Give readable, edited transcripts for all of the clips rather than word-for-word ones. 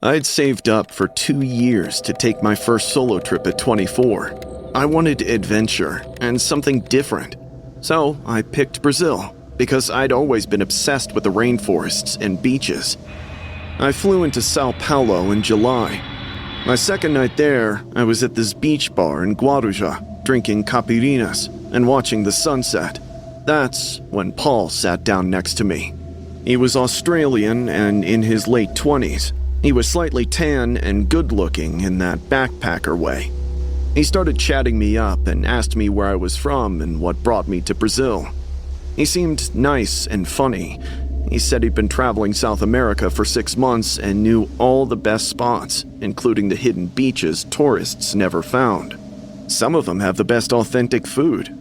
I'd saved up for 2 years to take my first solo trip at 24. I wanted adventure and something different. So I picked Brazil because I'd always been obsessed with the rainforests and beaches. I flew into Sao Paulo in July. My second night there, I was at this beach bar in Guarujá, drinking caipirinhas and watching the sunset. That's when Paul sat down next to me. He was Australian and in his late 20s. He was slightly tan and good-looking in that backpacker way. He started chatting me up and asked me where I was from and what brought me to Brazil. He seemed nice and funny. He said he'd been traveling South America for 6 months and knew all the best spots, including the hidden beaches tourists never found. Some of them have the best authentic food.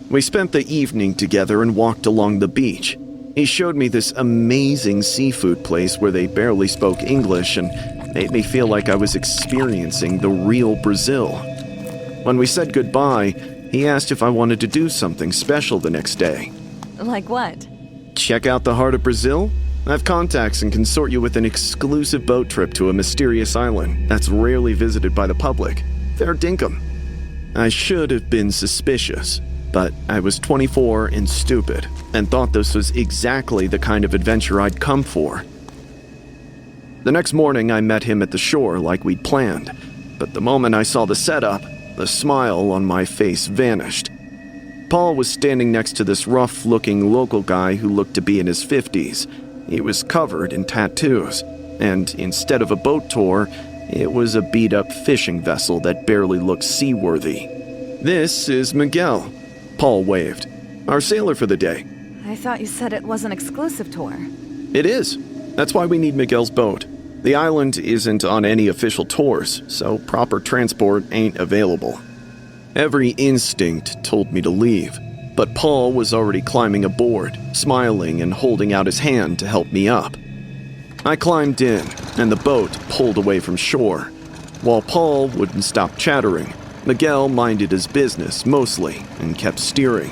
We spent the evening together and walked along the beach. He showed me this amazing seafood place where they barely spoke English and made me feel like I was experiencing the real Brazil. When we said goodbye, he asked if I wanted to do something special the next day. Like what? Check out the heart of Brazil? I have contacts and can sort you with an exclusive boat trip to a mysterious island that's rarely visited by the public. Fair dinkum. I should have been suspicious, but I was 24 and stupid, and thought this was exactly the kind of adventure I'd come for. The next morning, I met him at the shore like we'd planned, but the moment I saw the setup, the smile on my face vanished. Paul was standing next to this rough-looking local guy who looked to be in his 50s. He was covered in tattoos, and instead of a boat tour, it was a beat-up fishing vessel that barely looked seaworthy. "This is Miguel," Paul waved. "Our sailor for the day." I thought you said it was an exclusive tour. It is. That's why we need Miguel's boat. The island isn't on any official tours, so proper transport ain't available. Every instinct told me to leave, but Paul was already climbing aboard, smiling and holding out his hand to help me up. I climbed in, and the boat pulled away from shore. While Paul wouldn't stop chattering, Miguel minded his business mostly and kept steering.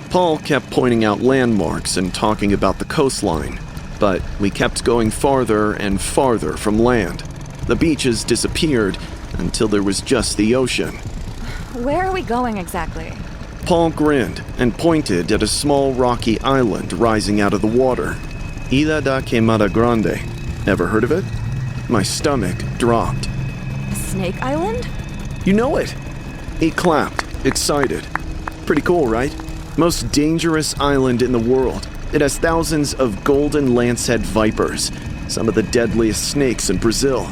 Paul kept pointing out landmarks and talking about the coastline, but we kept going farther and farther from land. The beaches disappeared until there was just the ocean. Where are we going exactly? Paul grinned and pointed at a small rocky island rising out of the water. Ilha da Queimada Grande. Ever heard of it? My stomach dropped. Snake Island? You know it! He clapped, excited. Pretty cool, right? Most dangerous island in the world. It has thousands of golden lancehead vipers, some of the deadliest snakes in Brazil.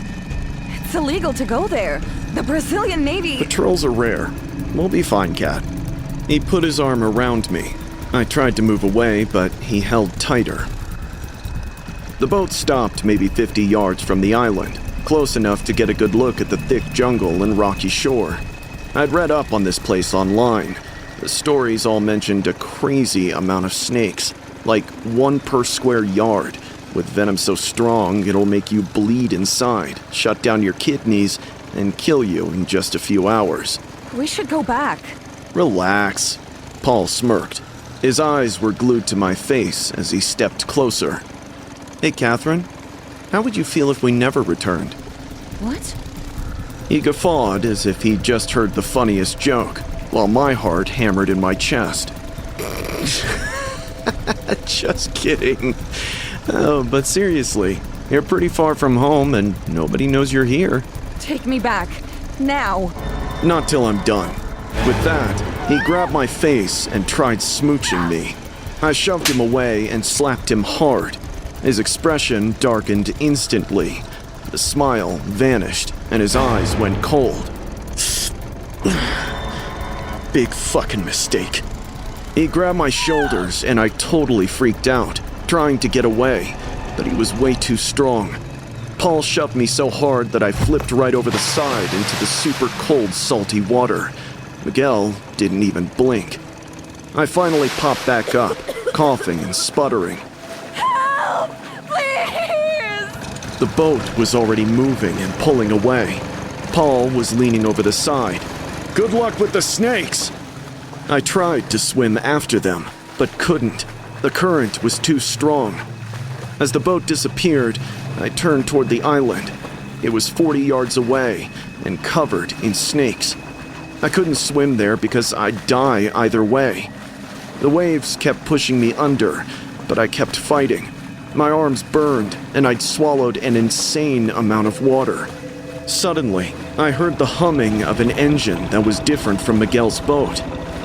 It's illegal to go there. The Brazilian Navy... Patrols are rare. We'll be fine, Cat. He put his arm around me. I tried to move away, but he held tighter. The boat stopped maybe 50 yards from the island, close enough to get a good look at the thick jungle and rocky shore. I'd read up on this place online. The stories all mentioned a crazy amount of snakes, like 1 per square yard, with venom so strong it'll make you bleed inside, shut down your kidneys, and kill you in just a few hours. We should go back. Relax. Paul smirked. His eyes were glued to my face as he stepped closer. Hey, Catherine, how would you feel if we never returned? What? He guffawed as if he'd just heard the funniest joke, while my heart hammered in my chest. Just kidding. Oh, but seriously, you're pretty far from home and nobody knows you're here. Take me back. Now. Not till I'm done. With that, he grabbed my face and tried smooching me. I shoved him away and slapped him hard. His expression darkened instantly. The smile vanished and his eyes went cold. Big fucking mistake. He grabbed my shoulders and I totally freaked out, trying to get away, but he was way too strong. Paul shoved me so hard that I flipped right over the side into the super cold, salty water. Miguel didn't even blink. I finally popped back up, coughing and sputtering. Help! Please! The boat was already moving and pulling away. Paul was leaning over the side. Good luck with the snakes! I tried to swim after them, but couldn't. The current was too strong. As the boat disappeared, I turned toward the island. It was 40 yards away and covered in snakes. I couldn't swim there because I'd die either way. The waves kept pushing me under, but I kept fighting. My arms burned, and I'd swallowed an insane amount of water. Suddenly, I heard the humming of an engine that was different from Miguel's boat.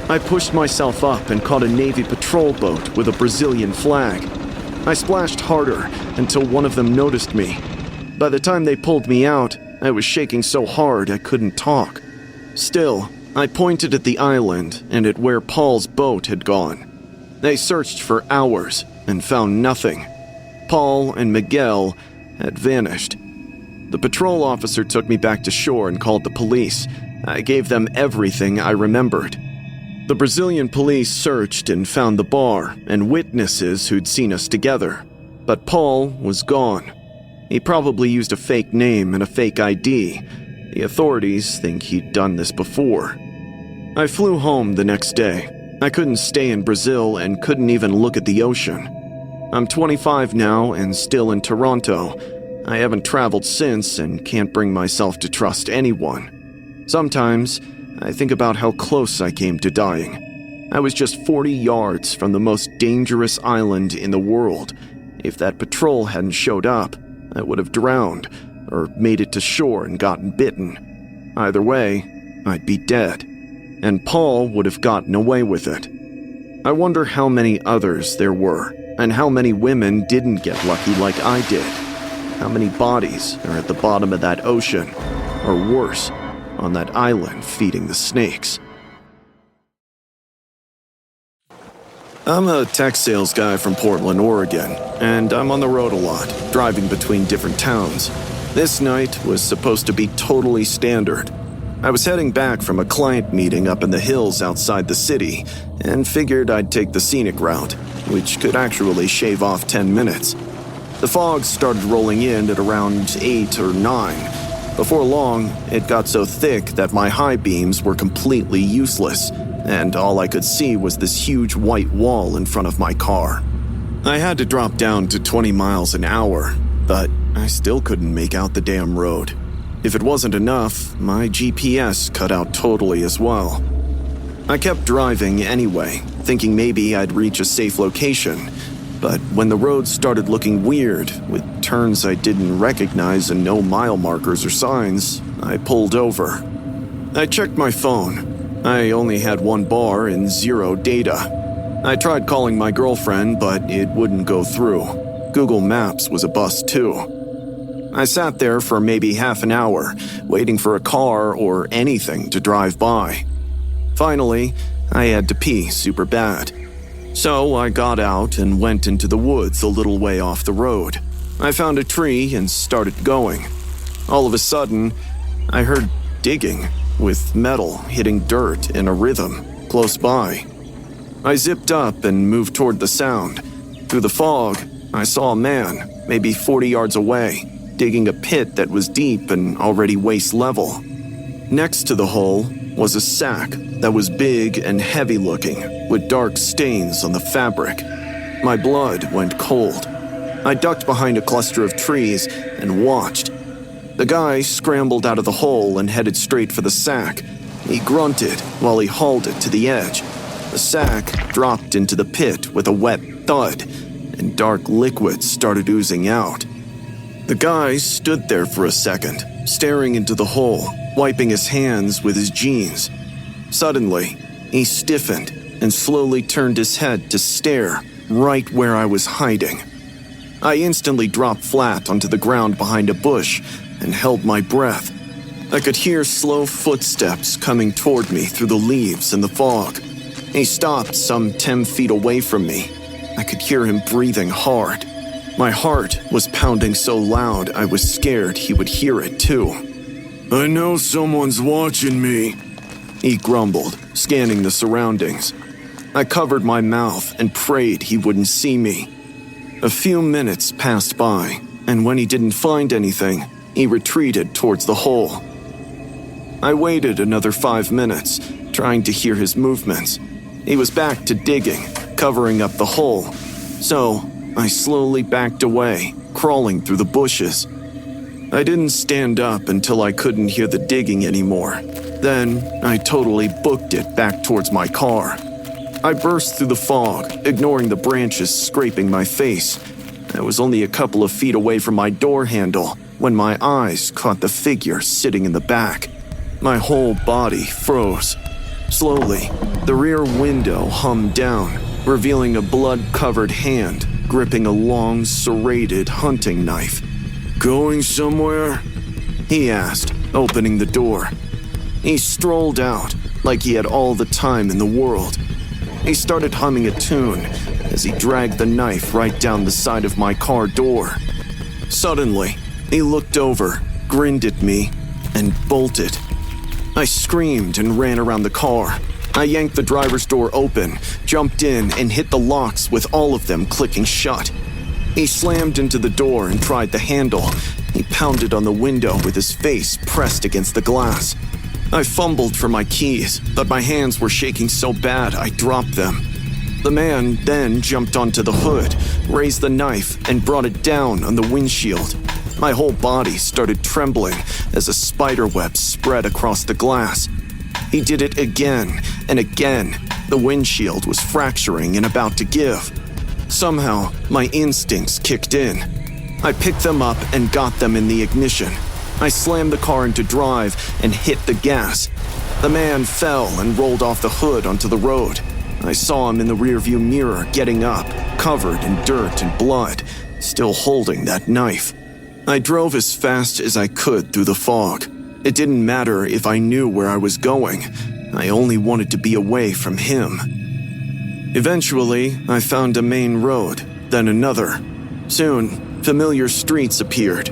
I pushed myself up and caught a Navy patrol boat with a Brazilian flag. I splashed harder until one of them noticed me. By the time they pulled me out, I was shaking so hard I couldn't talk. Still, I pointed at the island and at where Paul's boat had gone. They searched for hours and found nothing. Paul and Miguel had vanished. The patrol officer took me back to shore and called the police. I gave them everything I remembered. The Brazilian police searched and found the bar and witnesses who'd seen us together. But Paul was gone. He probably used a fake name and a fake ID. The authorities think he'd done this before. I flew home the next day. I couldn't stay in Brazil and couldn't even look at the ocean. I'm 25 now and still in Toronto. I haven't traveled since and can't bring myself to trust anyone. Sometimes, I think about how close I came to dying. I was just 40 yards from the most dangerous island in the world. If that patrol hadn't showed up, I would have drowned, or made it to shore and gotten bitten. Either way, I'd be dead. And Paul would have gotten away with it. I wonder how many others there were, and how many women didn't get lucky like I did. How many bodies are at the bottom of that ocean, or worse, on that island feeding the snakes. I'm a tech sales guy from Portland, Oregon, and I'm on the road a lot, driving between different towns. This night was supposed to be totally standard. I was heading back from a client meeting up in the hills outside the city, and figured I'd take the scenic route, which could actually shave off 10 minutes. The fog started rolling in at around 8 or 9. Before long, it got so thick that my high beams were completely useless, and all I could see was this huge white wall in front of my car. I had to drop down to 20 miles an hour, but I still couldn't make out the damn road. If it wasn't enough, my GPS cut out totally as well. I kept driving anyway, thinking maybe I'd reach a safe location, but when the road started looking weird, with turns I didn't recognize and no mile markers or signs, I pulled over. I checked my phone. I only had 1 bar and 0 data. I tried calling my girlfriend, but it wouldn't go through. Google Maps was a bust too. I sat there for maybe half an hour, waiting for a car or anything to drive by. Finally, I had to pee super bad. So I got out and went into the woods a little way off the road. I found a tree and started going. All of a sudden, I heard digging, with metal hitting dirt in a rhythm close by. I zipped up and moved toward the sound. Through the fog, I saw a man, maybe 40 yards away, digging a pit that was deep and already waist level. Next to the hole was a sack that was big and heavy looking, with dark stains on the fabric. My blood went cold. I ducked behind a cluster of trees and watched. The guy scrambled out of the hole and headed straight for the sack. He grunted while he hauled it to the edge. The sack dropped into the pit with a wet thud, and dark liquid started oozing out. The guy stood there for a second, staring into the hole, wiping his hands with his jeans. Suddenly, he stiffened and slowly turned his head to stare right where I was hiding. I instantly dropped flat onto the ground behind a bush and held my breath. I could hear slow footsteps coming toward me through the leaves and the fog. He stopped some 10 feet away from me. I could hear him breathing hard. My heart was pounding so loud I was scared he would hear it too. "I know someone's watching me," he grumbled, scanning the surroundings. I covered my mouth and prayed he wouldn't see me. A few minutes passed by, and when he didn't find anything, he retreated towards the hole. I waited another 5 minutes, trying to hear his movements. He was back to digging, covering up the hole. So I slowly backed away, crawling through the bushes. I didn't stand up until I couldn't hear the digging anymore. Then, I totally booked it back towards my car. I burst through the fog, ignoring the branches scraping my face. I was only a couple of feet away from my door handle when my eyes caught the figure sitting in the back. My whole body froze. Slowly, the rear window hummed down, revealing a blood-covered hand gripping a long, serrated hunting knife. "Going somewhere?" he asked, opening the door. He strolled out like he had all the time in the world. He started humming a tune as he dragged the knife right down the side of my car door. Suddenly, he looked over, grinned at me, and bolted. I screamed and ran around the car. I yanked the driver's door open, jumped in, and hit the locks with all of them clicking shut. He slammed into the door and tried the handle. He pounded on the window with his face pressed against the glass. I fumbled for my keys, but my hands were shaking so bad I dropped them. The man then jumped onto the hood, raised the knife, and brought it down on the windshield. My whole body started trembling as a spider web spread across the glass. He did it again and again. The windshield was fracturing and about to give. Somehow, my instincts kicked in. I picked them up and got them in the ignition. I slammed the car into drive and hit the gas. The man fell and rolled off the hood onto the road. I saw him in the rearview mirror getting up, covered in dirt and blood, still holding that knife. I drove as fast as I could through the fog. It didn't matter if I knew where I was going. I only wanted to be away from him. Eventually, I found a main road, then another. Soon, familiar streets appeared.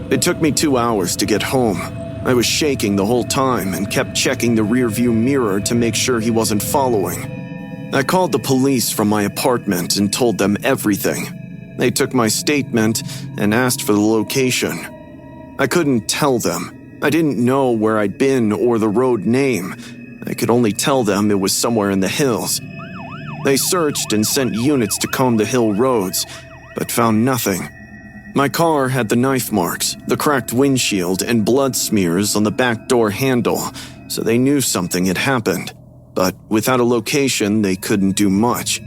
It took me 2 hours to get home. I was shaking the whole time and kept checking the rearview mirror to make sure he wasn't following. I called the police from my apartment and told them everything. They took my statement and asked for the location. I couldn't tell them. I didn't know where I'd been or the road name. I could only tell them it was somewhere in the hills. They searched and sent units to comb the hill roads, but found nothing. My car had the knife marks, the cracked windshield, and blood smears on the back door handle, so they knew something had happened. But without a location, they couldn't do much.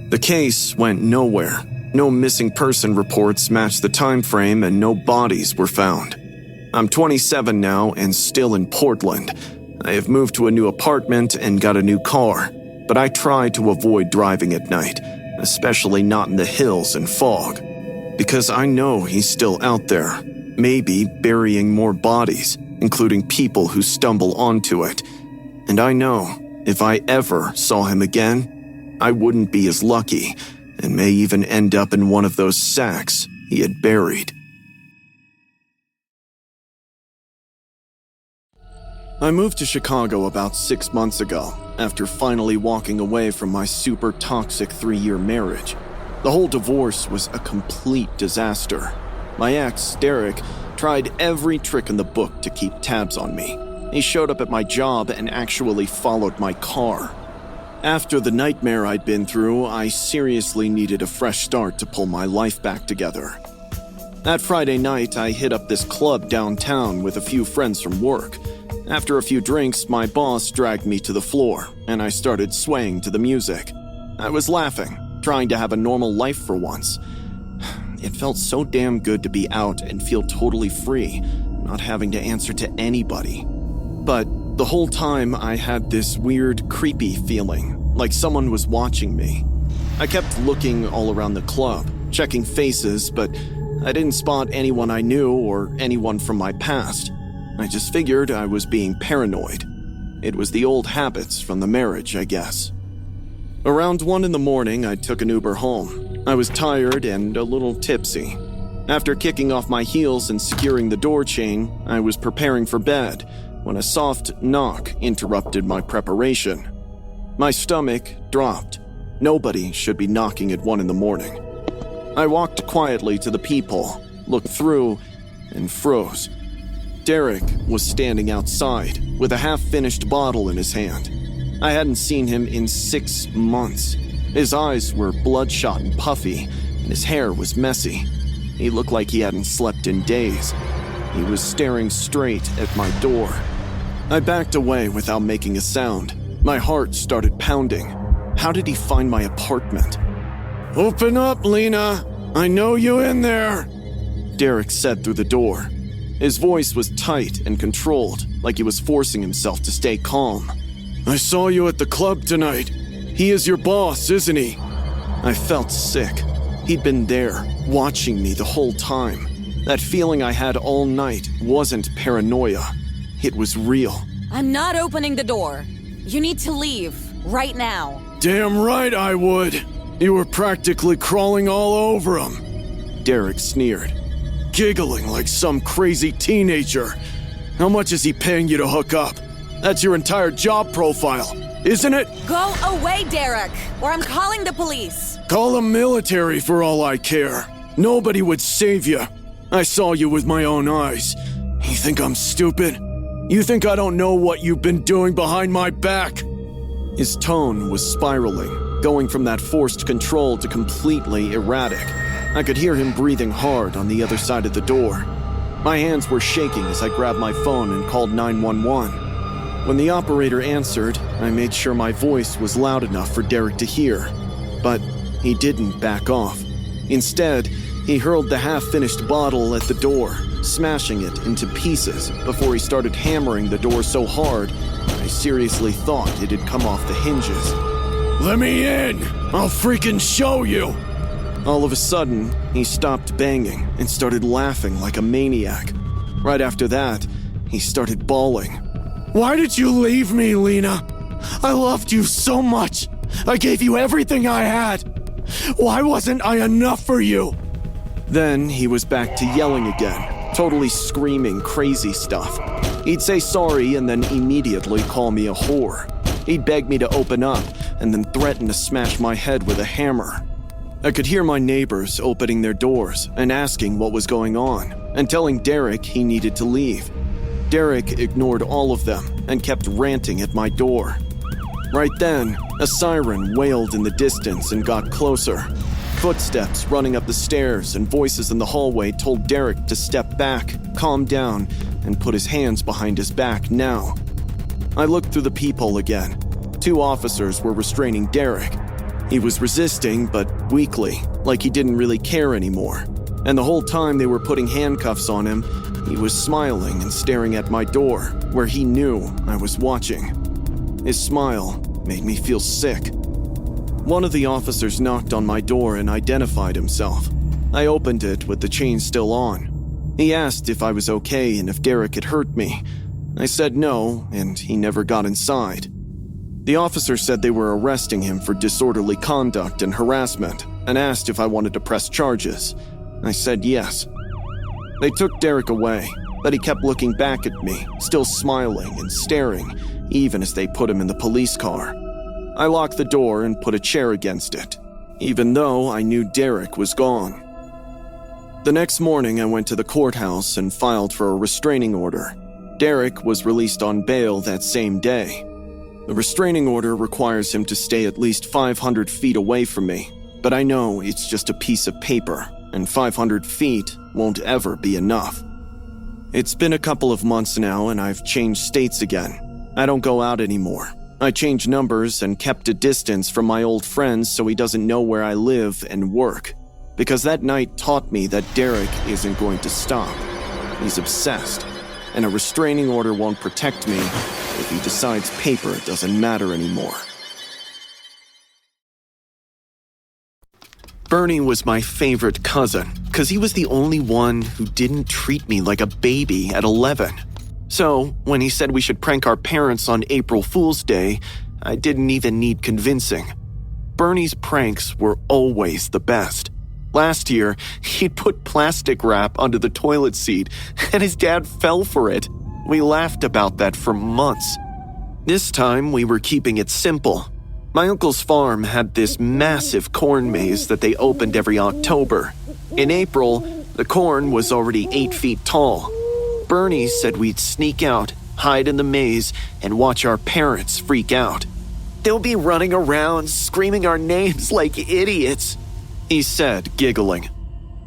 The case went nowhere. No missing person reports matched the time frame, and no bodies were found. I'm 27 now and still in Portland. I have moved to a new apartment and got a new car, but I try to avoid driving at night, especially not in the hills and fog, because I know he's still out there, maybe burying more bodies, including people who stumble onto it. And I know if I ever saw him again, I wouldn't be as lucky and may even end up in one of those sacks he had buried. I moved to Chicago about 6 months ago, after finally walking away from my super toxic 3-year marriage. The whole divorce was a complete disaster. My ex, Derek, tried every trick in the book to keep tabs on me. He showed up at my job and actually followed my car. After the nightmare I'd been through, I seriously needed a fresh start to pull my life back together. That Friday night, I hit up this club downtown with a few friends from work. After a few drinks, my boss dragged me to the floor, and I started swaying to the music. I was laughing, trying to have a normal life for once. It felt so damn good to be out and feel totally free, not having to answer to anybody. But the whole time I had this weird, creepy feeling, like someone was watching me. I kept looking all around the club, checking faces, but I didn't spot anyone I knew or anyone from my past. I just figured I was being paranoid. It was the old habits from the marriage, I guess. Around 1 a.m, I took an Uber home. I was tired and a little tipsy. After kicking off my heels and securing the door chain, I was preparing for bed when a soft knock interrupted my preparation. My stomach dropped. Nobody should be knocking at 1 a.m. I walked quietly to the peephole, looked through, and froze. Derek was standing outside with a half-finished bottle in his hand. I hadn't seen him in 6 months. His eyes were bloodshot and puffy, and his hair was messy. He looked like he hadn't slept in days. He was staring straight at my door. I backed away without making a sound. My heart started pounding. How did he find my apartment? "Open up, Lena. I know you in there," Derek said through the door. His voice was tight and controlled, like he was forcing himself to stay calm. "I saw you at the club tonight. He is your boss, isn't he?" I felt sick. He'd been there, watching me the whole time. That feeling I had all night wasn't paranoia. It was real. I'm not opening the door. You need to leave, right now. "Damn right I would. You were practically crawling all over him," Derek sneered, giggling like some crazy teenager. "How much is he paying you to hook up? That's your entire job profile, isn't it?" Go away, Derek, or I'm calling the police. "Call the military for all I care. Nobody would save you. I saw you with my own eyes. You think I'm stupid? You think I don't know what you've been doing behind my back?" His tone was spiraling, going from that forced control to completely erratic. I could hear him breathing hard on the other side of the door. My hands were shaking as I grabbed my phone and called 911. When the operator answered, I made sure my voice was loud enough for Derek to hear. But he didn't back off. Instead, he hurled the half-finished bottle at the door, smashing it into pieces before he started hammering the door so hard I seriously thought it had come off the hinges. "Let me in! I'll freaking show you!" All of a sudden, he stopped banging and started laughing like a maniac. Right after that, he started bawling. "Why did you leave me, Lena? I loved you so much. I gave you everything I had. Why wasn't I enough for you?" Then he was back to yelling again, totally screaming crazy stuff. He'd say sorry and then immediately call me a whore. He'd beg me to open up and then threaten to smash my head with a hammer. I could hear my neighbors opening their doors and asking what was going on and telling Derek he needed to leave. Derek ignored all of them and kept ranting at my door. Right then, a siren wailed in the distance and got closer. Footsteps running up the stairs and voices in the hallway told Derek to step back, calm down, and put his hands behind his back now. I looked through the peephole again. 2 officers were restraining Derek. He was resisting, but weakly, like he didn't really care anymore. And the whole time they were putting handcuffs on him, he was smiling and staring at my door, where he knew I was watching. His smile made me feel sick. One of the officers knocked on my door and identified himself. I opened it with the chain still on. He asked if I was okay and if Derek had hurt me. I said no, and he never got inside. The officer said they were arresting him for disorderly conduct and harassment and asked if I wanted to press charges. I said yes. They took Derek away, but he kept looking back at me, still smiling and staring, even as they put him in the police car. I locked the door and put a chair against it, even though I knew Derek was gone. The next morning, I went to the courthouse and filed for a restraining order. Derek was released on bail that same day. The restraining order requires him to stay at least 500 feet away from me, but I know it's just a piece of paper, and 500 feet won't ever be enough. It's been a couple of months now, and I've changed states again. I don't go out anymore. I changed numbers and kept a distance from my old friends so he doesn't know where I live and work. Because that night taught me that Derek isn't going to stop. He's obsessed, and a restraining order won't protect me if he decides paper doesn't matter anymore. Bernie was my favorite cousin, because he was the only one who didn't treat me like a baby at 11. So, when he said we should prank our parents on April Fool's Day, I didn't even need convincing. Bernie's pranks were always the best. Last year, he'd put plastic wrap under the toilet seat, and his dad fell for it. We laughed about that for months. This time, we were keeping it simple. My uncle's farm had this massive corn maze that they opened every October. In April, the corn was already 8 feet tall. Bernie said we'd sneak out, hide in the maze, and watch our parents freak out. They'll be running around, screaming our names like idiots. he said, giggling.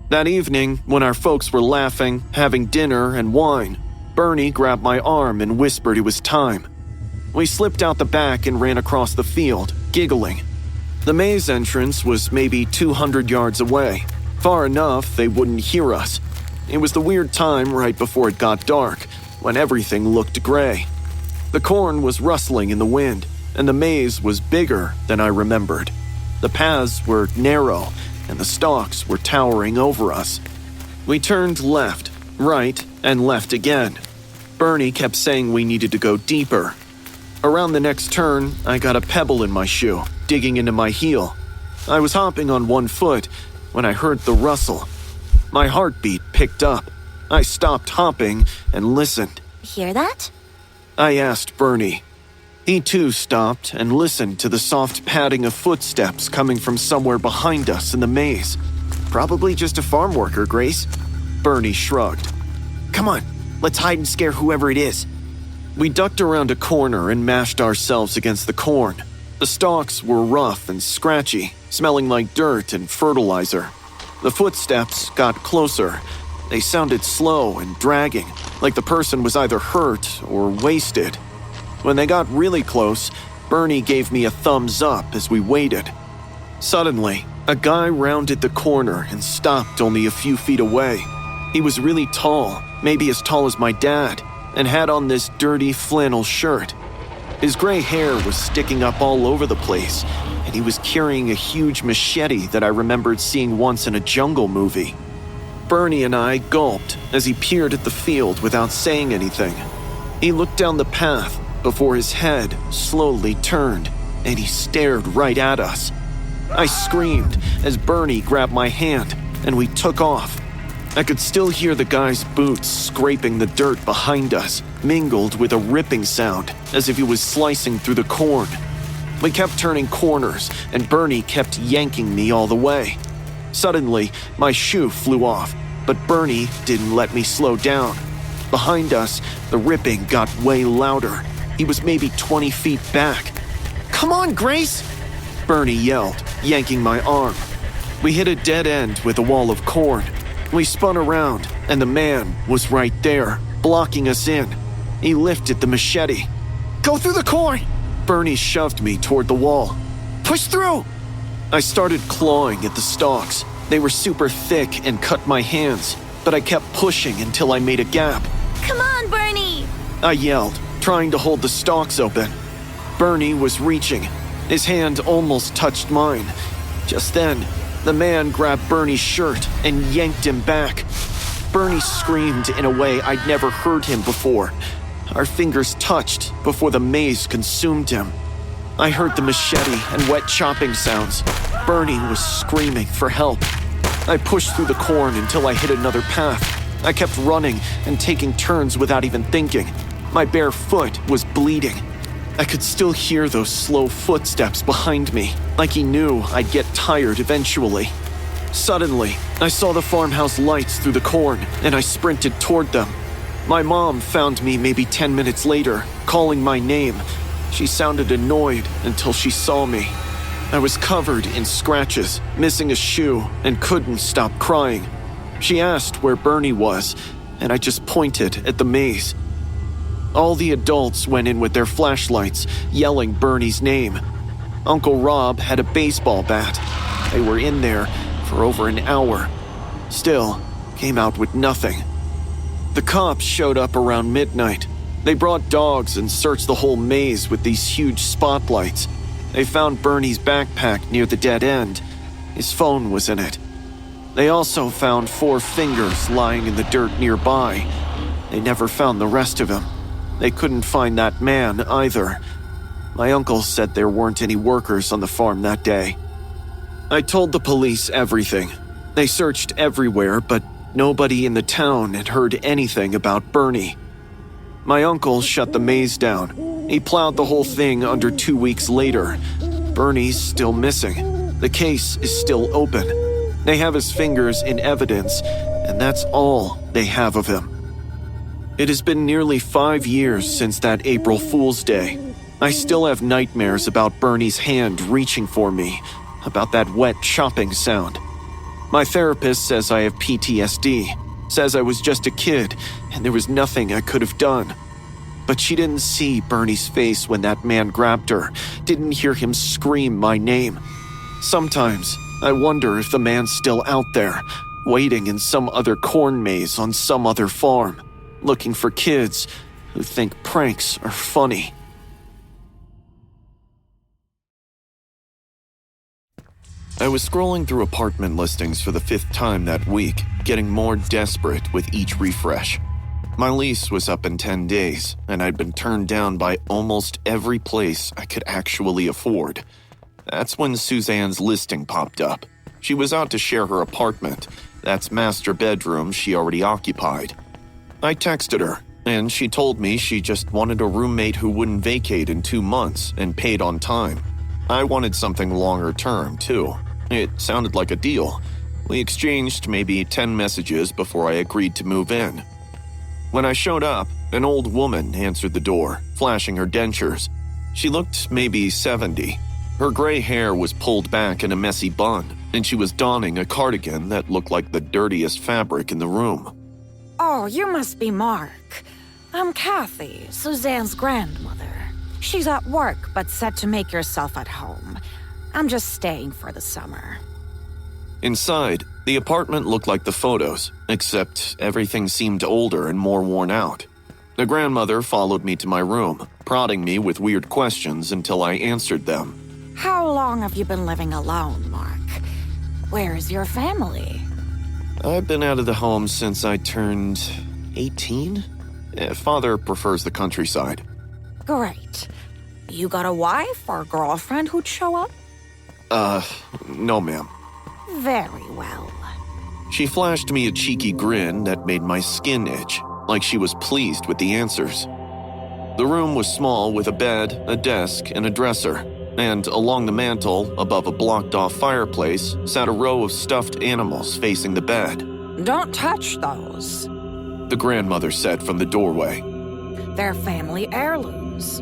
That evening, when our folks were laughing, having dinner and wine, Bernie grabbed my arm and whispered it was time. We slipped out the back and ran across the field, giggling. The maze entrance was maybe 200 yards away, far enough they wouldn't hear us. It was the weird time right before it got dark, when everything looked gray. The corn was rustling in the wind, and the maze was bigger than I remembered. The paths were narrow, and the stalks were towering over us. We turned left, right, and left again. Bernie kept saying we needed to go deeper. Around the next turn, I got a pebble in my shoe, digging into my heel. I was hopping on one foot when I heard the rustle. My heartbeat picked up. I stopped hopping and listened. Hear that? I asked Bernie. He too stopped and listened to the soft padding of footsteps coming from somewhere behind us in the maze. Probably just a farm worker, Grace. Bernie shrugged. Come on, let's hide and scare whoever it is. We ducked around a corner and mashed ourselves against the corn. The stalks were rough and scratchy, smelling like dirt and fertilizer. The footsteps got closer. They sounded slow and dragging, like the person was either hurt or wasted. When they got really close, Bernie gave me a thumbs up as we waited. Suddenly, a guy rounded the corner and stopped only a few feet away. He was really tall, maybe as tall as my dad, and had on this dirty flannel shirt. His gray hair was sticking up all over the place, and he was carrying a huge machete that I remembered seeing once in a jungle movie. Bernie and I gulped as he peered at the field without saying anything. He looked down the path before his head slowly turned, and he stared right at us. I screamed as Bernie grabbed my hand, and we took off. I could still hear the guy's boots scraping the dirt behind us, mingled with a ripping sound, as if he was slicing through the corn. We kept turning corners, and Bernie kept yanking me all the way. Suddenly, my shoe flew off, but Bernie didn't let me slow down. Behind us, the ripping got way louder. He was maybe 20 feet back. Come on, Grace! Bernie yelled, yanking my arm. We hit a dead end with a wall of corn. We spun around, and the man was right there, blocking us in. He lifted the machete. Go through the corn! Bernie shoved me toward the wall. Push through! I started clawing at the stalks. They were super thick and cut my hands, but I kept pushing until I made a gap. Come on, Bernie! I yelled, trying to hold the stalks open. Bernie was reaching. His hand almost touched mine. Just then, the man grabbed Bernie's shirt and yanked him back. Bernie screamed in a way I'd never heard him before. Our fingers touched before the maze consumed him. I heard the machete and wet chopping sounds. Bernie was screaming for help. I pushed through the corn until I hit another path. I kept running and taking turns without even thinking. My bare foot was bleeding. I could still hear those slow footsteps behind me, like he knew I'd get tired eventually. Suddenly, I saw the farmhouse lights through the corn, and I sprinted toward them. My mom found me maybe 10 minutes later, calling my name. She sounded annoyed until she saw me. I was covered in scratches, missing a shoe, and couldn't stop crying. She asked where Bernie was, and I just pointed at the maze. All the adults went in with their flashlights, yelling Bernie's name. Uncle Rob had a baseball bat. They were in there for over an hour. Still, came out with nothing. The cops showed up around midnight. They brought dogs and searched the whole maze with these huge spotlights. They found Bernie's backpack near the dead end. His phone was in it. They also found 4 fingers lying in the dirt nearby. They never found the rest of him. They couldn't find that man either. My uncle said there weren't any workers on the farm that day. I told the police everything. They searched everywhere, but nobody in the town had heard anything about Bernie. My uncle shut the maze down. He plowed the whole thing under 2 weeks later. Bernie's still missing. The case is still open. They have his fingers in evidence, and that's all they have of him. It has been nearly 5 years since that April Fool's Day. I still have nightmares about Bernie's hand reaching for me, about that wet chopping sound, My therapist says I have PTSD, says I was just a kid and there was nothing I could have done. But she didn't see Bernie's face when that man grabbed her, didn't hear him scream my name. Sometimes I wonder if the man's still out there, waiting in some other corn maze on some other farm, looking for kids who think pranks are funny. I was scrolling through apartment listings for the 5th time that week, getting more desperate with each refresh. My lease was up in 10 days, and I'd been turned down by almost every place I could actually afford. That's when Suzanne's listing popped up. She was out to share her apartment, that's master bedroom she already occupied. I texted her, and she told me she just wanted a roommate who wouldn't vacate in 2 months and paid on time. I wanted something longer term, too. It sounded like a deal. We exchanged maybe 10 messages before I agreed to move in. When I showed up, an old woman answered the door, flashing her dentures. She looked maybe 70. Her gray hair was pulled back in a messy bun, and she was donning a cardigan that looked like the dirtiest fabric in the room. Oh, you must be Mark. I'm Kathy, Suzanne's grandmother. She's at work, but said to make yourself at home. I'm just staying for the summer. Inside, the apartment looked like the photos, except everything seemed older and more worn out. The grandmother followed me to my room, prodding me with weird questions until I answered them. How long have you been living alone, Mark? Where's your family? I've been out of the home since I turned 18? Father prefers the countryside. Great. You got a wife or girlfriend who'd show up? No, ma'am. Very well. She flashed me a cheeky grin that made my skin itch, like she was pleased with the answers. The room was small with a bed, a desk, and a dresser, and along the mantel, above a blocked-off fireplace, sat a row of stuffed animals facing the bed. Don't touch those, the grandmother said from the doorway. They're family heirlooms.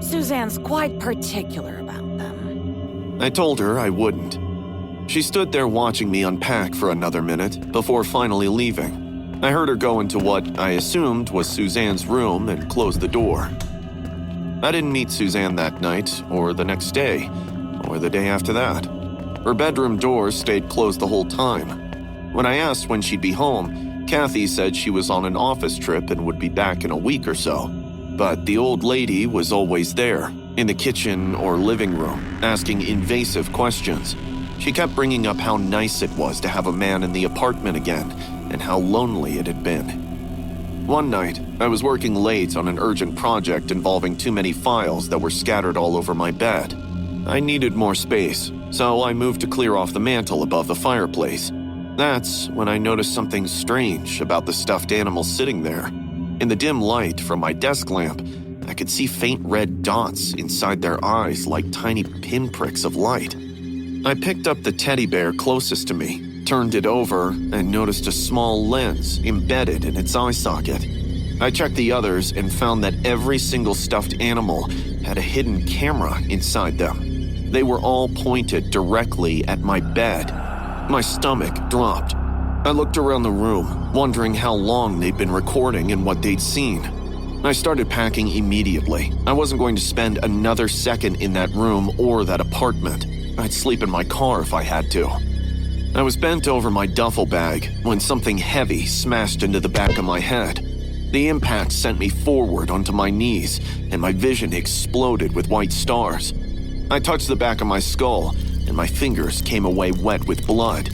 Suzanne's quite particular about them. I told her I wouldn't. She stood there watching me unpack for another minute before finally leaving. I heard her go into what I assumed was Suzanne's room and close the door. I didn't meet Suzanne that night, or the next day, or the day after that. Her bedroom doors stayed closed the whole time. When I asked when she'd be home, Kathy said she was on an office trip and would be back in a week or so. But the old lady was always there, in the kitchen or living room, asking invasive questions. She kept bringing up how nice it was to have a man in the apartment again, and how lonely it had been. One night, I was working late on an urgent project involving too many files that were scattered all over my bed. I needed more space, so I moved to clear off the mantel above the fireplace. That's when I noticed something strange about the stuffed animals sitting there. In the dim light from my desk lamp, I could see faint red dots inside their eyes like tiny pinpricks of light. I picked up the teddy bear closest to me, turned it over, and noticed a small lens embedded in its eye socket. I checked the others and found that every single stuffed animal had a hidden camera inside them. They were all pointed directly at my bed. My stomach dropped. I looked around the room, wondering how long they'd been recording and what they'd seen. I started packing immediately. I wasn't going to spend another second in that room or that apartment. I'd sleep in my car if I had to. I was bent over my duffel bag when something heavy smashed into the back of my head. The impact sent me forward onto my knees, and my vision exploded with white stars. I touched the back of my skull, and my fingers came away wet with blood.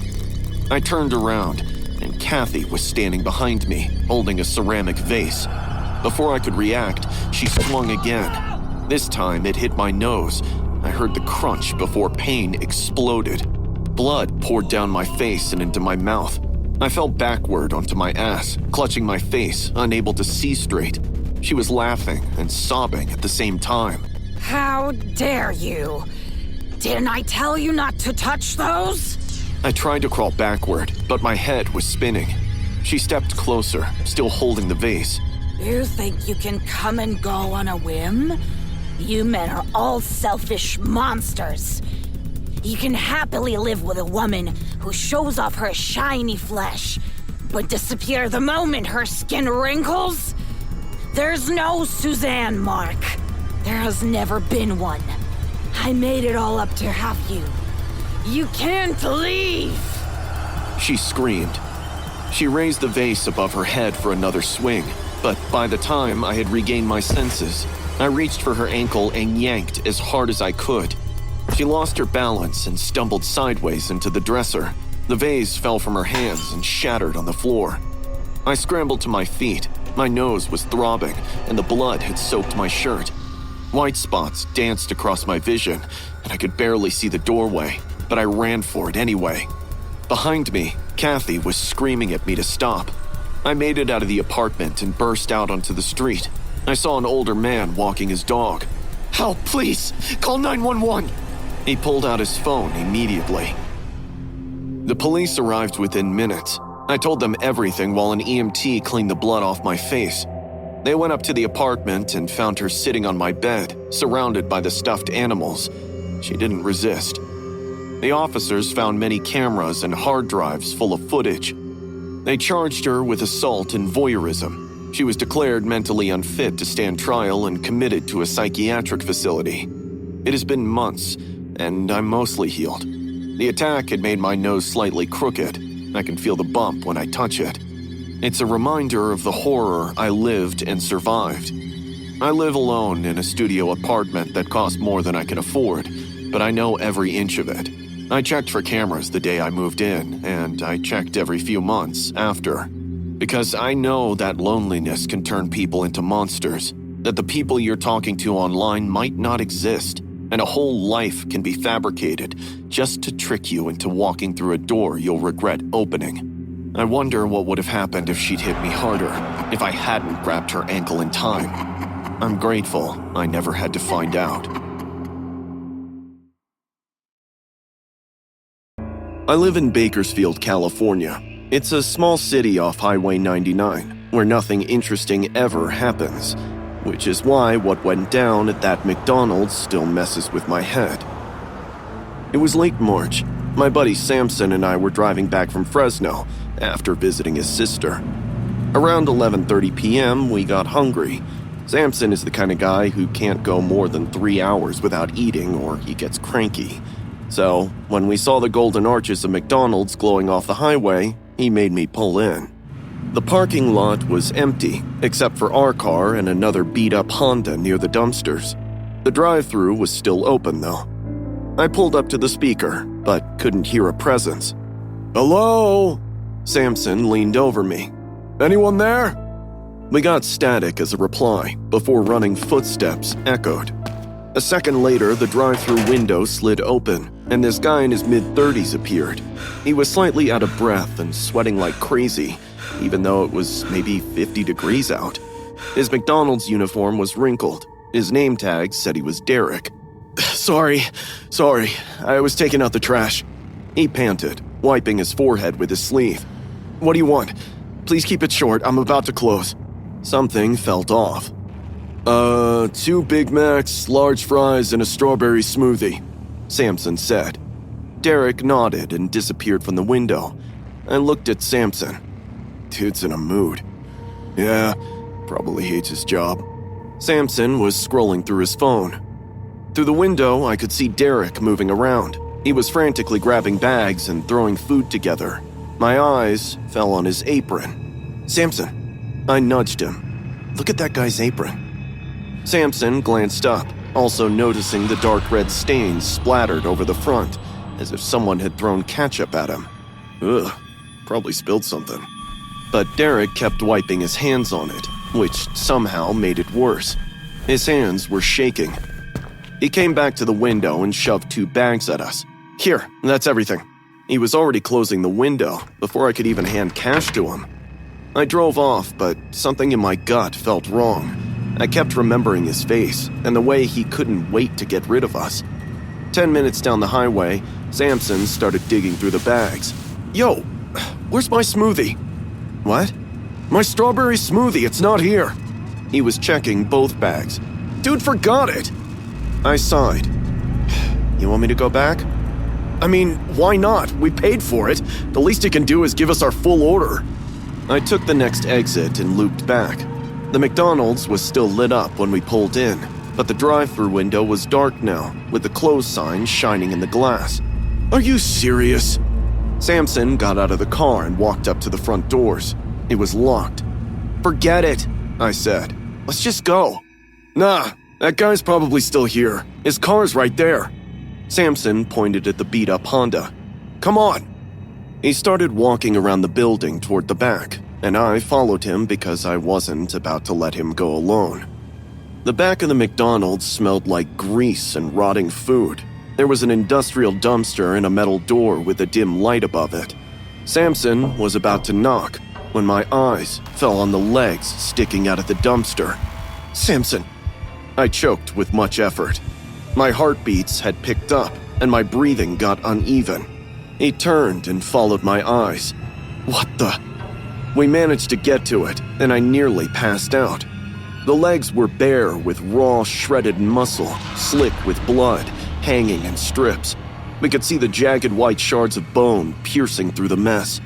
I turned around, and Kathy was standing behind me, holding a ceramic vase. Before I could react, she swung again. This time, it hit my nose. I heard the crunch before pain exploded. Blood poured down my face and into my mouth. I fell backward onto my ass, clutching my face, unable to see straight. She was laughing and sobbing at the same time. How dare you? Didn't I tell you not to touch those? I tried to crawl backward, but my head was spinning. She stepped closer, still holding the vase. You think you can come and go on a whim? You men are all selfish monsters. You can happily live with a woman who shows off her shiny flesh, but disappear the moment her skin wrinkles? There's no Suzanne, Mark. There has never been one. I made it all up to have you. You can't leave! She screamed. She raised the vase above her head for another swing, but by the time I had regained my senses, I reached for her ankle and yanked as hard as I could. She lost her balance and stumbled sideways into the dresser. The vase fell from her hands and shattered on the floor. I scrambled to my feet. My nose was throbbing, and the blood had soaked my shirt. White spots danced across my vision, and I could barely see the doorway, but I ran for it anyway. Behind me, Kathy was screaming at me to stop. I made it out of the apartment and burst out onto the street. I saw an older man walking his dog. "Help, please! Call 911!" He pulled out his phone immediately. The police arrived within minutes. I told them everything while an EMT cleaned the blood off my face. They went up to the apartment and found her sitting on my bed, surrounded by the stuffed animals. She didn't resist. The officers found many cameras and hard drives full of footage. They charged her with assault and voyeurism. She was declared mentally unfit to stand trial and committed to a psychiatric facility. It has been months, and I'm mostly healed. The attack had made my nose slightly crooked. I can feel the bump when I touch it. It's a reminder of the horror I lived and survived. I live alone in a studio apartment that cost more than I can afford, but I know every inch of it. I checked for cameras the day I moved in, and I checked every few months after. Because I know that loneliness can turn people into monsters, that the people you're talking to online might not exist, and a whole life can be fabricated just to trick you into walking through a door you'll regret opening. I wonder what would have happened if she'd hit me harder, if I hadn't grabbed her ankle in time. I'm grateful I never had to find out. I live in Bakersfield, California. It's a small city off Highway 99, where nothing interesting ever happens, which is why what went down at that McDonald's still messes with my head. It was late March. My buddy Samson and I were driving back from Fresno after visiting his sister. Around 11:30 p.m., we got hungry. Samson is the kind of guy who can't go more than 3 hours without eating or he gets cranky. So, when we saw the golden arches of McDonald's glowing off the highway, he made me pull in. The parking lot was empty, except for our car and another beat-up Honda near the dumpsters. The drive-thru was still open, though. I pulled up to the speaker, but couldn't hear a presence. "Hello?" Samson leaned over me. "Anyone there?" We got static as a reply, before running footsteps echoed. A second later, the drive-thru window slid open, and this guy in his mid-30s appeared. He was slightly out of breath and sweating like crazy, even though it was maybe 50 degrees out. His McDonald's uniform was wrinkled. His name tag said he was Derek. Sorry, I was taking out the trash." He panted, wiping his forehead with his sleeve. "What do you want? Please keep it short, I'm about to close." Something felt off. 2 Big Macs, large fries, and a strawberry smoothie," Samson said. Derek nodded and disappeared from the window. I looked at Samson. Dude's in a mood. Yeah, probably hates his job. Samson was scrolling through his phone. Through the window, I could see Derek moving around. He was frantically grabbing bags and throwing food together. My eyes fell on his apron. "Samson," I nudged him. "Look at that guy's apron." Samson glanced up, also noticing the dark red stains splattered over the front, as if someone had thrown ketchup at him. Ugh, probably spilled something. But Derek kept wiping his hands on it, which somehow made it worse. His hands were shaking. He came back to the window and shoved 2 bags at us. "Here, that's everything." He was already closing the window before I could even hand cash to him. I drove off, but something in my gut felt wrong. I kept remembering his face and the way he couldn't wait to get rid of us. 10 minutes down the highway, Samson started digging through the bags. "Yo, where's my smoothie?" "What?" "My strawberry smoothie, it's not here." He was checking both bags. "Dude forgot it." I sighed. "You want me to go back?" I mean, why not? We paid for it. The least he can do is give us our full order. I took the next exit and looped back. The McDonald's was still lit up when we pulled in, but the drive-thru window was dark now, with the close sign shining in the glass. Are you serious? Samson got out of the car and walked up to the front doors. It was locked. Forget it, I said. Let's just go. Nah, that guy's probably still here. His car's right there. Samson pointed at the beat-up Honda. Come on. He started walking around the building toward the back, and I followed him because I wasn't about to let him go alone. The back of the McDonald's smelled like grease and rotting food. There was an industrial dumpster and a metal door with a dim light above it. Samson was about to knock when my eyes fell on the legs sticking out of the dumpster. Samson! I choked with much effort. My heartbeats had picked up and my breathing got uneven. He turned and followed my eyes. What the? We managed to get to it, and I nearly passed out. The legs were bare with raw, shredded muscle, slick with blood, hanging in strips. We could see the jagged white shards of bone piercing through the mess.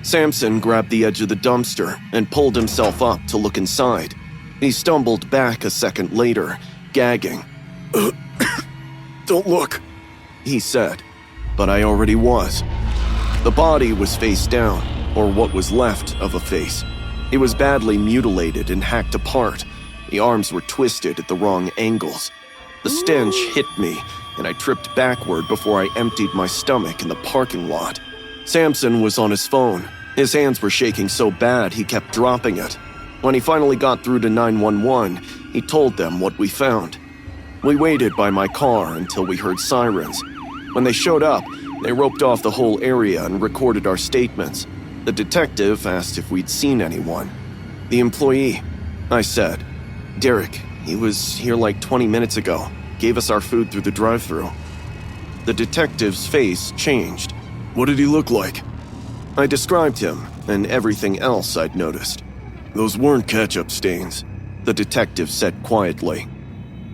Samson grabbed the edge of the dumpster and pulled himself up to look inside. He stumbled back a second later, gagging. Don't look, he said, but I already was. The body was face down, or what was left of a face. It was badly mutilated and hacked apart. The arms were twisted at the wrong angles. The stench hit me, and I tripped backward before I emptied my stomach in the parking lot. Samson was on his phone. His hands were shaking so bad he kept dropping it. When he finally got through to 911, he told them what we found. We waited by my car until we heard sirens. When they showed up, they roped off the whole area and recorded our statements. The detective asked if we'd seen anyone. The employee, I said. Derek, he was here like 20 minutes ago. Gave us our food through the drive-thru. The detective's face changed. What did he look like? I described him and everything else I'd noticed. Those weren't ketchup stains, the detective said quietly.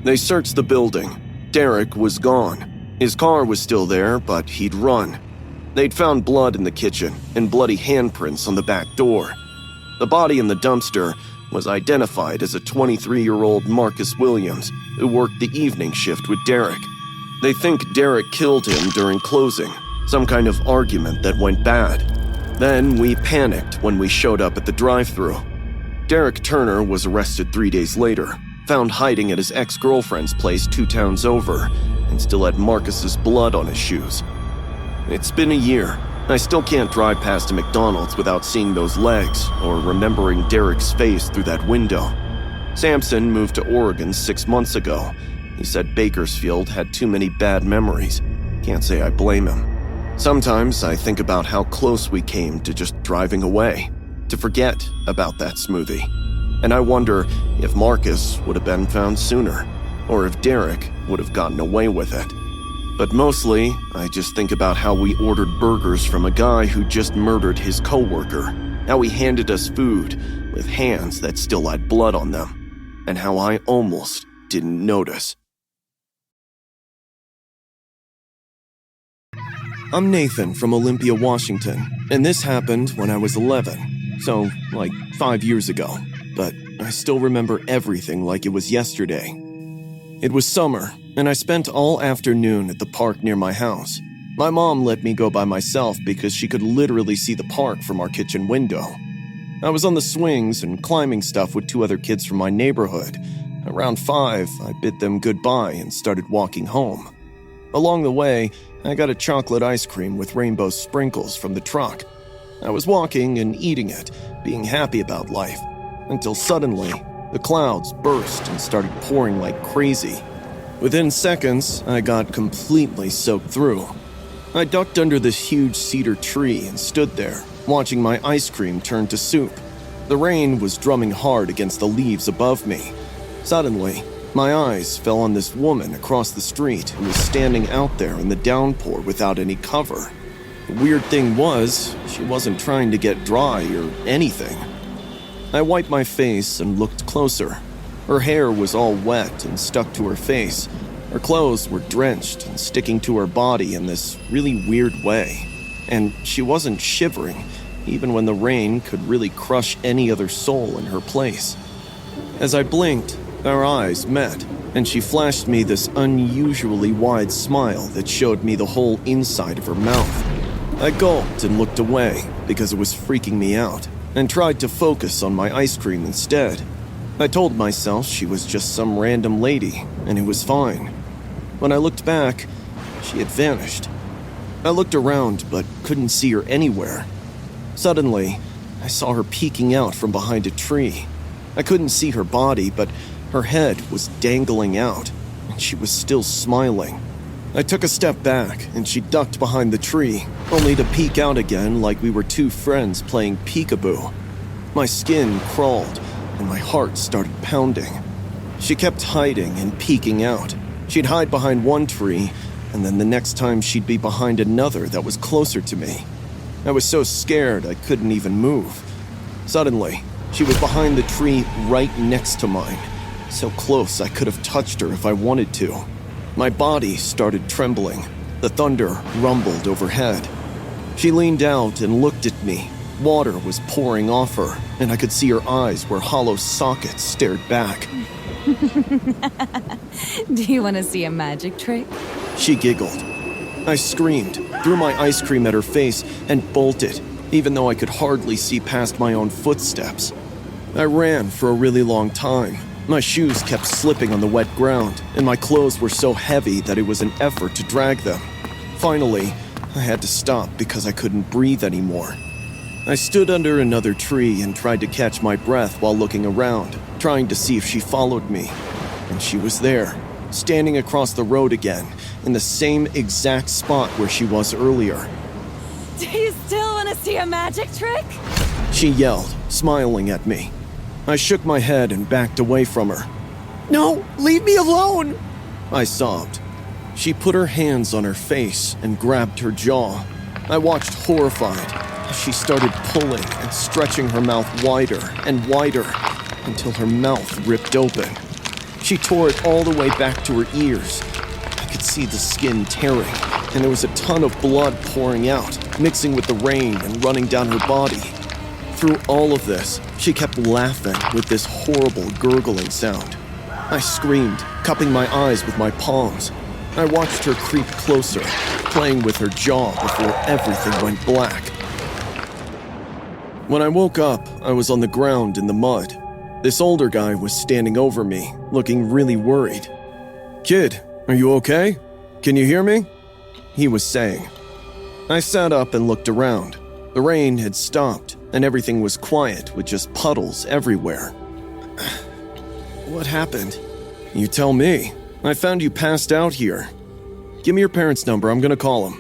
They searched the building. Derek was gone. His car was still there, but he'd run. They'd found blood in the kitchen and bloody handprints on the back door. The body in the dumpster was identified as a 23-year-old Marcus Williams who worked the evening shift with Derek. They think Derek killed him during closing, some kind of argument that went bad. Then we panicked when we showed up at the drive-thru. Derek Turner was arrested 3 days later, found hiding at his ex-girlfriend's place 2 towns over, and still had Marcus's blood on his shoes. It's been a year. I still can't drive past a McDonald's without seeing those legs or remembering Derek's face through that window. Samson moved to Oregon 6 months ago. He said Bakersfield had too many bad memories. Can't say I blame him. Sometimes I think about how close we came to just driving away, to forget about that smoothie. And I wonder if Marcus would have been found sooner, or if Derek would have gotten away with it. But mostly, I just think about how we ordered burgers from a guy who just murdered his coworker, how he handed us food with hands that still had blood on them, and how I almost didn't notice. I'm Nathan from Olympia, Washington, and this happened when I was 11, so like 5 years ago, but I still remember everything like it was yesterday. It was summer, and I spent all afternoon at the park near my house. My mom let me go by myself because she could literally see the park from our kitchen window. I was on the swings and climbing stuff with 2 other kids from my neighborhood. Around 5, I bid them goodbye and started walking home. Along the way, I got a chocolate ice cream with rainbow sprinkles from the truck. I was walking and eating it, being happy about life, until suddenly, the clouds burst and started pouring like crazy. Within seconds, I got completely soaked through. I ducked under this huge cedar tree and stood there, watching my ice cream turn to soup. The rain was drumming hard against the leaves above me. Suddenly, my eyes fell on this woman across the street who was standing out there in the downpour without any cover. The weird thing was, she wasn't trying to get dry or anything. I wiped my face and looked closer. Her hair was all wet and stuck to her face, Her clothes were drenched and sticking to her body in this really weird way, and she wasn't shivering, even when the rain could really crush any other soul in her place. As I blinked, our eyes met, and she flashed me this unusually wide smile that showed me the whole inside of her mouth. I gulped and looked away because it was freaking me out, and tried to focus on my ice cream instead. I told myself she was just some random lady, and it was fine. When I looked back, she had vanished. I looked around but couldn't see her anywhere. Suddenly, I saw her peeking out from behind a tree. I couldn't see her body, but her head was dangling out, and she was still smiling. I took a step back, and she ducked behind the tree, only to peek out again like we were two friends playing peekaboo. My skin crawled, and my heart started pounding. She kept hiding and peeking out. She'd hide behind one tree, and then the next time she'd be behind another that was closer to me. I was so scared I couldn't even move. Suddenly, she was behind the tree right next to mine, so close I could have touched her if I wanted to. My body started trembling. The thunder rumbled overhead. She leaned out and looked at me. Water was pouring off her, and I could see her eyes where hollow sockets stared back. Do you want to see a magic trick? She giggled. I screamed, threw my ice cream at her face, and bolted, even though I could hardly see past my own footsteps. I ran for a really long time. My shoes kept slipping on the wet ground, and my clothes were so heavy that it was an effort to drag them. Finally, I had to stop because I couldn't breathe anymore. I stood under another tree and tried to catch my breath while looking around, trying to see if she followed me. And she was there, standing across the road again, in the same exact spot where she was earlier. Do you still want to see a magic trick? She yelled, smiling at me. I shook my head and backed away from her. "No, leave me alone!" I sobbed. She put her hands on her face and grabbed her jaw. I watched horrified as she started pulling and stretching her mouth wider and wider until her mouth ripped open. She tore it all the way back to her ears. I could see the skin tearing, and there was a ton of blood pouring out, mixing with the rain and running down her body. Through all of this, she kept laughing with this horrible gurgling sound. I screamed, cupping my eyes with my palms. I watched her creep closer, playing with her jaw before everything went black. When I woke up, I was on the ground in the mud. This older guy was standing over me, looking really worried. "Kid, are you okay? Can you hear me?" he was saying. I sat up and looked around. The rain had stopped, and everything was quiet with just puddles everywhere. "What happened?" "You tell me. I found you passed out here. Give me your parents' number, I'm gonna call them."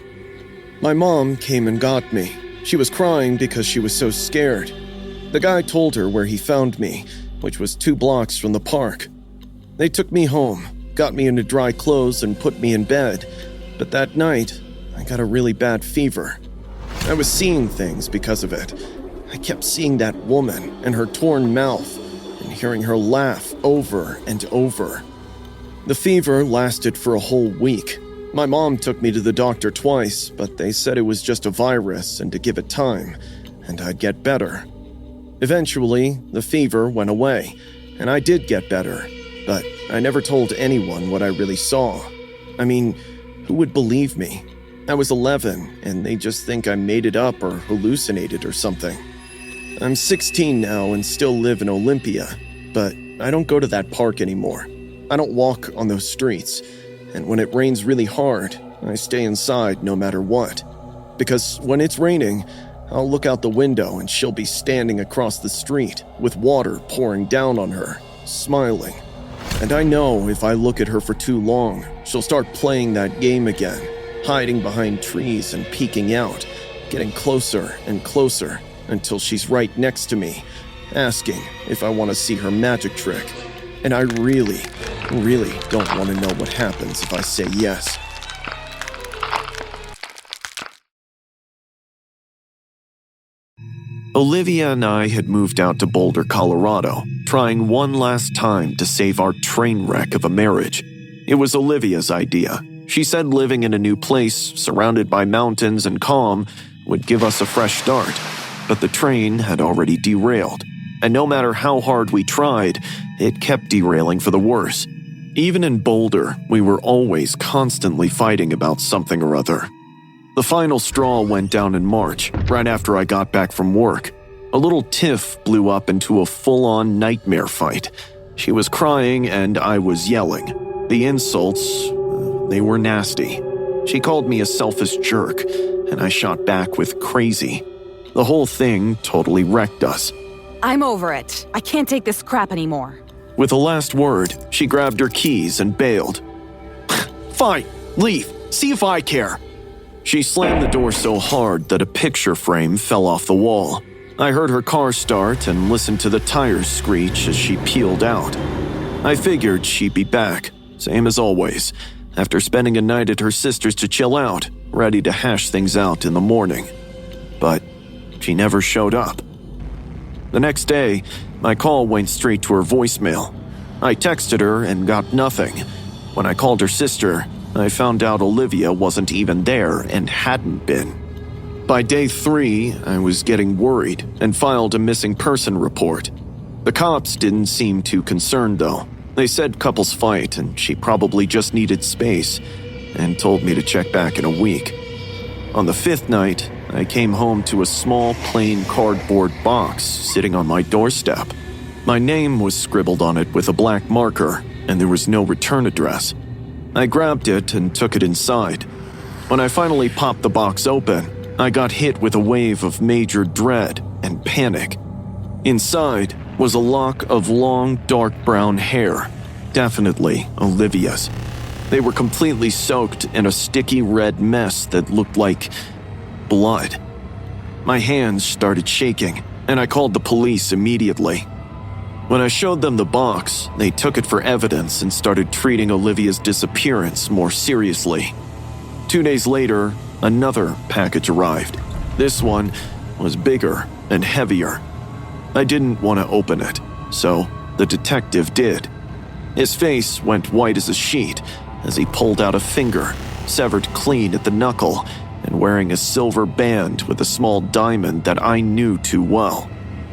My mom came and got me. She was crying because she was so scared. The guy told her where he found me, which was 2 blocks from the park. They took me home, got me into dry clothes and put me in bed, but that night, I got a really bad fever. I was seeing things because of it. I kept seeing that woman and her torn mouth and hearing her laugh over and over. The fever lasted for a whole week. My mom took me to the doctor twice, but they said it was just a virus and to give it time, and I'd get better. Eventually, the fever went away, and I did get better, but I never told anyone what I really saw. I mean, who would believe me? I was 11, and they just think I made it up or hallucinated or something. I'm 16 now and still live in Olympia, but I don't go to that park anymore. I don't walk on those streets, and when it rains really hard, I stay inside no matter what. Because when it's raining, I'll look out the window and she'll be standing across the street with water pouring down on her, smiling. And I know if I look at her for too long, she'll start playing that game again, hiding behind trees and peeking out, getting closer and closer until she's right next to me, asking if I want to see her magic trick. And I really don't want to know what happens if I say yes. Olivia and I had moved out to Boulder, Colorado, trying one last time to save our train wreck of a marriage. It was Olivia's idea. She said living in a new place, surrounded by mountains and calm, would give us a fresh start. But the train had already derailed, and no matter how hard we tried, it kept derailing for the worse. Even in Boulder, we were always constantly fighting about something or other. The final straw went down in March, right after I got back from work. A little tiff blew up into a full-on nightmare fight. She was crying and I was yelling. The insults, they were nasty. She called me a selfish jerk, and I shot back with crazy. The whole thing totally wrecked us. I'm over it. I can't take this crap anymore. With the last word, she grabbed her keys and bailed. Fine, leave. See if I care. She slammed the door so hard that a picture frame fell off the wall. I heard her car start and listened to the tires screech as she peeled out. I figured she'd be back, same as always, after spending a night at her sister's to chill out, ready to hash things out in the morning. But she never showed up. The next day, my call went straight to her voicemail. I texted her and got nothing. When I called her sister, I found out Olivia wasn't even there and hadn't been. By day 3, I was getting worried and filed a missing person report. The cops didn't seem too concerned, though. They said couples fight and she probably just needed space, and told me to check back in a week. On the 5th night, I came home to a small, plain cardboard box sitting on my doorstep. My name was scribbled on it with a black marker, and there was no return address. I grabbed it and took it inside. When I finally popped the box open, I got hit with a wave of major dread and panic. Inside was a lock of long, dark brown hair, definitely Olivia's. They were completely soaked in a sticky red mess that looked like blood. My hands started shaking, and I called the police immediately. When I showed them the box, they took it for evidence and started treating Olivia's disappearance more seriously. 2 days later, another package arrived. This one was bigger and heavier. I didn't want to open it, so the detective did. His face went white as a sheet as he pulled out a finger, severed clean at the knuckle, and wearing a silver band with a small diamond that I knew too well.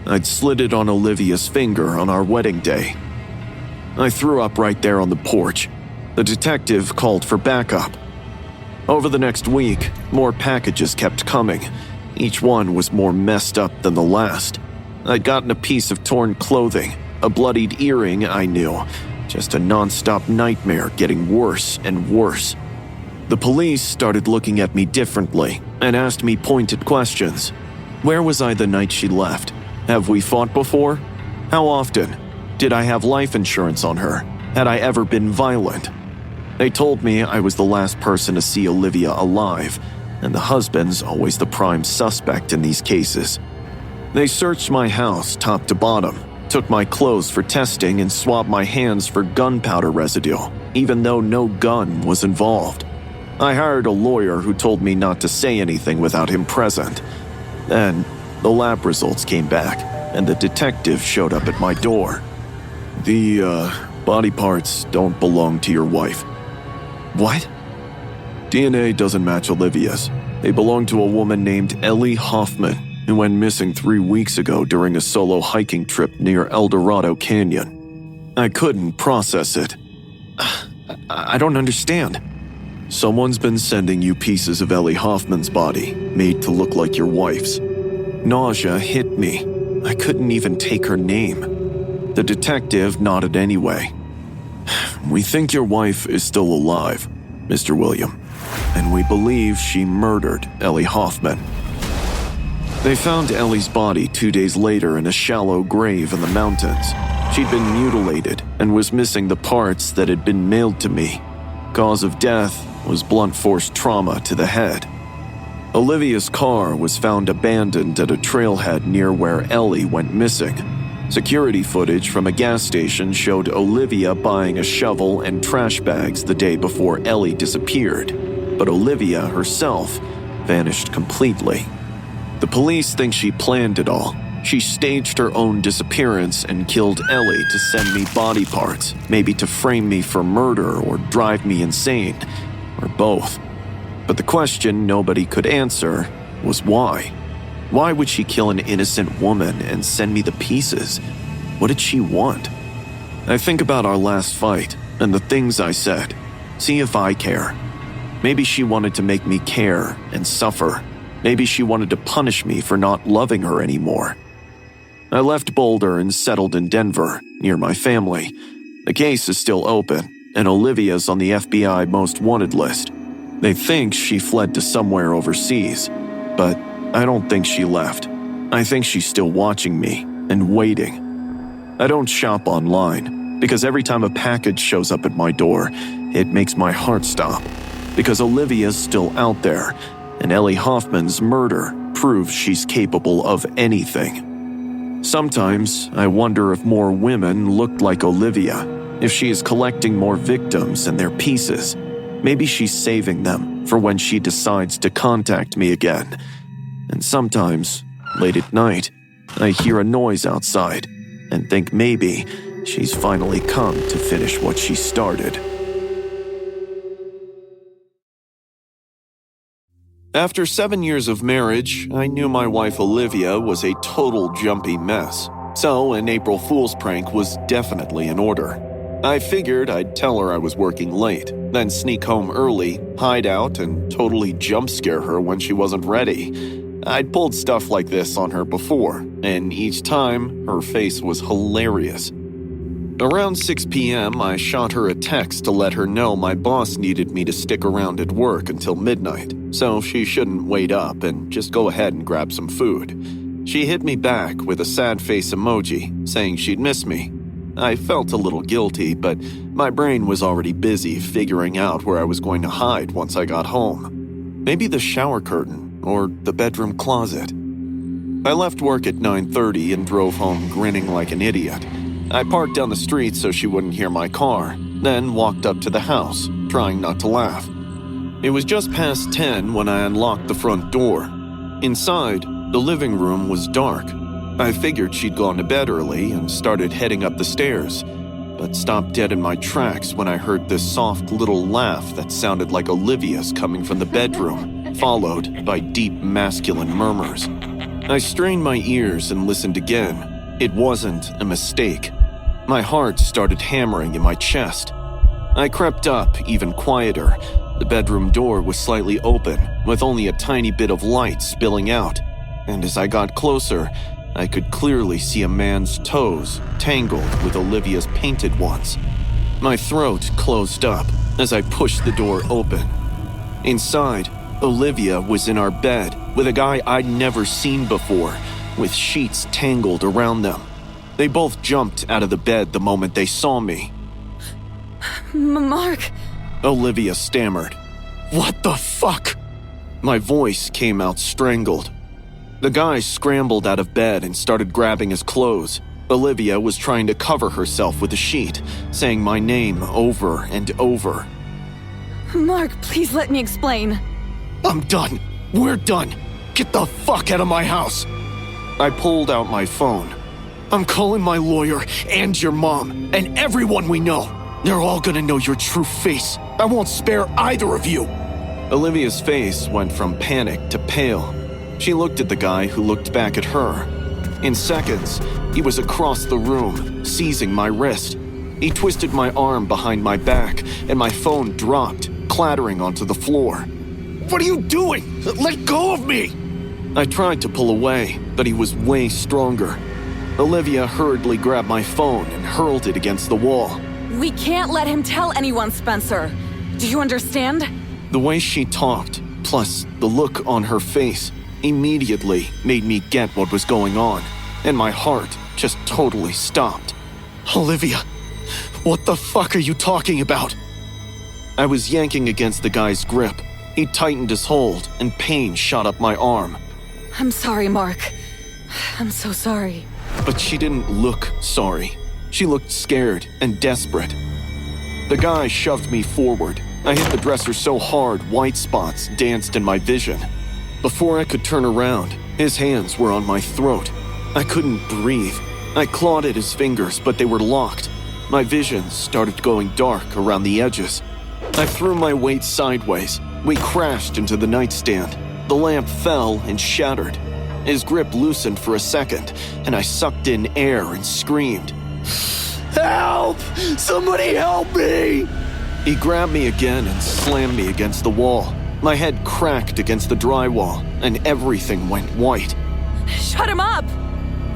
I'd slid it on Olivia's finger on our wedding day. I threw up right there on the porch. The detective called for backup. Over the next week, more packages kept coming. Each one was more messed up than the last. I'd gotten a piece of torn clothing, a bloodied earring I knew, just a non-stop nightmare getting worse and worse. The police started looking at me differently and asked me pointed questions. Where was I the night she left? Have we fought before? How often? Did I have life insurance on her? Had I ever been violent? They told me I was the last person to see Olivia alive, and the husband's always the prime suspect in these cases. They searched my house top to bottom, took my clothes for testing, and swabbed my hands for gunpowder residue, even though no gun was involved. I hired a lawyer who told me not to say anything without him present. Then, the lab results came back, and the detective showed up at my door. The body parts don't belong to your wife. What? DNA doesn't match Olivia's. They belong to a woman named Ellie Hoffman, who went missing 3 weeks ago during a solo hiking trip near El Dorado Canyon. I couldn't process it. I don't understand. Someone's been sending you pieces of Ellie Hoffman's body, made to look like your wife's. Nausea hit me. I couldn't even take her name. The detective nodded anyway. We think your wife is still alive, Mr. William, and we believe she murdered Ellie Hoffman. They found Ellie's body 2 days later in a shallow grave in the mountains. She'd been mutilated and was missing the parts that had been mailed to me. Cause of death was blunt force trauma to the head. Olivia's car was found abandoned at a trailhead near where Ellie went missing. Security footage from a gas station showed Olivia buying a shovel and trash bags the day before Ellie disappeared, but Olivia herself vanished completely. The police think she planned it all, She staged her own disappearance and killed Ellie to send me body parts, maybe to frame me for murder or drive me insane, or both. But the question nobody could answer was why? Why would she kill an innocent woman and send me the pieces? What did she want? I think about our last fight and the things I said. See if I care. Maybe she wanted to make me care and suffer. Maybe she wanted to punish me for not loving her anymore. I left Boulder and settled in Denver, near my family. The case is still open, and Olivia's on the FBI most wanted list. They think she fled to somewhere overseas, but I don't think she left. I think she's still watching me and waiting. I don't shop online, because every time a package shows up at my door, it makes my heart stop. Because Olivia's still out there, and Ellie Hoffman's murder proves she's capable of anything. Sometimes I wonder if more women looked like Olivia, if she is collecting more victims and their pieces. Maybe she's saving them for when she decides to contact me again. And sometimes, late at night, I hear a noise outside and think maybe she's finally come to finish what she started. After 7 years of marriage, I knew my wife Olivia was a total jumpy mess, so an April Fool's prank was definitely in order. I figured I'd tell her I was working late, then sneak home early, hide out, and totally jump scare her when she wasn't ready. I'd pulled stuff like this on her before, and each time, her face was hilarious. Around 6 p.m., I shot her a text to let her know my boss needed me to stick around at work until midnight, so she shouldn't wait up and just go ahead and grab some food. She hit me back with a sad face emoji, saying she'd miss me. I felt a little guilty, but my brain was already busy figuring out where I was going to hide once I got home. Maybe the shower curtain or the bedroom closet. I left work at 9:30 and drove home grinning like an idiot. I parked down the street so she wouldn't hear my car, then walked up to the house, trying not to laugh. It was just past 10 when I unlocked the front door. Inside, the living room was dark. I figured she'd gone to bed early and started heading up the stairs, but stopped dead in my tracks when I heard this soft little laugh that sounded like Olivia's coming from the bedroom, followed by deep masculine murmurs. I strained my ears and listened again. It wasn't a mistake. My heart started hammering in my chest. I crept up even quieter. The bedroom door was slightly open, with only a tiny bit of light spilling out, and as I got closer, I could clearly see a man's toes tangled with Olivia's painted ones. My throat closed up as I pushed the door open. Inside, Olivia was in our bed with a guy I'd never seen before, with sheets tangled around them. They both jumped out of the bed the moment they saw me. Mark! Olivia stammered. What the fuck? My voice came out strangled. The guy scrambled out of bed and started grabbing his clothes. Olivia was trying to cover herself with a sheet, saying my name over and over. Mark, please let me explain. I'm done. We're done. Get the fuck out of my house. I pulled out my phone. I'm calling my lawyer and your mom and everyone we know. They're all gonna know your true face. I won't spare either of you. Olivia's face went from panic to pale. She looked at the guy who looked back at her. In seconds, he was across the room, seizing my wrist. He twisted my arm behind my back, and my phone dropped, clattering onto the floor. What are you doing? Let go of me! I tried to pull away, but he was way stronger. Olivia hurriedly grabbed my phone and hurled it against the wall. We can't let him tell anyone, Spencer. Do you understand? The way she talked, plus the look on her face, immediately made me get what was going on, and my heart just totally stopped. Olivia, what the fuck are you talking about? I was yanking against the guy's grip. He tightened his hold, and pain shot up my arm. I'm sorry, Mark. I'm so sorry. But she didn't look sorry. She looked scared and desperate. The guy shoved me forward. I hit the dresser so hard, white spots danced in my vision. Before I could turn around, his hands were on my throat. I couldn't breathe. I clawed at his fingers, but they were locked. My vision started going dark around the edges. I threw my weight sideways. We crashed into the nightstand. The lamp fell and shattered. His grip loosened for a second, and I sucked in air and screamed, "Help! Somebody help me!" He grabbed me again and slammed me against the wall. My head cracked against the drywall, and everything went white. Shut him up!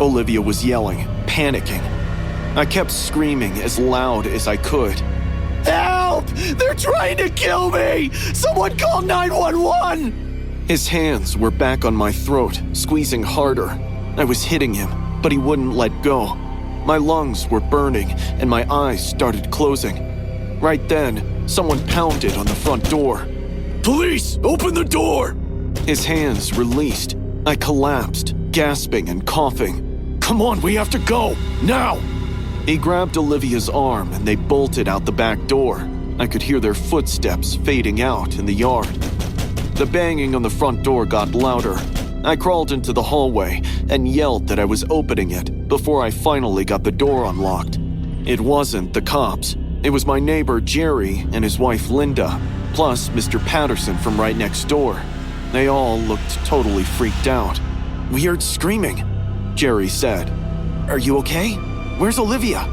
Olivia was yelling, panicking. I kept screaming as loud as I could. "Help! They're trying to kill me! Someone call 911!" His hands were back on my throat, squeezing harder. I was hitting him, but he wouldn't let go. My lungs were burning, and my eyes started closing. Right then, someone pounded on the front door. "Police, open the door!" His hands released. I collapsed, gasping and coughing. "Come on, we have to go, now!" He grabbed Olivia's arm and they bolted out the back door. I could hear their footsteps fading out in the yard. The banging on the front door got louder. I crawled into the hallway and yelled that I was opening it before I finally got the door unlocked. It wasn't the cops. It was my neighbor Jerry and his wife Linda, plus Mr. Patterson from right next door. They all looked totally freaked out. "We heard screaming," Jerry said. "Are you okay? Where's Olivia?"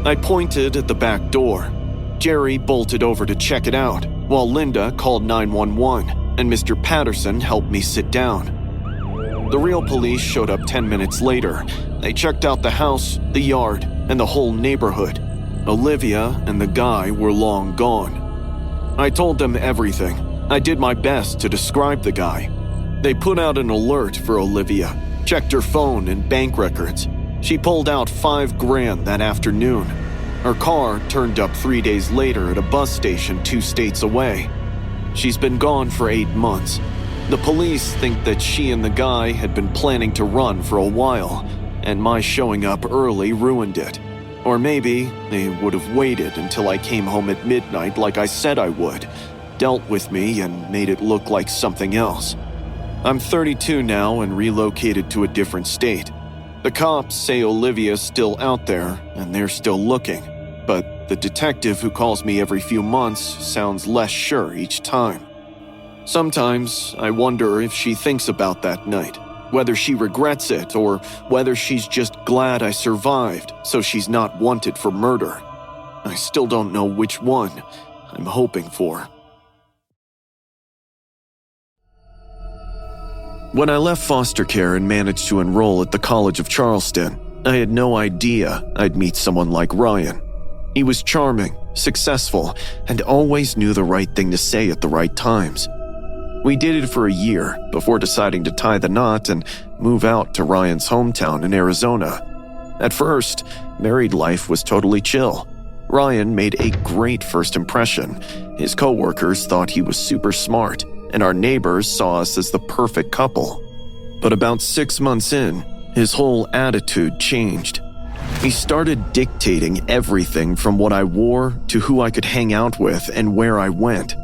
I pointed at the back door. Jerry bolted over to check it out, while Linda called 911, and Mr. Patterson helped me sit down. The real police showed up 10 minutes later. They checked out the house, the yard, and the whole neighborhood. Olivia and the guy were long gone. I told them everything. I did my best to describe the guy. They put out an alert for Olivia, checked her phone and bank records. She pulled out $5,000 that afternoon. Her car turned up 3 days later at a bus station 2 states away. She's been gone for 8 months. The police think that she and the guy had been planning to run for a while, and my showing up early ruined it. Or maybe they would have waited until I came home at midnight like I said I would, dealt with me and made it look like something else. I'm 32 now and relocated to a different state. The cops say Olivia's still out there and they're still looking, but the detective who calls me every few months sounds less sure each time. Sometimes I wonder if she thinks about that night, whether she regrets it or whether she's just glad I survived so she's not wanted for murder. I still don't know which one I'm hoping for. When I left foster care and managed to enroll at the College of Charleston, I had no idea I'd meet someone like Ryan. He was charming, successful, and always knew the right thing to say at the right times. We dated for a year before deciding to tie the knot and move out to Ryan's hometown in Arizona. At first, married life was totally chill. Ryan made a great first impression. His coworkers thought he was super smart, and our neighbors saw us as the perfect couple. But about 6 months in, his whole attitude changed. He started dictating everything from what I wore to who I could hang out with and where I went.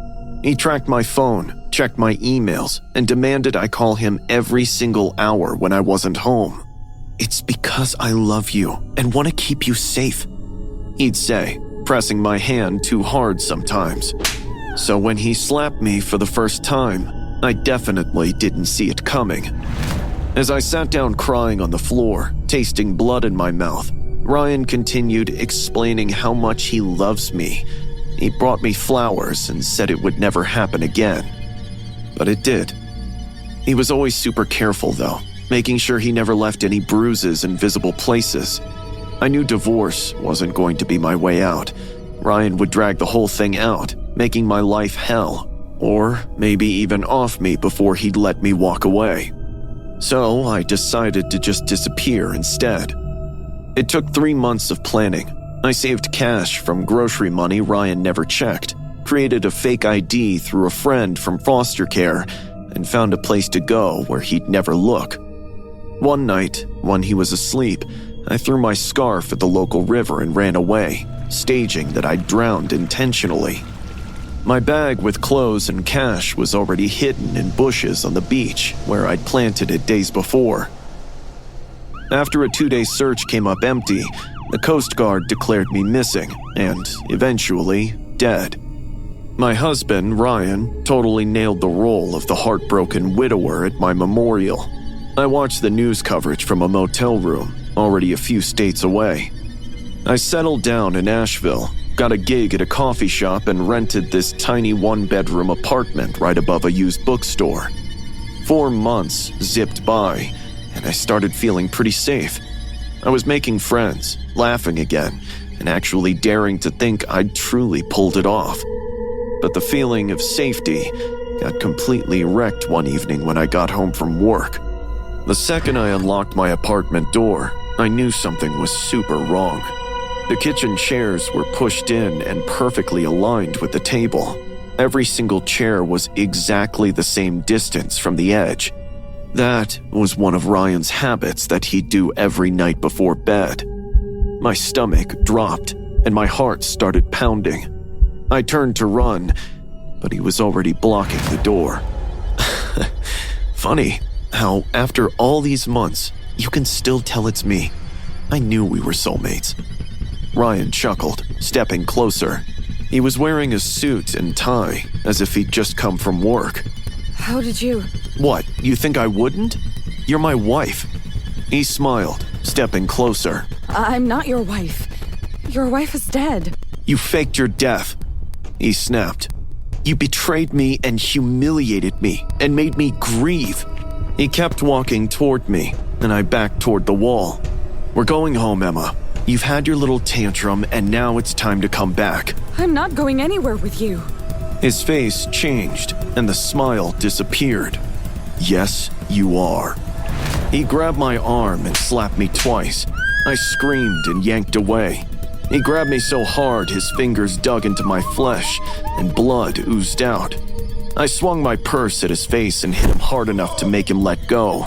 He tracked my phone, checked my emails, and demanded I call him every single hour when I wasn't home. "It's because I love you and want to keep you safe," he'd say, pressing my hand too hard sometimes. So when he slapped me for the first time, I definitely didn't see it coming. As I sat down crying on the floor, tasting blood in my mouth, Ryan continued explaining how much he loves me. He brought me flowers and said it would never happen again. But it did. He was always super careful though, making sure he never left any bruises in visible places. I knew divorce wasn't going to be my way out. Ryan would drag the whole thing out, making my life hell, or maybe even off me before he'd let me walk away. So I decided to just disappear instead. It took 3 months of planning. I saved cash from grocery money Ryan never checked, created a fake ID through a friend from foster care, and found a place to go where he'd never look. One night, when he was asleep, I threw my scarf at the local river and ran away, staging that I'd drowned intentionally. My bag with clothes and cash was already hidden in bushes on the beach where I'd planted it days before. After a 2-day search came up empty, the Coast Guard declared me missing and, eventually, dead. My husband, Ryan, totally nailed the role of the heartbroken widower at my memorial. I watched the news coverage from a motel room, already a few states away. I settled down in Asheville, got a gig at a coffee shop, and rented this tiny one-bedroom apartment right above a used bookstore. 4 months zipped by, and I started feeling pretty safe. I was making friends, laughing again, and actually daring to think I'd truly pulled it off. But the feeling of safety got completely wrecked one evening when I got home from work. The second I unlocked my apartment door, I knew something was super wrong. The kitchen chairs were pushed in and perfectly aligned with the table. Every single chair was exactly the same distance from the edge. That was one of Ryan's habits that he'd do every night before bed. My stomach dropped, and my heart started pounding. I turned to run, but he was already blocking the door. Funny how, after all these months, you can still tell it's me. I knew we were soulmates. Ryan chuckled, stepping closer. He was wearing a suit and tie, as if he'd just come from work. How did you... What, you think I wouldn't? You're my wife. He smiled, stepping closer. I'm not your wife. Your wife is dead. You faked your death. He snapped. You betrayed me and humiliated me and made me grieve. He kept walking toward me, and I backed toward the wall. We're going home, Emma. You've had your little tantrum, and now it's time to come back. I'm not going anywhere with you. His face changed, and the smile disappeared. Yes, you are. He grabbed my arm and slapped me twice. I screamed and yanked away. He grabbed me so hard his fingers dug into my flesh, and blood oozed out. I swung my purse at his face and hit him hard enough to make him let go.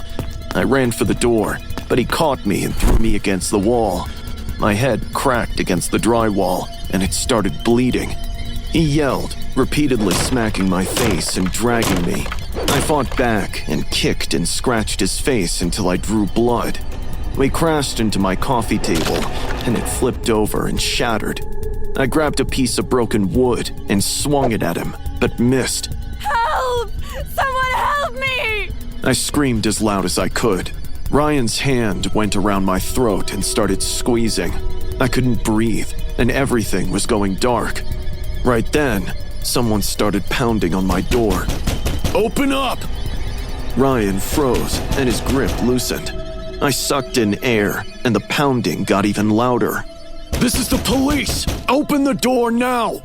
I ran for the door, but he caught me and threw me against the wall. My head cracked against the drywall, and it started bleeding. He yelled, repeatedly smacking my face and dragging me. I fought back and kicked and scratched his face until I drew blood. We crashed into my coffee table, and it flipped over and shattered. I grabbed a piece of broken wood and swung it at him, but missed. Help! Someone help me! I screamed as loud as I could. Ryan's hand went around my throat and started squeezing. I couldn't breathe, and everything was going dark. Right then, someone started pounding on my door. Open up! Ryan froze, and his grip loosened. I sucked in air, and the pounding got even louder. This is the police! Open the door now!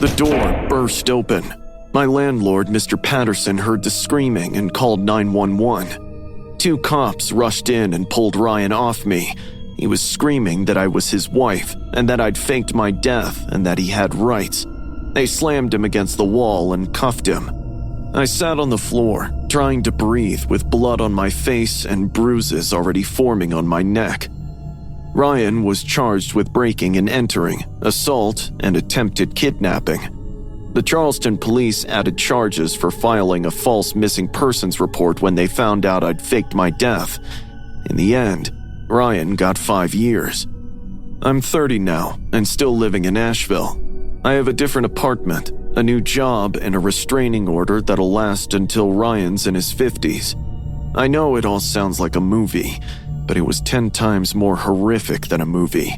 The door burst open. My landlord, Mr. Patterson, heard the screaming and called 911. 2 cops rushed in and pulled Ryan off me. He was screaming that I was his wife, and that I'd faked my death, and that he had rights. They slammed him against the wall and cuffed him. I sat on the floor, trying to breathe with blood on my face and bruises already forming on my neck. Ryan was charged with breaking and entering, assault, and attempted kidnapping. The Charleston police added charges for filing a false missing persons report when they found out I'd faked my death. In the end, Ryan got 5 years. I'm 30 now and still living in Asheville. I have a different apartment, a new job, and a restraining order that'll last until Ryan's in his 50s. I know it all sounds like a movie, but it was 10 times more horrific than a movie.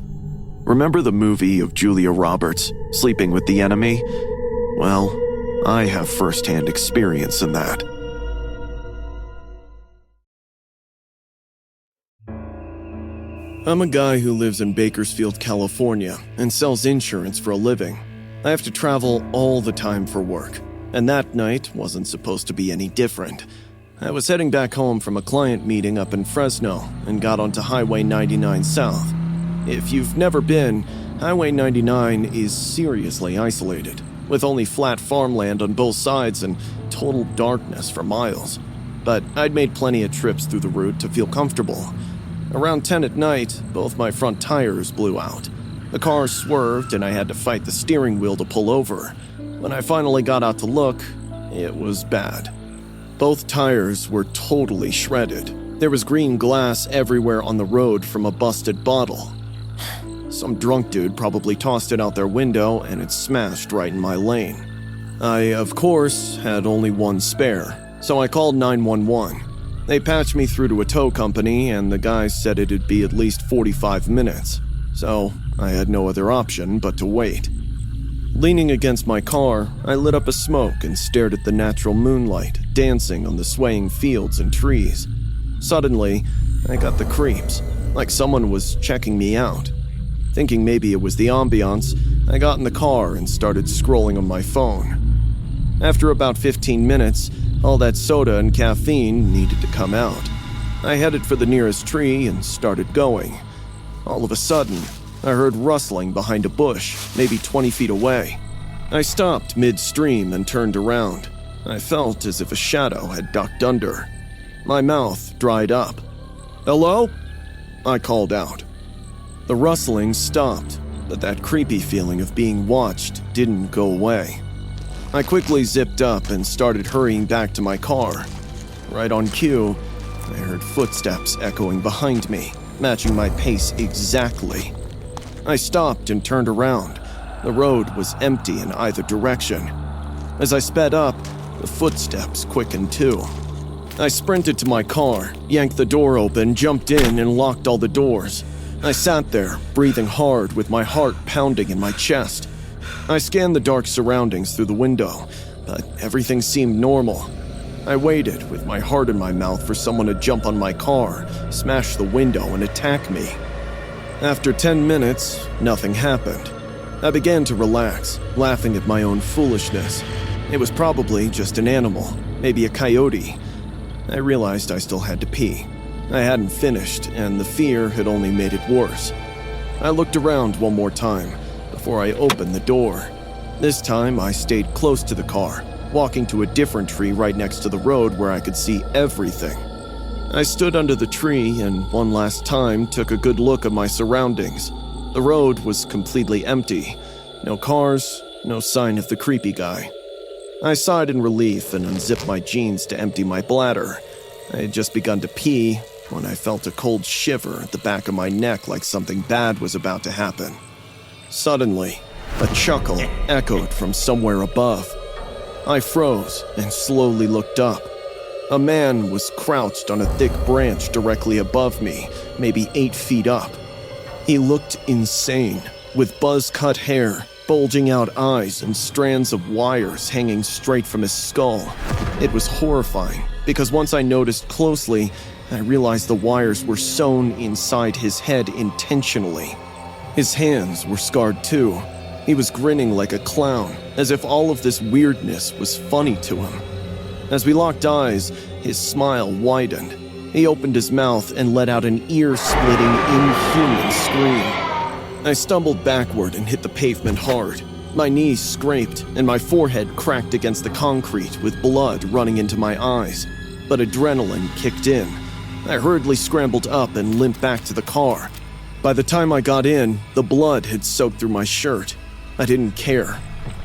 Remember the movie of Julia Roberts, Sleeping with the Enemy? Well, I have first-hand experience in that. I'm a guy who lives in Bakersfield, California, and sells insurance for a living. I have to travel all the time for work, and that night wasn't supposed to be any different. I was heading back home from a client meeting up in Fresno and got onto Highway 99 South. If you've never been, Highway 99 is seriously isolated, with only flat farmland on both sides and total darkness for miles. But I'd made plenty of trips through the route to feel comfortable. Around 10 at night, both my front tires blew out. The car swerved and I had to fight the steering wheel to pull over. When I finally got out to look, it was bad. Both tires were totally shredded. There was green glass everywhere on the road from a busted bottle. Some drunk dude probably tossed it out their window and it smashed right in my lane. I, of course, had only one spare, so I called 911. They patched me through to a tow company and the guy said it'd be at least 45 minutes, so I had no other option but to wait. Leaning against my car, I lit up a smoke and stared at the natural moonlight dancing on the swaying fields and trees. Suddenly, I got the creeps, like someone was checking me out. Thinking maybe it was the ambiance, I got in the car and started scrolling on my phone. After about 15 minutes, all that soda and caffeine needed to come out. I headed for the nearest tree and started going. All of a sudden, I heard rustling behind a bush, maybe 20 feet away. I stopped midstream and turned around. I felt as if a shadow had ducked under. My mouth dried up. "Hello?" I called out. The rustling stopped, but that creepy feeling of being watched didn't go away. I quickly zipped up and started hurrying back to my car. Right on cue, I heard footsteps echoing behind me, matching my pace exactly. I stopped and turned around. The road was empty in either direction. As I sped up, the footsteps quickened too. I sprinted to my car, yanked the door open, jumped in, and locked all the doors. I sat there, breathing hard with my heart pounding in my chest. I scanned the dark surroundings through the window, but everything seemed normal. I waited with my heart in my mouth for someone to jump on my car, smash the window, and attack me. After 10 minutes, nothing happened. I began to relax, laughing at my own foolishness. It was probably just an animal, maybe a coyote. I realized I still had to pee. I hadn't finished, and the fear had only made it worse. I looked around one more time before I opened the door. This time, I stayed close to the car, walking to a different tree right next to the road where I could see everything. I stood under the tree and one last time took a good look at my surroundings. The road was completely empty. No cars, no sign of the creepy guy. I sighed in relief and unzipped my jeans to empty my bladder. I had just begun to pee when I felt a cold shiver at the back of my neck like something bad was about to happen. Suddenly, a chuckle echoed from somewhere above. I froze and slowly looked up. A man was crouched on a thick branch directly above me, maybe 8 feet up. He looked insane, with buzz-cut hair, bulging out eyes, and strands of wires hanging straight from his skull. It was horrifying, because once I noticed closely, I realized the wires were sewn inside his head intentionally. His hands were scarred too. He was grinning like a clown, as if all of this weirdness was funny to him. As we locked eyes, his smile widened. He opened his mouth and let out an ear-splitting, inhuman scream. I stumbled backward and hit the pavement hard. My knees scraped, and my forehead cracked against the concrete with blood running into my eyes. But adrenaline kicked in. I hurriedly scrambled up and limped back to the car. By the time I got in, the blood had soaked through my shirt. I didn't care.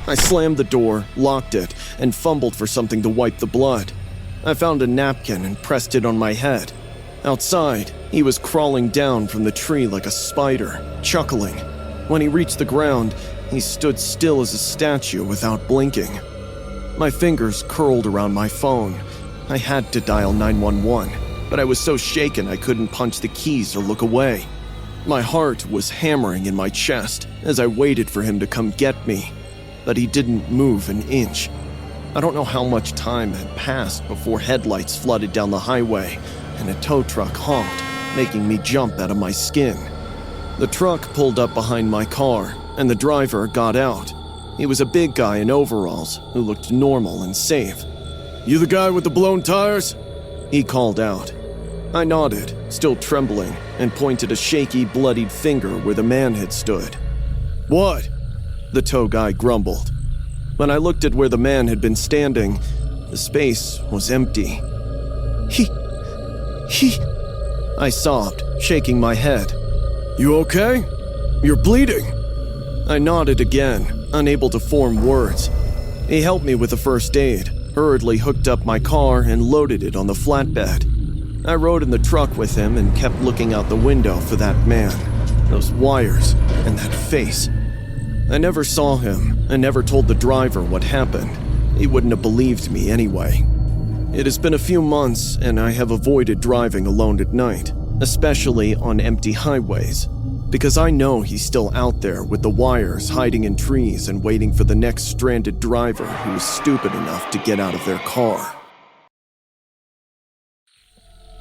I slammed the door, locked it, and fumbled for something to wipe the blood. I found a napkin and pressed it on my head. Outside, he was crawling down from the tree like a spider, chuckling. When he reached the ground, he stood still as a statue without blinking. My fingers curled around my phone. I had to dial 911, but I was so shaken I couldn't punch the keys or look away. My heart was hammering in my chest as I waited for him to come get me, but he didn't move an inch. I don't know how much time had passed before headlights flooded down the highway and a tow truck honked, making me jump out of my skin. The truck pulled up behind my car, and the driver got out. He was a big guy in overalls who looked normal and safe. "You the guy with the blown tires?" he called out. I nodded, still trembling, and pointed a shaky, bloodied finger where the man had stood. "What?" the tow guy grumbled. When I looked at where the man had been standing, the space was empty. He... I sobbed, shaking my head. "You okay? You're bleeding." I nodded again, unable to form words. He helped me with the first aid, hurriedly hooked up my car and loaded it on the flatbed. I rode in the truck with him and kept looking out the window for that man, those wires, and that face. I never saw him and never told the driver what happened. He wouldn't have believed me anyway. It has been a few months and I have avoided driving alone at night, especially on empty highways, because I know he's still out there with the wires hiding in trees and waiting for the next stranded driver who is stupid enough to get out of their car.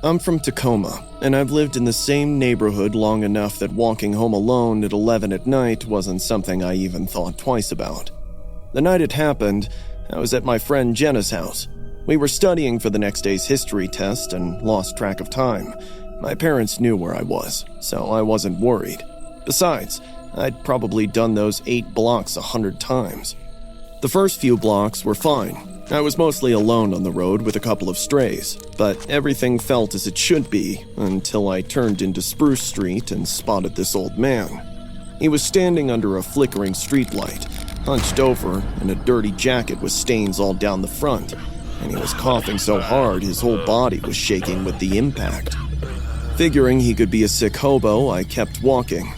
I'm from Tacoma, and I've lived in the same neighborhood long enough that walking home alone at 11 at night wasn't something I even thought twice about. The night it happened, I was at my friend Jenna's house. We were studying for the next day's history test and lost track of time. My parents knew where I was, so I wasn't worried. Besides, I'd probably done those 8 blocks 100 times. The first few blocks were fine. I was mostly alone on the road with a couple of strays, but everything felt as it should be until I turned into Spruce Street and spotted this old man. He was standing under a flickering streetlight, hunched over in a dirty jacket with stains all down the front, and he was coughing so hard his whole body was shaking with the impact. Figuring he could be a sick hobo, I kept walking.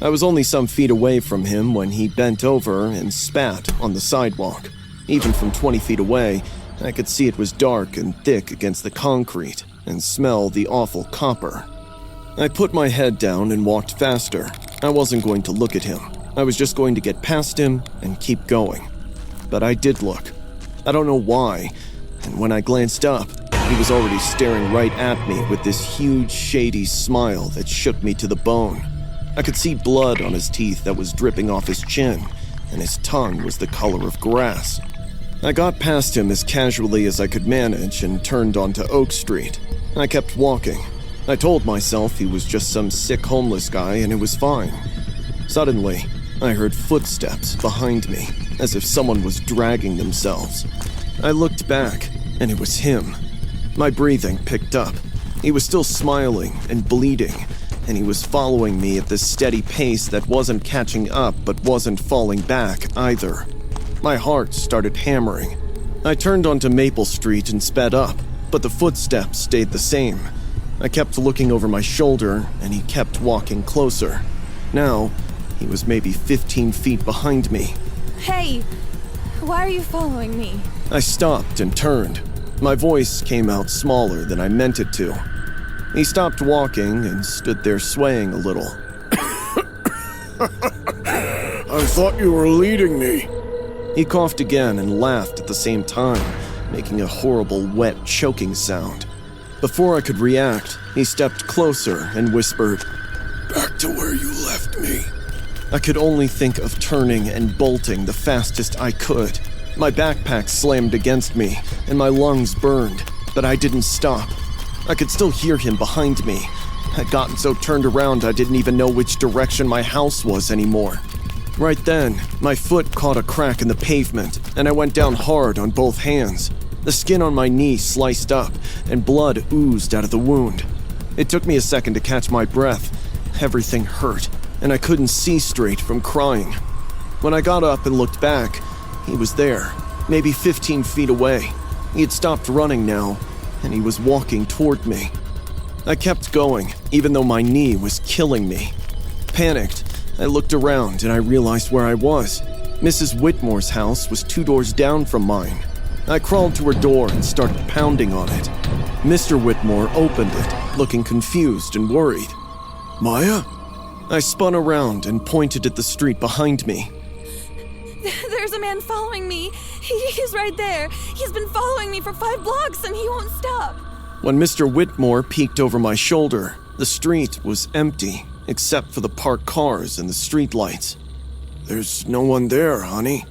I was only some feet away from him when he bent over and spat on the sidewalk. Even from 20 feet away, I could see it was dark and thick against the concrete and smell the awful copper. I put my head down and walked faster. I wasn't going to look at him. I was just going to get past him and keep going. But I did look. I don't know why, and when I glanced up, he was already staring right at me with this huge, shady smile that shook me to the bone. I could see blood on his teeth that was dripping off his chin, and his tongue was the color of grass. I got past him as casually as I could manage and turned onto Oak Street. I kept walking. I told myself he was just some sick homeless guy and it was fine. Suddenly, I heard footsteps behind me, as if someone was dragging themselves. I looked back, and it was him. My breathing picked up. He was still smiling and bleeding, and he was following me at this steady pace that wasn't catching up but wasn't falling back either. My heart started hammering. I turned onto Maple Street and sped up, but the footsteps stayed the same. I kept looking over my shoulder, and he kept walking closer. Now, he was maybe 15 feet behind me. Hey, why are you following me? I stopped and turned. My voice came out smaller than I meant it to. He stopped walking and stood there swaying a little. I thought you were leading me. He coughed again and laughed at the same time, making a horrible, wet, choking sound. Before I could react, he stepped closer and whispered, Back to where you left me. I could only think of turning and bolting the fastest I could. My backpack slammed against me, and my lungs burned, but I didn't stop. I could still hear him behind me. I'd gotten so turned around I didn't even know which direction my house was anymore. Right then, my foot caught a crack in the pavement, and I went down hard on both hands. The skin on my knee sliced up, and blood oozed out of the wound. It took me a second to catch my breath. Everything hurt, and I couldn't see straight from crying. When I got up and looked back, he was there, maybe 15 feet away. He had stopped running now, and he was walking toward me. I kept going, even though my knee was killing me. Panicked, I looked around and I realized where I was. Mrs. Whitmore's house was 2 doors down from mine. I crawled to her door and started pounding on it. Mr. Whitmore opened it, looking confused and worried. Maya? I spun around and pointed at the street behind me. There's a man following me. He's right there. He's been following me for 5 blocks and he won't stop. When Mr. Whitmore peeked over my shoulder, the street was empty, except for the parked cars and the streetlights. There's no one there, honey.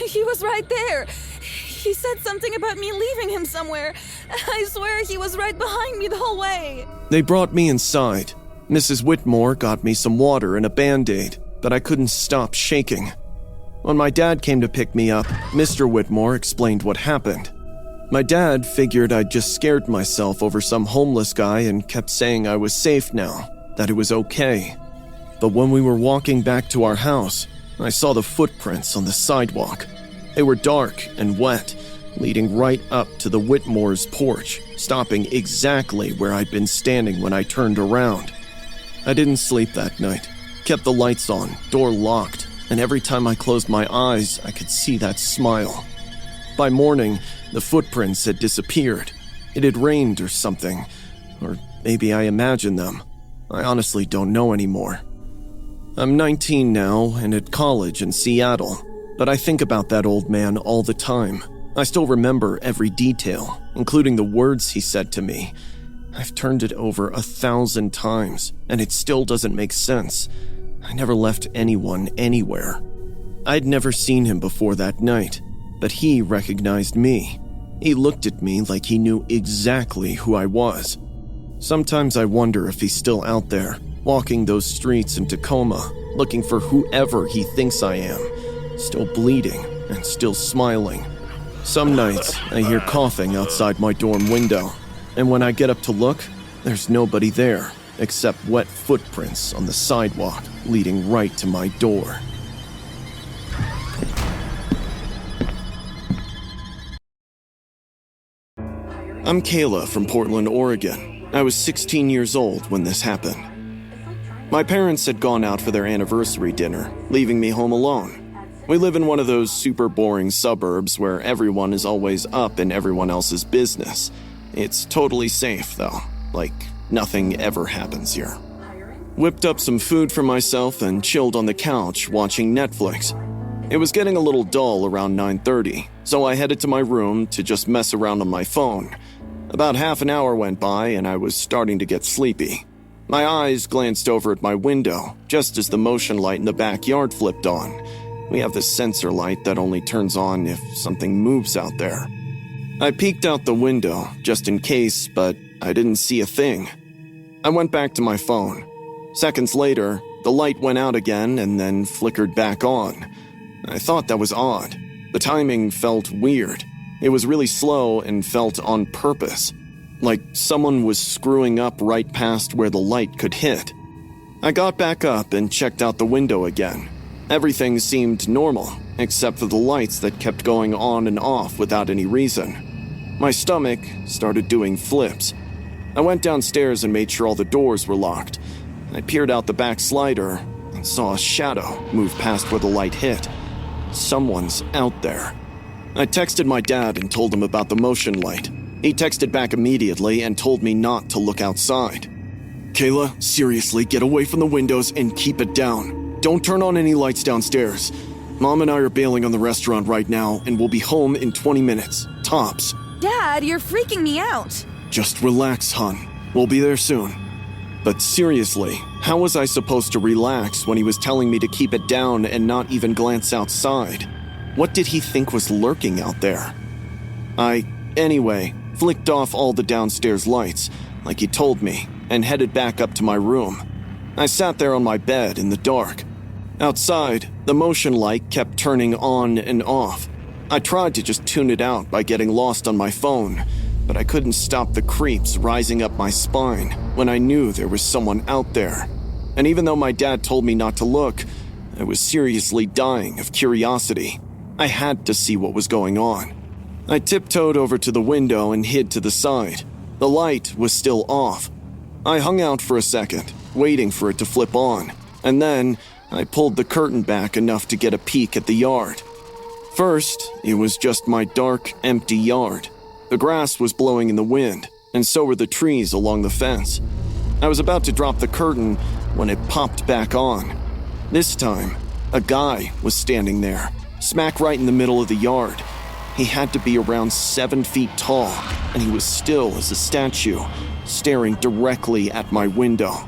He was right there. He said something about me leaving him somewhere. I swear he was right behind me the whole way. They brought me inside. Mrs. Whitmore got me some water and a Band-Aid, but I couldn't stop shaking. When my dad came to pick me up, Mr. Whitmore explained what happened. My dad figured I'd just scared myself over some homeless guy and kept saying I was safe now, that it was okay. But when we were walking back to our house, I saw the footprints on the sidewalk. They were dark and wet, leading right up to the Whitmore's porch, stopping exactly where I'd been standing when I turned around. I didn't sleep that night, kept the lights on, door locked, and every time I closed my eyes, I could see that smile. By morning, the footprints had disappeared. It had rained or something, or maybe I imagined them. I honestly don't know anymore. I'm 19 now and at college in Seattle, but I think about that old man all the time. I still remember every detail, including the words he said to me. I've turned it over 1,000 times, and it still doesn't make sense. I never left anyone anywhere. I'd never seen him before that night, but he recognized me. He looked at me like he knew exactly who I was. Sometimes I wonder if he's still out there, walking those streets in Tacoma, looking for whoever he thinks I am, still bleeding and still smiling. Some nights, I hear coughing outside my dorm window, and when I get up to look, there's nobody there except wet footprints on the sidewalk leading right to my door. I'm Kayla from Portland, Oregon. I was 16 years old when this happened. My parents had gone out for their anniversary dinner, leaving me home alone. We live in one of those super boring suburbs where everyone is always up in everyone else's business. It's totally safe, though. Like, nothing ever happens here. Whipped up some food for myself and chilled on the couch watching Netflix. It was getting a little dull around 9:30, so I headed to my room to just mess around on my phone. About half an hour went by and I was starting to get sleepy. My eyes glanced over at my window just as the motion light in the backyard flipped on. We have this sensor light that only turns on if something moves out there. I peeked out the window just in case, but I didn't see a thing. I went back to my phone. Seconds later, the light went out again and then flickered back on. I thought that was odd. The timing felt weird. It was really slow and felt on purpose, like someone was screwing up right past where the light could hit. I got back up and checked out the window again. Everything seemed normal, except for the lights that kept going on and off without any reason. My stomach started doing flips. I went downstairs and made sure all the doors were locked. I peered out the back slider and saw a shadow move past where the light hit. Someone's out there. I texted my dad and told him about the motion light. He texted back immediately and told me not to look outside. Kayla, seriously, get away from the windows and keep it down. Don't turn on any lights downstairs. Mom and I are bailing on the restaurant right now and we'll be home in 20 minutes, tops. Dad, you're freaking me out. Just relax, hon. We'll be there soon. But seriously, how was I supposed to relax when he was telling me to keep it down and not even glance outside? What did he think was lurking out there? Anyway, flicked off all the downstairs lights, like he told me, and headed back up to my room. I sat there on my bed in the dark. Outside, the motion light kept turning on and off. I tried to just tune it out by getting lost on my phone, but I couldn't stop the creeps rising up my spine when I knew there was someone out there. And even though my dad told me not to look, I was seriously dying of curiosity. I had to see what was going on. I tiptoed over to the window and hid to the side. The light was still off. I hung out for a second, waiting for it to flip on, and then I pulled the curtain back enough to get a peek at the yard. First, it was just my dark, empty yard. The grass was blowing in the wind, and so were the trees along the fence. I was about to drop the curtain when it popped back on. This time, a guy was standing there, smack right in the middle of the yard. He had to be around 7 feet tall, and he was still as a statue, staring directly at my window.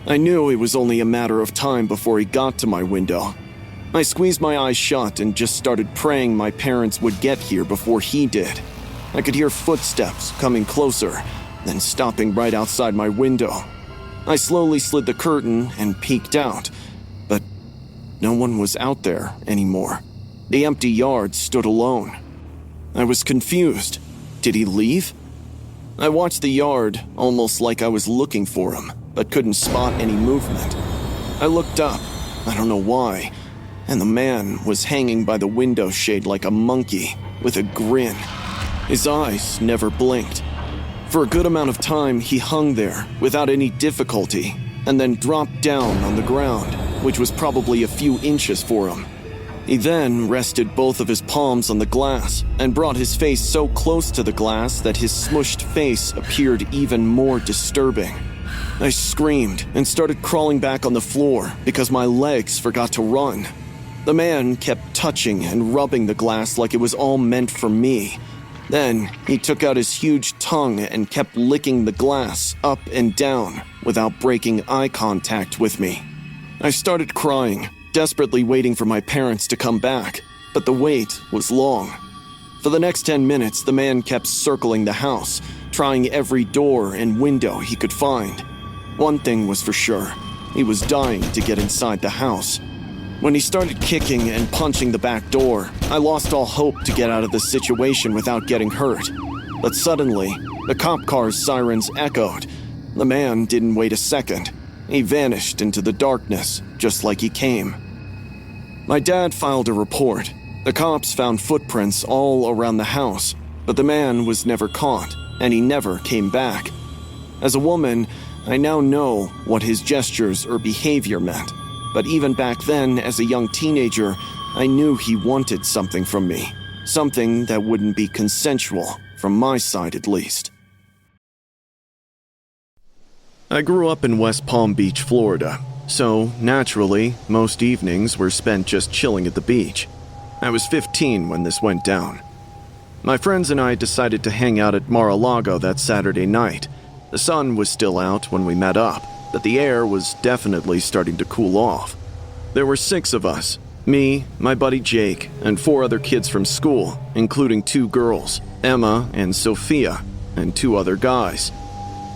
I knew it was only a matter of time before he got to my window. I squeezed my eyes shut and just started praying my parents would get here before he did. I could hear footsteps coming closer, then stopping right outside my window. I slowly slid the curtain and peeked out, but no one was out there anymore. The empty yard stood alone. I was confused. Did he leave? I watched the yard almost like I was looking for him, but couldn't spot any movement. I looked up, I don't know why, and the man was hanging by the window shade like a monkey, with a grin. His eyes never blinked. For a good amount of time, he hung there without any difficulty, and then dropped down on the ground, which was probably a few inches for him. He then rested both of his palms on the glass and brought his face so close to the glass that his smushed face appeared even more disturbing. I screamed and started crawling back on the floor because my legs forgot to run. The man kept touching and rubbing the glass like it was all meant for me. Then he took out his huge tongue and kept licking the glass up and down without breaking eye contact with me. I started crying, desperately waiting for my parents to come back, but the wait was long. For the next 10 minutes, the man kept circling the house, trying every door and window he could find. One thing was for sure, he was dying to get inside the house. When he started kicking and punching the back door, I lost all hope to get out of the situation without getting hurt. But suddenly, the cop car's sirens echoed. The man didn't wait a second. He vanished into the darkness, just like he came. My dad filed a report. The cops found footprints all around the house, but the man was never caught, and he never came back. As a woman, I now know what his gestures or behavior meant. But even back then, as a young teenager, I knew he wanted something from me. Something that wouldn't be consensual, from my side at least. I grew up in West Palm Beach, Florida, so naturally, most evenings were spent just chilling at the beach. I was 15 when this went down. My friends and I decided to hang out at Mar-a-Lago that Saturday night. The sun was still out when we met up, but the air was definitely starting to cool off. There were 6 of us, me, my buddy Jake, and 4 other kids from school, including 2 girls, Emma and Sophia, and 2 other guys.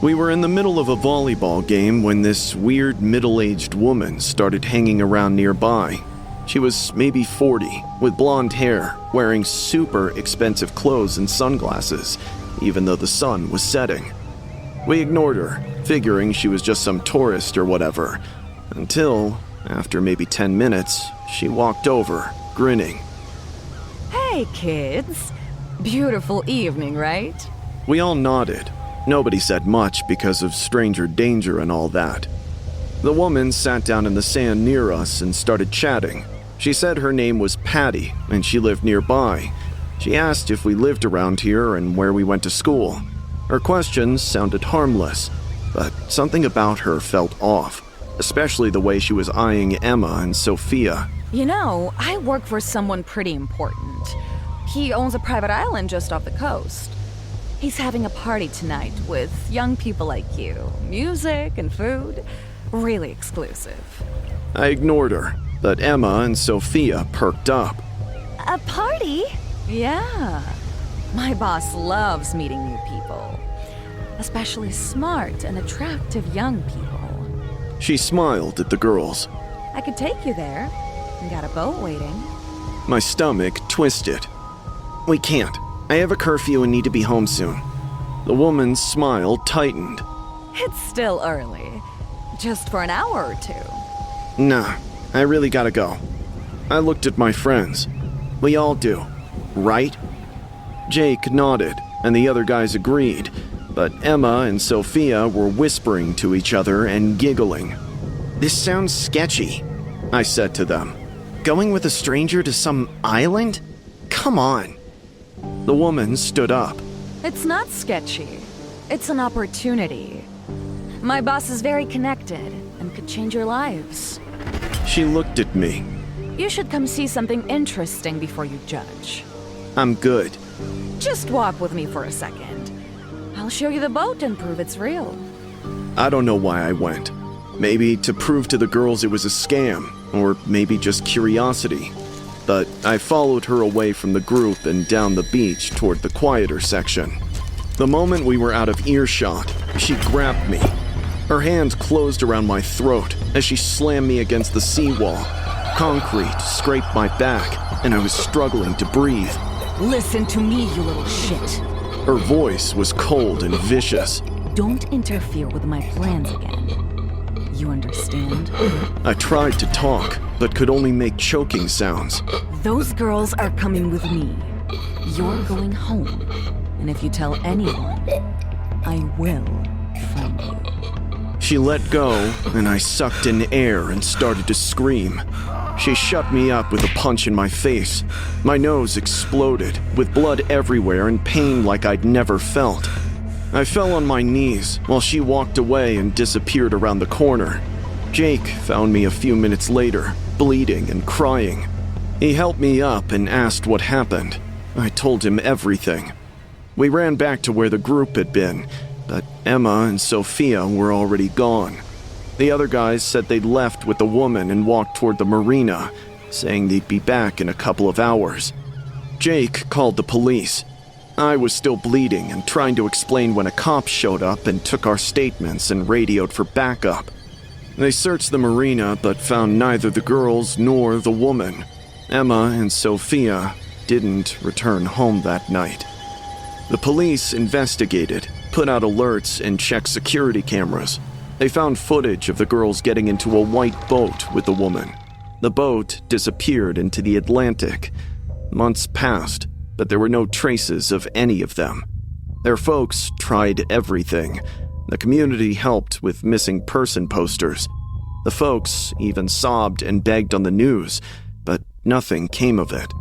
We were in the middle of a volleyball game when this weird middle-aged woman started hanging around nearby. She was maybe 40, with blonde hair, wearing super expensive clothes and sunglasses, even though the sun was setting. We ignored her, figuring she was just some tourist or whatever, until, after maybe 10 minutes, she walked over, grinning. Hey, kids. Beautiful evening, right? We all nodded. Nobody said much because of stranger danger and all that. The woman sat down in the sand near us and started chatting. She said her name was Patty, and she lived nearby. She asked if we lived around here and where we went to school. Her questions sounded harmless, but something about her felt off, especially the way she was eyeing Emma and Sophia. You know, I work for someone pretty important. He owns a private island just off the coast. He's having a party tonight with young people like you. Music and food. Really exclusive. I ignored her, but Emma and Sophia perked up. A party? Yeah. My boss loves meeting new people. Especially smart and attractive young people. She smiled at the girls. I could take you there. Got a boat waiting. My stomach twisted. We can't. I have a curfew and need to be home soon. The woman's smile tightened. It's still early. Just for an hour or 2. Nah, I really gotta go. I looked at my friends. We all do, right? Jake nodded, and the other guys agreed, but Emma and Sophia were whispering to each other and giggling. This sounds sketchy, I said to them. Going with a stranger to some island? Come on. The woman stood up. It's not sketchy. It's an opportunity. My boss is very connected and could change your lives. She looked at me. You should come see something interesting before you judge. I'm good. Just walk with me for a second. I'll show you the boat and prove it's real. I don't know why I went. Maybe to prove to the girls it was a scam, or maybe just curiosity. But I followed her away from the group and down the beach toward the quieter section. The moment we were out of earshot, she grabbed me. Her hand closed around my throat as she slammed me against the seawall. Concrete scraped my back, and I was struggling to breathe. Listen to me, you little shit. Her voice was cold and vicious. Don't interfere with my plans again. You understand? I tried to talk, but could only make choking sounds. Those girls are coming with me. You're going home. And if you tell anyone, I will find you. She let go, and I sucked in air and started to scream. She shut me up with a punch in my face. My nose exploded, with blood everywhere and pain like I'd never felt. I fell on my knees while she walked away and disappeared around the corner. Jake found me a few minutes later, bleeding and crying. He helped me up and asked what happened. I told him everything. We ran back to where the group had been, but Emma and Sophia were already gone. The other guys said they'd left with the woman and walked toward the marina, saying they'd be back in a couple of hours. Jake called the police. I was still bleeding and trying to explain when a cop showed up and took our statements and radioed for backup. They searched the marina but found neither the girls nor the woman. Emma and Sophia didn't return home that night. The police investigated, put out alerts, and checked security cameras. They found footage of the girls getting into a white boat with the woman. The boat disappeared into the Atlantic. Months passed, but there were no traces of any of them. Their folks tried everything. The community helped with missing person posters. The folks even sobbed and begged on the news, but nothing came of it.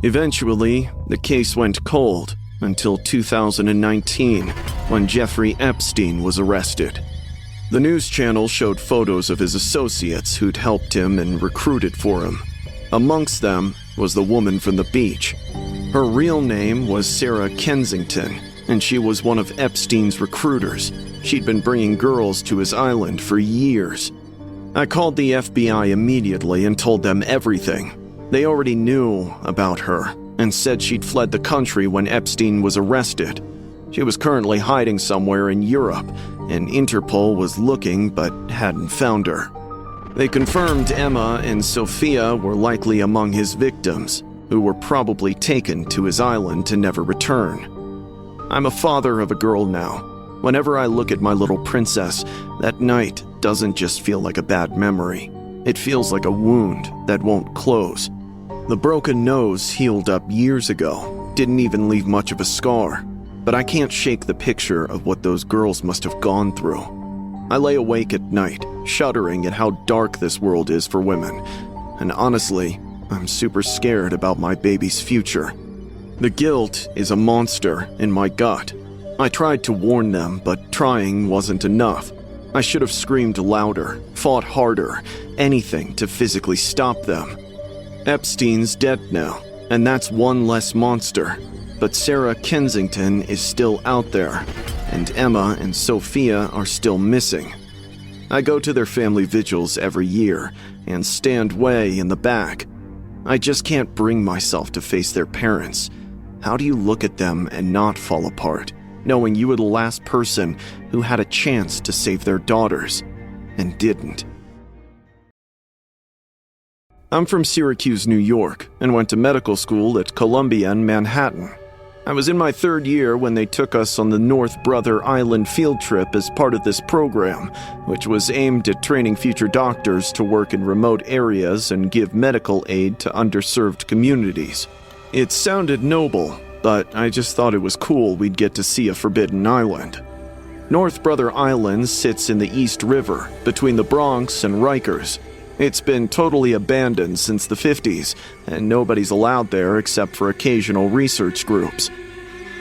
Eventually, the case went cold until 2019, when Jeffrey Epstein was arrested. The news channel showed photos of his associates who'd helped him and recruited for him. Amongst them was the woman from the beach. Her real name was Sarah Kensington, and she was one of Epstein's recruiters. She'd been bringing girls to his island for years. I called the FBI immediately and told them everything. They already knew about her and said she'd fled the country when Epstein was arrested. She was currently hiding somewhere in Europe, and Interpol was looking but hadn't found her. They confirmed Emma and Sophia were likely among his victims, who were probably taken to his island to never return. I'm a father of a girl now. Whenever I look at my little princess, that night doesn't just feel like a bad memory. It feels like a wound that won't close. The broken nose healed up years ago, didn't even leave much of a scar, but I can't shake the picture of what those girls must have gone through. I lay awake at night, shuddering at how dark this world is for women, and honestly, I'm super scared about my baby's future. The guilt is a monster in my gut. I tried to warn them, but trying wasn't enough. I should have screamed louder, fought harder, anything to physically stop them. Epstein's dead now, and that's one less monster. But Sarah Kensington is still out there, and Emma and Sophia are still missing. I go to their family vigils every year and stand way in the back. I just can't bring myself to face their parents. How do you look at them and not fall apart, knowing you were the last person who had a chance to save their daughters and didn't? I'm from Syracuse, New York, and went to medical school at Columbia in Manhattan. I was in my third year when they took us on the North Brother Island field trip as part of this program, which was aimed at training future doctors to work in remote areas and give medical aid to underserved communities. It sounded noble, but I just thought it was cool we'd get to see a forbidden island. North Brother Island sits in the East River, between the Bronx and Rikers. It's been totally abandoned since the 50s, and nobody's allowed there except for occasional research groups.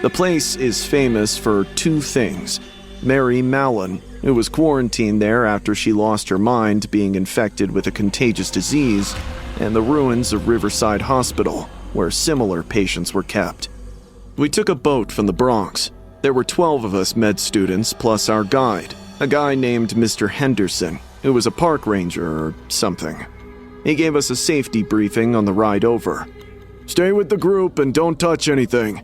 The place is famous for two things: Mary Mallon, who was quarantined there after she lost her mind being infected with a contagious disease, and the ruins of Riverside Hospital, where similar patients were kept. We took a boat from the Bronx. There were 12 of us med students plus our guide, a guy named Mr. Henderson, who was a park ranger or something. He gave us a safety briefing on the ride over. "Stay with the group and don't touch anything."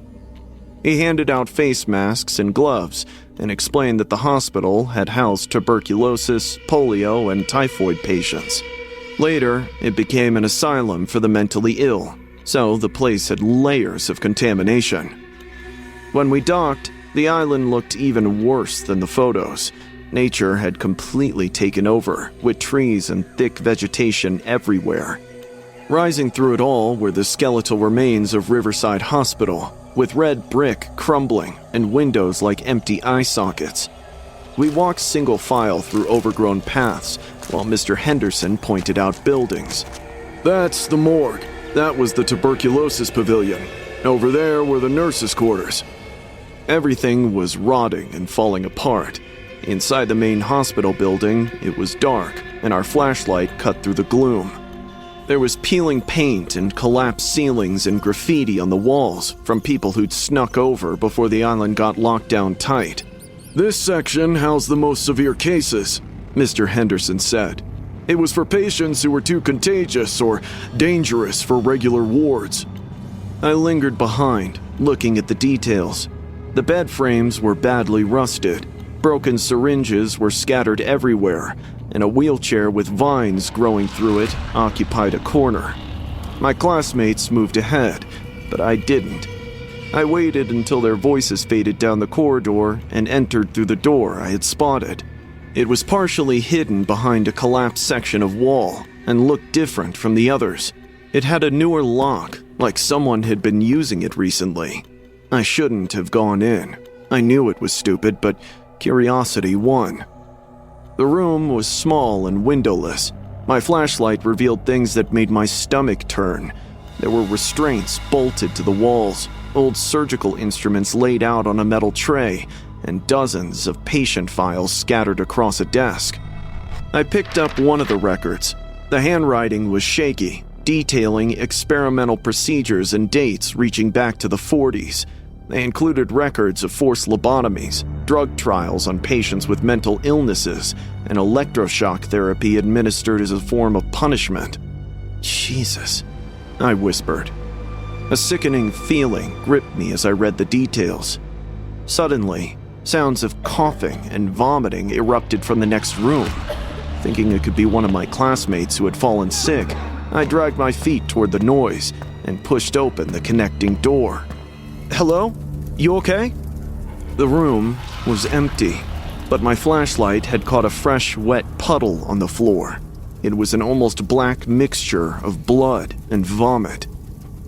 He handed out face masks and gloves and explained that the hospital had housed tuberculosis, polio, and typhoid patients. Later, it became an asylum for the mentally ill, so the place had layers of contamination. When we docked, the island looked even worse than the photos. Nature had completely taken over, with trees and thick vegetation everywhere. Rising through it all were the skeletal remains of Riverside Hospital, with red brick crumbling and windows like empty eye sockets. We walked single file through overgrown paths while Mr. Henderson pointed out buildings. That's the morgue. That was the tuberculosis pavilion. Over there were the nurses' quarters. Everything was rotting and falling apart. Inside the main hospital building, it was dark, and our flashlight cut through the gloom. There was peeling paint and collapsed ceilings and graffiti on the walls from people who'd snuck over before the island got locked down tight. This section housed the most severe cases, Mr. Henderson said. It was for patients who were too contagious or dangerous for regular wards. I lingered behind, looking at the details. The bed frames were badly rusted. Broken syringes were scattered everywhere, and a wheelchair with vines growing through it occupied a corner. My classmates moved ahead, but I didn't. I waited until their voices faded down the corridor and entered through the door I had spotted. It was partially hidden behind a collapsed section of wall and looked different from the others. It had a newer lock, like someone had been using it recently. I shouldn't have gone in. I knew it was stupid, but curiosity won. The room was small and windowless. My flashlight revealed things that made my stomach turn. There were restraints bolted to the walls, old surgical instruments laid out on a metal tray, and dozens of patient files scattered across a desk. I picked up one of the records. The handwriting was shaky, detailing experimental procedures and dates reaching back to the 40s. They included records of forced lobotomies, drug trials on patients with mental illnesses, and electroshock therapy administered as a form of punishment. Jesus, I whispered. A sickening feeling gripped me as I read the details. Suddenly, sounds of coughing and vomiting erupted from the next room. Thinking it could be one of my classmates who had fallen sick, I dragged my feet toward the noise and pushed open the connecting door. Hello? You okay? The room was empty, but my flashlight had caught a fresh, wet puddle on the floor. It was an almost black mixture of blood and vomit.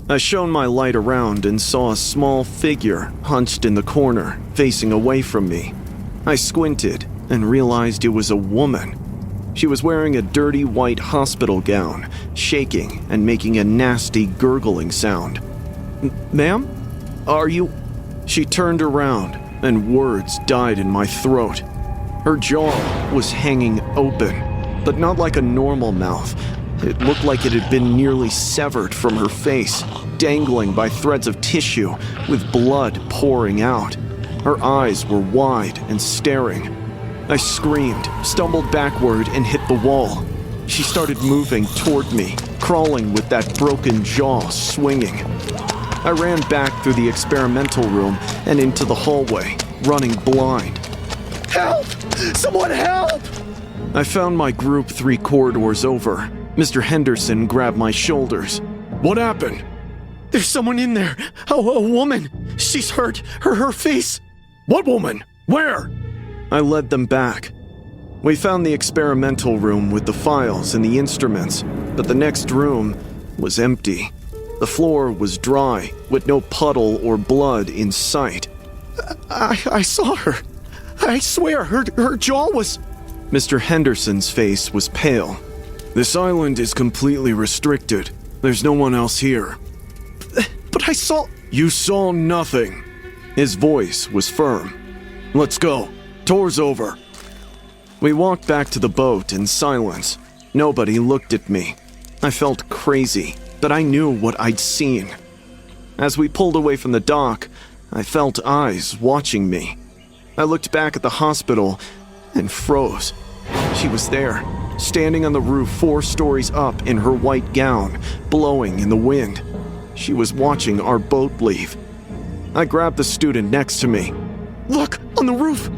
I shone my light around and saw a small figure hunched in the corner, facing away from me. I squinted and realized it was a woman. She was wearing a dirty white hospital gown, shaking and making a nasty gurgling sound. Ma'am? Are you... She turned around, and words died in my throat. Her jaw was hanging open, but not like a normal mouth. It looked like it had been nearly severed from her face, dangling by threads of tissue, with blood pouring out. Her eyes were wide and staring. I screamed, stumbled backward, and hit the wall. She started moving toward me, crawling with that broken jaw swinging. I ran back through the experimental room and into the hallway, running blind. Help! Someone help! I found my group 3 corridors over. Mr. Henderson grabbed my shoulders. What happened? There's someone in there. A woman. She's hurt. Her face. What woman? Where? I led them back. We found the experimental room with the files and the instruments, but the next room was empty. The floor was dry, with no puddle or blood in sight. I saw her. I swear, her jaw was... Mr. Henderson's face was pale. This island is completely restricted. There's no one else here. But I saw... You saw nothing. His voice was firm. Let's go. Tour's over. We walked back to the boat in silence. Nobody looked at me. I felt crazy, but I knew what I'd seen. As we pulled away from the dock, I felt eyes watching me. I looked back at the hospital and froze. She was there, standing on the roof 4 stories up in her white gown, blowing in the wind. She was watching our boat leave. I grabbed the student next to me. Look, on the roof!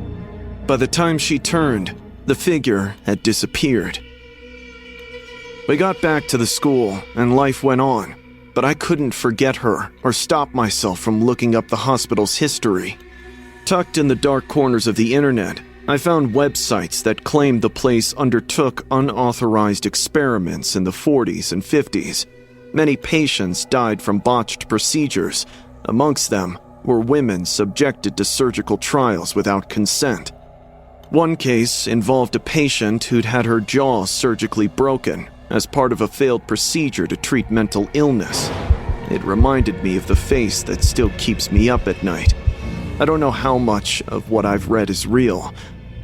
By the time she turned, the figure had disappeared. We got back to the school and life went on, but I couldn't forget her or stop myself from looking up the hospital's history. Tucked in the dark corners of the internet, I found websites that claimed the place undertook unauthorized experiments in the 40s and 50s. Many patients died from botched procedures. Amongst them were women subjected to surgical trials without consent. One case involved a patient who'd had her jaw surgically broken as part of a failed procedure to treat mental illness. It reminded me of the face that still keeps me up at night. I don't know how much of what I've read is real,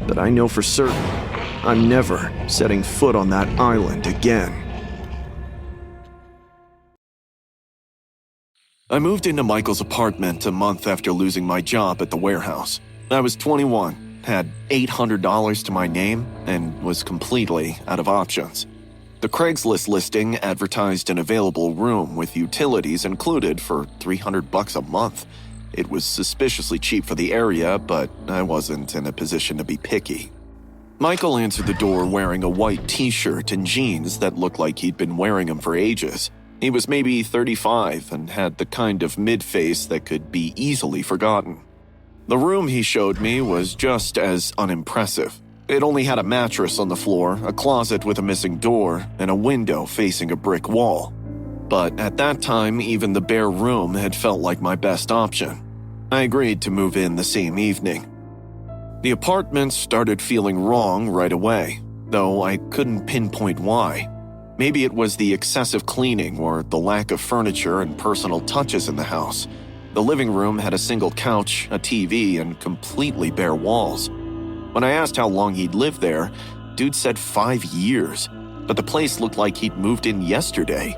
but I know for certain I'm never setting foot on that island again. I moved into Michael's apartment a month after losing my job at the warehouse. I was 21, had $800 to my name, and was completely out of options. The Craigslist listing advertised an available room with utilities included for $300 a month. It was suspiciously cheap for the area, but I wasn't in a position to be picky. Michael answered the door wearing a white t-shirt and jeans that looked like he'd been wearing them for ages. He was maybe 35 and had the kind of mid-face that could be easily forgotten. The room he showed me was just as unimpressive. It only had a mattress on the floor, a closet with a missing door, and a window facing a brick wall. But at that time, even the bare room had felt like my best option. I agreed to move in the same evening. The apartment started feeling wrong right away, though I couldn't pinpoint why. Maybe it was the excessive cleaning or the lack of furniture and personal touches in the house. The living room had a single couch, a TV, and completely bare walls. When I asked how long he'd lived there, dude said 5 years, but the place looked like he'd moved in yesterday.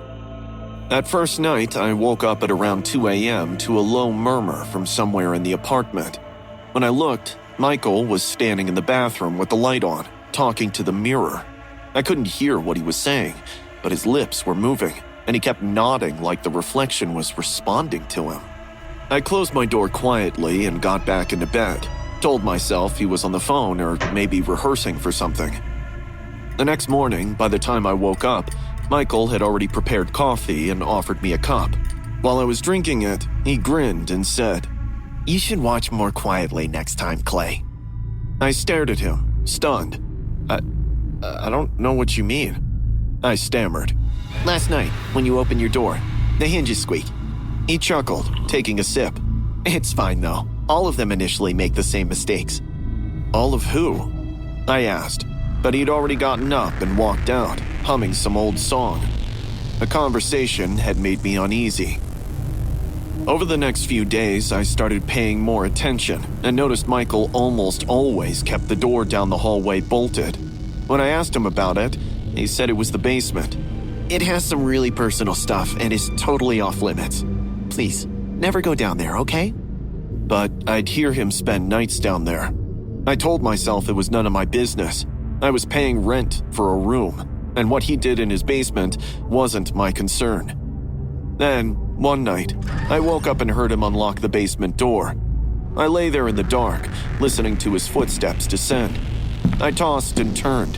That first night, I woke up at around 2 a.m. to a low murmur from somewhere in the apartment. When I looked, Michael was standing in the bathroom with the light on, talking to the mirror. I couldn't hear what he was saying, but his lips were moving, and he kept nodding like the reflection was responding to him. I closed my door quietly and got back into bed, told myself he was on the phone or maybe rehearsing for something. The next morning, by the time I woke up, Michael had already prepared coffee and offered me a cup. While I was drinking it, he grinned and said, "You should watch more quietly next time, Clay." I stared at him, stunned. I don't know what you mean. I stammered. "Last night, when you opened your door, the hinges squeak." He chuckled, taking a sip. "It's fine, though. All of them initially make the same mistakes." "All of who?" I asked, but he'd already gotten up and walked out, humming some old song. The conversation had made me uneasy. Over the next few days, I started paying more attention and noticed Michael almost always kept the door down the hallway bolted. When I asked him about it, he said it was the basement. "It has some really personal stuff and is totally off limits. Please, never go down there, okay?" But I'd hear him spend nights down there. I told myself it was none of my business. I was paying rent for a room, and what he did in his basement wasn't my concern. Then, one night, I woke up and heard him unlock the basement door. I lay there in the dark, listening to his footsteps descend. I tossed and turned.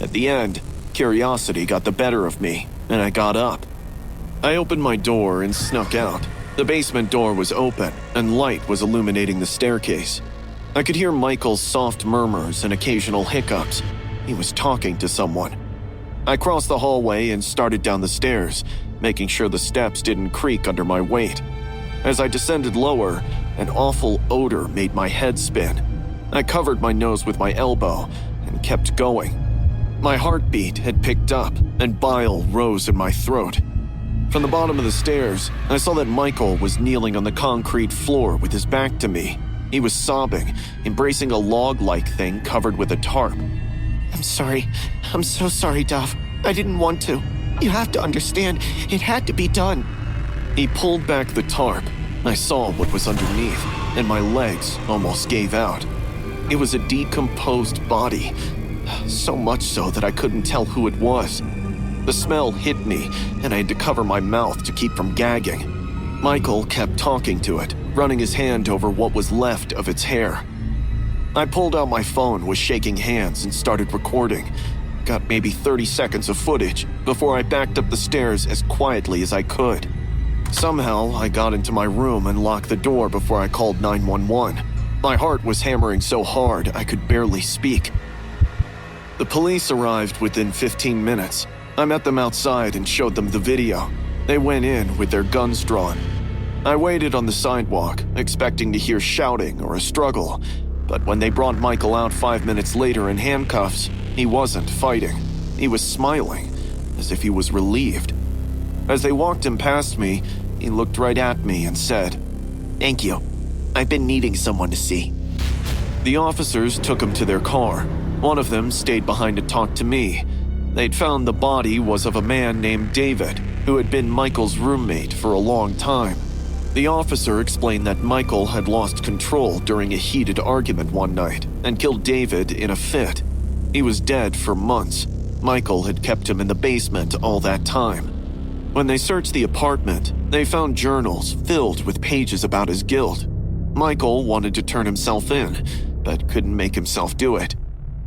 At the end, curiosity got the better of me, and I got up. I opened my door and snuck out. The basement door was open, and light was illuminating the staircase. I could hear Michael's soft murmurs and occasional hiccups. He was talking to someone. I crossed the hallway and started down the stairs, making sure the steps didn't creak under my weight. As I descended lower, an awful odor made my head spin. I covered my nose with my elbow and kept going. My heartbeat had picked up, and bile rose in my throat. From the bottom of the stairs, I saw that Michael was kneeling on the concrete floor with his back to me. He was sobbing, embracing a log-like thing covered with a tarp. "I'm sorry. I'm so sorry, Duff. I didn't want to. You have to understand, it had to be done." He pulled back the tarp. I saw what was underneath, and my legs almost gave out. It was a decomposed body, so much so that I couldn't tell who it was. The smell hit me, and I had to cover my mouth to keep from gagging. Michael kept talking to it, running his hand over what was left of its hair. I pulled out my phone with shaking hands and started recording. Got maybe 30 seconds of footage before I backed up the stairs as quietly as I could. Somehow, I got into my room and locked the door before I called 911. My heart was hammering so hard I could barely speak. The police arrived within 15 minutes. I met them outside and showed them the video. They went in with their guns drawn. I waited on the sidewalk, expecting to hear shouting or a struggle, but when they brought Michael out 5 minutes later in handcuffs, he wasn't fighting. He was smiling, as if he was relieved. As they walked him past me, he looked right at me and said, "Thank you. I've been needing someone to see." The officers took him to their car. One of them stayed behind to talk to me. They'd found the body was of a man named David, who had been Michael's roommate for a long time. The officer explained that Michael had lost control during a heated argument one night and killed David in a fit. He was dead for months. Michael had kept him in the basement all that time. When they searched the apartment, they found journals filled with pages about his guilt. Michael wanted to turn himself in, but couldn't make himself do it.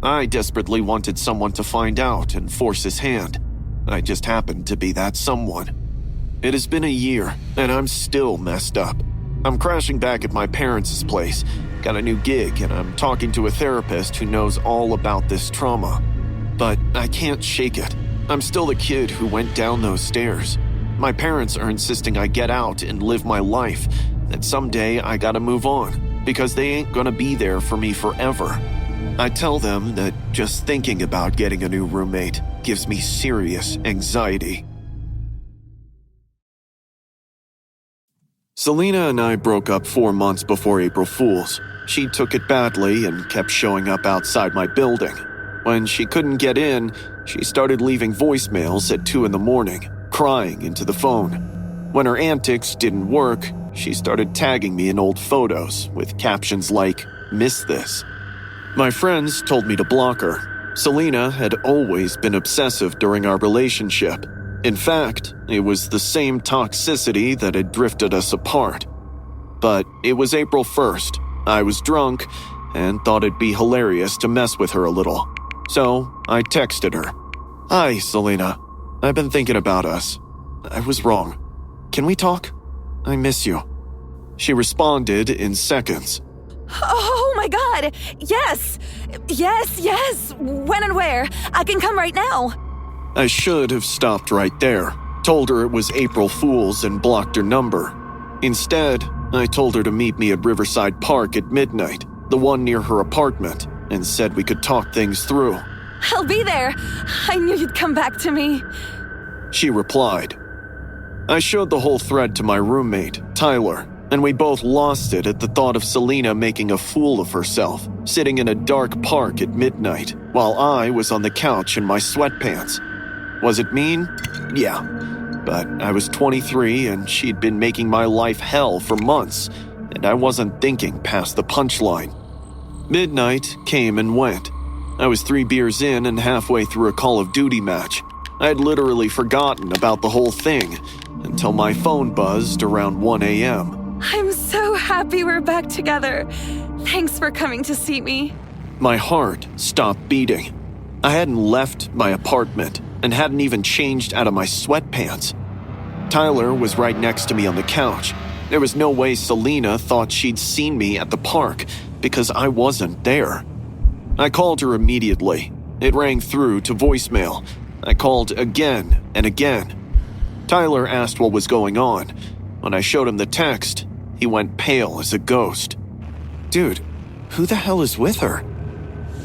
I desperately wanted someone to find out and force his hand. I just happened to be that someone. It has been a year, and I'm still messed up. I'm crashing back at my parents' place, got a new gig, and I'm talking to a therapist who knows all about this trauma. But I can't shake it. I'm still the kid who went down those stairs. My parents are insisting I get out and live my life, that someday I gotta move on, because they ain't gonna be there for me forever. I tell them that just thinking about getting a new roommate gives me serious anxiety. Selena and I broke up 4 months before April Fool's. She took it badly and kept showing up outside my building. When she couldn't get in, she started leaving voicemails at 2 a.m, crying into the phone. When her antics didn't work, she started tagging me in old photos with captions like, "Miss this." My friends told me to block her. Selena had always been obsessive during our relationship. In fact, it was the same toxicity that had drifted us apart. But it was April 1st. I was drunk and thought it'd be hilarious to mess with her a little. So I texted her. "Hi, Selena. I've been thinking about us. I was wrong. Can we talk? I miss you." She responded in seconds. Oh my god! Yes! Yes! When and where? I can come right now. I should have stopped right there, told her it was April Fool's and blocked her number. Instead, I told her to meet me at Riverside Park at midnight, the one near her apartment, and said we could talk things through. I'll be there. I knew you'd come back to me. She replied. I showed the whole thread to my roommate, Tyler, and we both lost it at the thought of Selena making a fool of herself, sitting in a dark park at midnight, while I was on the couch in my sweatpants. Was it mean? Yeah. But I was 23 and she'd been making my life hell for months, and I wasn't thinking past the punchline. Midnight came and went. I was 3 beers in and halfway through a Call of Duty match. I had literally forgotten about the whole thing until my phone buzzed around 1 a.m. I'm so happy we're back together. Thanks for coming to see me. My heart stopped beating. I hadn't left my apartment and hadn't even changed out of my sweatpants. Tyler was right next to me on the couch. There was no way Selena thought she'd seen me at the park because I wasn't there. I called her immediately. It rang through to voicemail. I called again and again. Tyler asked what was going on. When I showed him the text, he went pale as a ghost. Dude, who the hell is with her?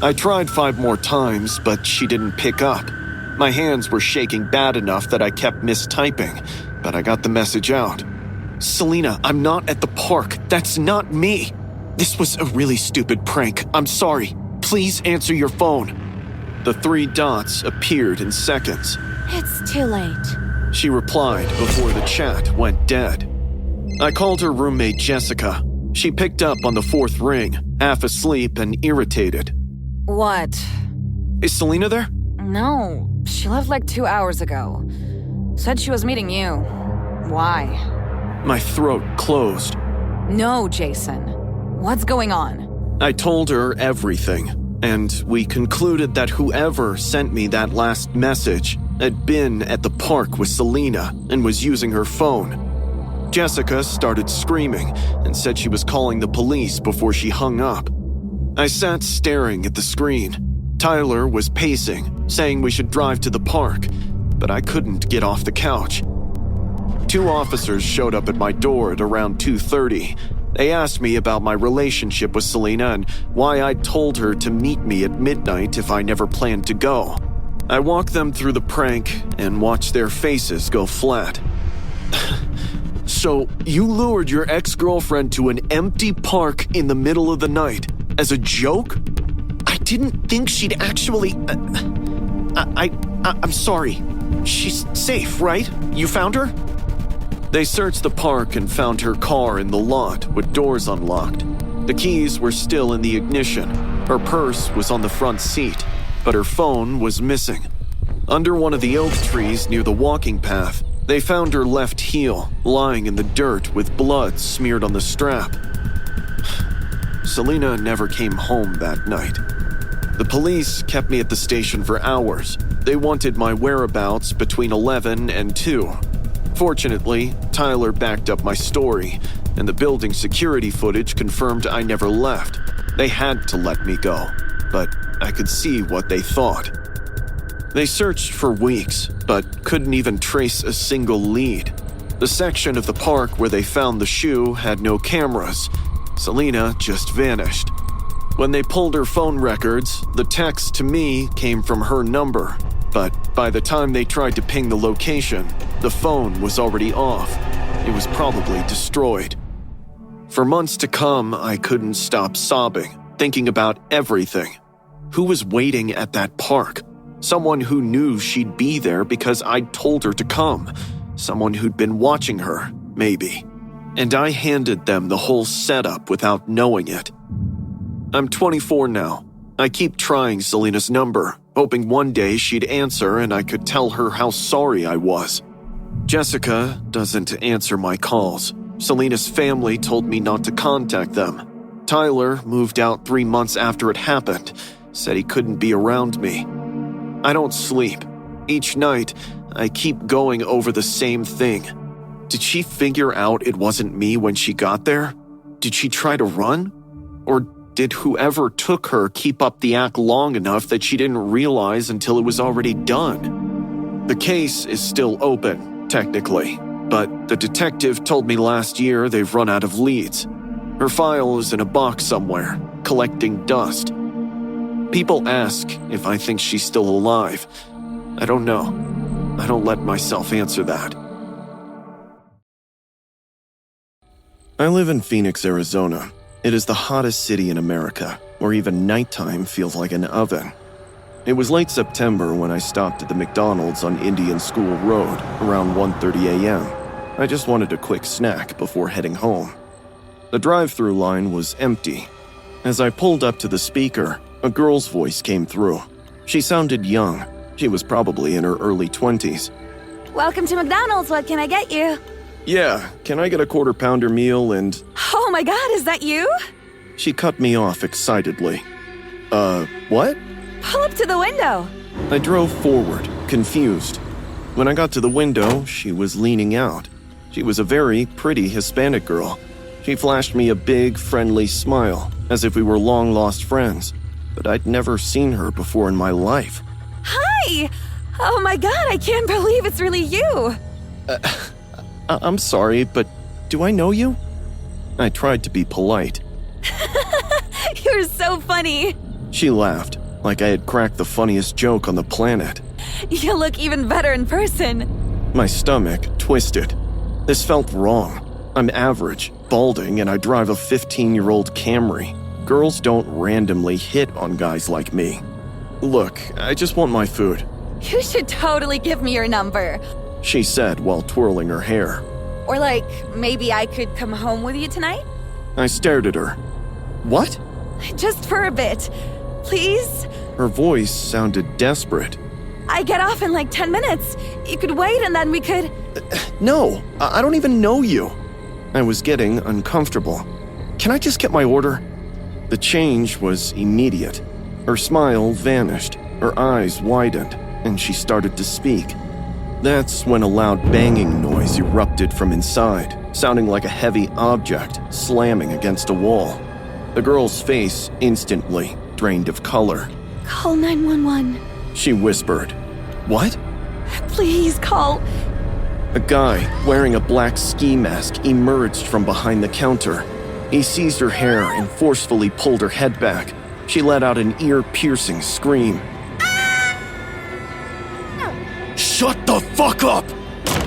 I tried 5 more times, but she didn't pick up. My hands were shaking bad enough that I kept mistyping, but I got the message out. Selena, I'm not at the park. That's not me. This was a really stupid prank. I'm sorry. Please answer your phone. The 3 dots appeared in seconds. It's too late. She replied before the chat went dead. I called her roommate Jessica. She picked up on the 4th ring, half asleep and irritated. What? Is Selena there? No, she left like 2 hours ago. Said she was meeting you. Why? My throat closed. No, Jason. What's going on? I told her everything, and we concluded that whoever sent me that last message had been at the park with Selena and was using her phone. Jessica started screaming and said she was calling the police before she hung up. I sat staring at the screen. Tyler was pacing, saying we should drive to the park, but I couldn't get off the couch. 2 officers showed up at my door at around 2:30. They asked me about my relationship with Selena and why I'd told her to meet me at midnight if I never planned to go. I walked them through the prank and watched their faces go flat. So, you lured your ex-girlfriend to an empty park in the middle of the night as a joke? I didn't think she'd actually... I'm sorry. She's safe, right? You found her? They searched the park and found her car in the lot with doors unlocked. The keys were still in the ignition. Her purse was on the front seat, but her phone was missing. Under one of the oak trees near the walking path, they found her left heel lying in the dirt with blood smeared on the strap. Selena never came home that night. The police kept me at the station for hours. They wanted my whereabouts between 11 and 2. Fortunately, Tyler backed up my story, and the building security footage confirmed I never left. They had to let me go, but I could see what they thought. They searched for weeks, but couldn't even trace a single lead. The section of the park where they found the shoe had no cameras. Selena just vanished. When they pulled her phone records, the text to me came from her number, but by the time they tried to ping the location, the phone was already off. It was probably destroyed. For months to come, I couldn't stop sobbing, thinking about everything. Who was waiting at that park? Someone who knew she'd be there because I'd told her to come. Someone who'd been watching her, maybe. And I handed them the whole setup without knowing it. I'm 24 now. I keep trying Selena's number, hoping one day she'd answer and I could tell her how sorry I was. Jessica doesn't answer my calls. Selena's family told me not to contact them. Tyler moved out 3 months after it happened, said he couldn't be around me. I don't sleep. Each night, I keep going over the same thing. Did she figure out it wasn't me when she got there? Did she try to run? Or did whoever took her keep up the act long enough that she didn't realize until it was already done? The case is still open, technically, but the detective told me last year they've run out of leads. Her file is in a box somewhere, collecting dust. People ask if I think she's still alive. I don't know. I don't let myself answer that. I live in Phoenix, Arizona. It is the hottest city in America, where even nighttime feels like an oven. It was late September when I stopped at the McDonald's on Indian School Road around 1:30 a.m. I just wanted a quick snack before heading home. The drive-thru line was empty. As I pulled up to the speaker, a girl's voice came through. She sounded young. She was probably in her early 20s. Welcome to McDonald's, what can I get you? Yeah, can I get a quarter-pounder meal and... Oh my god, is that you? She cut me off excitedly. What? Pull up to the window. I drove forward, confused. When I got to the window, she was leaning out. She was a very pretty Hispanic girl. She flashed me a big, friendly smile, as if we were long-lost friends. But I'd never seen her before in my life. Hi! Oh my god, I can't believe it's really you! I'm sorry, but do I know you? I tried to be polite. You're so funny! She laughed, like I had cracked the funniest joke on the planet. You look even better in person. My stomach twisted. This felt wrong. I'm average, balding, and I drive a 15-year-old Camry. Girls don't randomly hit on guys like me. Look, I just want my food. You should totally give me your number. She said while twirling her hair. Or like, maybe I could come home with you tonight? I stared at her. What? Just for a bit. Please? Her voice sounded desperate. I get off in like 10 minutes. You could wait and then we could... No, I don't even know you. I was getting uncomfortable. Can I just get my order? The change was immediate. Her smile vanished, her eyes widened, and she started to speak. That's when a loud banging noise erupted from inside, sounding like a heavy object slamming against a wall. The girl's face instantly drained of color. Call 911. She whispered. What? Please call A guy wearing a black ski mask emerged from behind the counter. He seized her hair and forcefully pulled her head back. She let out an ear-piercing scream. Shut the fuck up!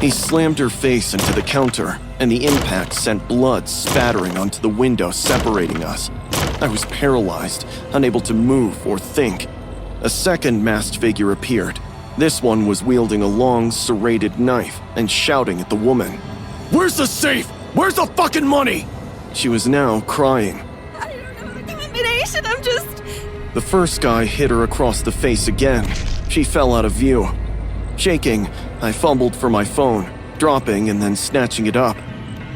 He slammed her face into the counter, and the impact sent blood spattering onto the window separating us. I was paralyzed, unable to move or think. A second masked figure appeared. This one was wielding a long, serrated knife and shouting at the woman. Where's the safe? Where's the fucking money? She was now crying. I don't know the combination, I'm just... The first guy hit her across the face again. She fell out of view. Shaking, I fumbled for my phone, dropping and then snatching it up.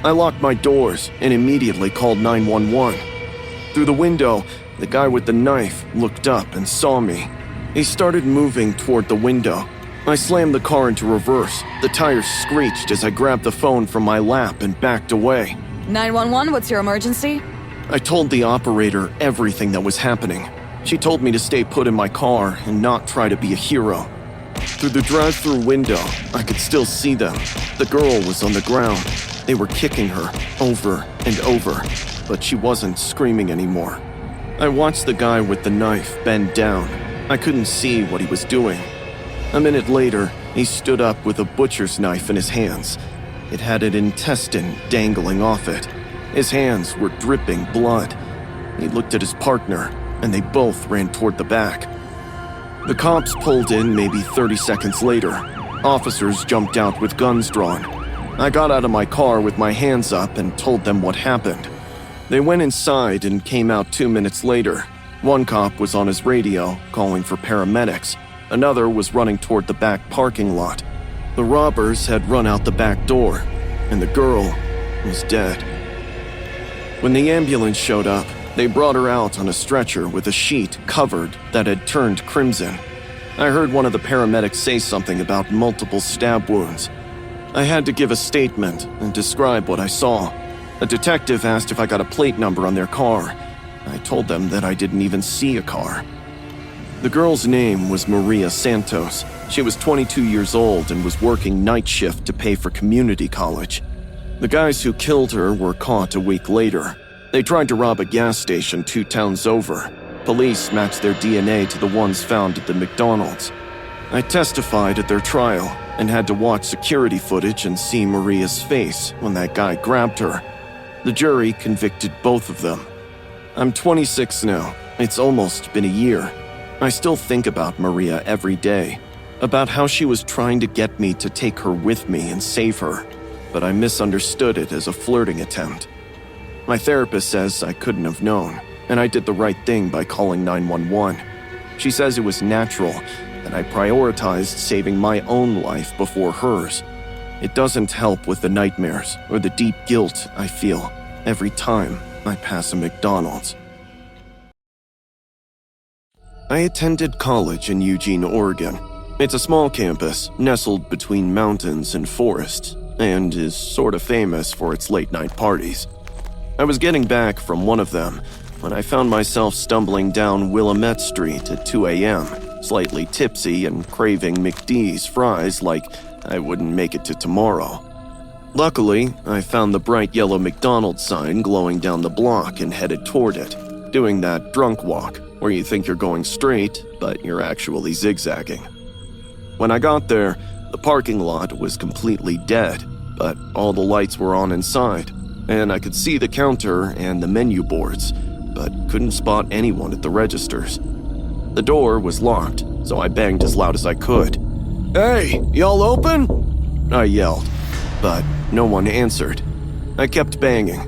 I locked my doors and immediately called 911. Through the window, the guy with the knife looked up and saw me. He started moving toward the window. I slammed the car into reverse. The tires screeched as I grabbed the phone from my lap and backed away. 911, what's your emergency? I told the operator everything that was happening. She told me to stay put in my car and not try to be a hero. Through the drive-thru window, I could still see them. The girl was on the ground. They were kicking her over and over, but she wasn't screaming anymore. I watched the guy with the knife bend down. I couldn't see what he was doing. A minute later, he stood up with a butcher's knife in his hands. It had an intestine dangling off it. His hands were dripping blood. He looked at his partner, and they both ran toward the back. The cops pulled in maybe 30 seconds later. Officers jumped out with guns drawn. I got out of my car with my hands up and told them what happened. They went inside and came out 2 minutes later. One cop was on his radio, calling for paramedics. Another was running toward the back parking lot. The robbers had run out the back door, and the girl was dead. When the ambulance showed up, they brought her out on a stretcher with a sheet covered that had turned crimson. I heard one of the paramedics say something about multiple stab wounds. I had to give a statement and describe what I saw. A detective asked if I got a plate number on their car. I told them that I didn't even see a car. The girl's name was Maria Santos. She was 22 years old and was working night shift to pay for community college. The guys who killed her were caught a week later. They tried to rob a gas station 2 towns over. Police matched their DNA to the ones found at the McDonald's. I testified at their trial and had to watch security footage and see Maria's face when that guy grabbed her. The jury convicted both of them. I'm 26 now. It's almost been a year. I still think about Maria every day, about how she was trying to get me to take her with me and save her, but I misunderstood it as a flirting attempt. My therapist says I couldn't have known, and I did the right thing by calling 911. She says it was natural, and I prioritized saving my own life before hers. It doesn't help with the nightmares or the deep guilt I feel every time I pass a McDonald's. I attended college in Eugene, Oregon. It's a small campus nestled between mountains and forests, and is sort of famous for its late-night parties. I was getting back from one of them when I found myself stumbling down Willamette Street at 2 a.m., slightly tipsy and craving McD's fries like I wouldn't make it to tomorrow. Luckily, I found the bright yellow McDonald sign glowing down the block and headed toward it, doing that drunk walk where you think you're going straight, but you're actually zigzagging. When I got there, the parking lot was completely dead, but all the lights were on inside, and I could see the counter and the menu boards, but couldn't spot anyone at the registers. The door was locked, so I banged as loud as I could. "Hey, y'all open?" I yelled, but no one answered. I kept banging.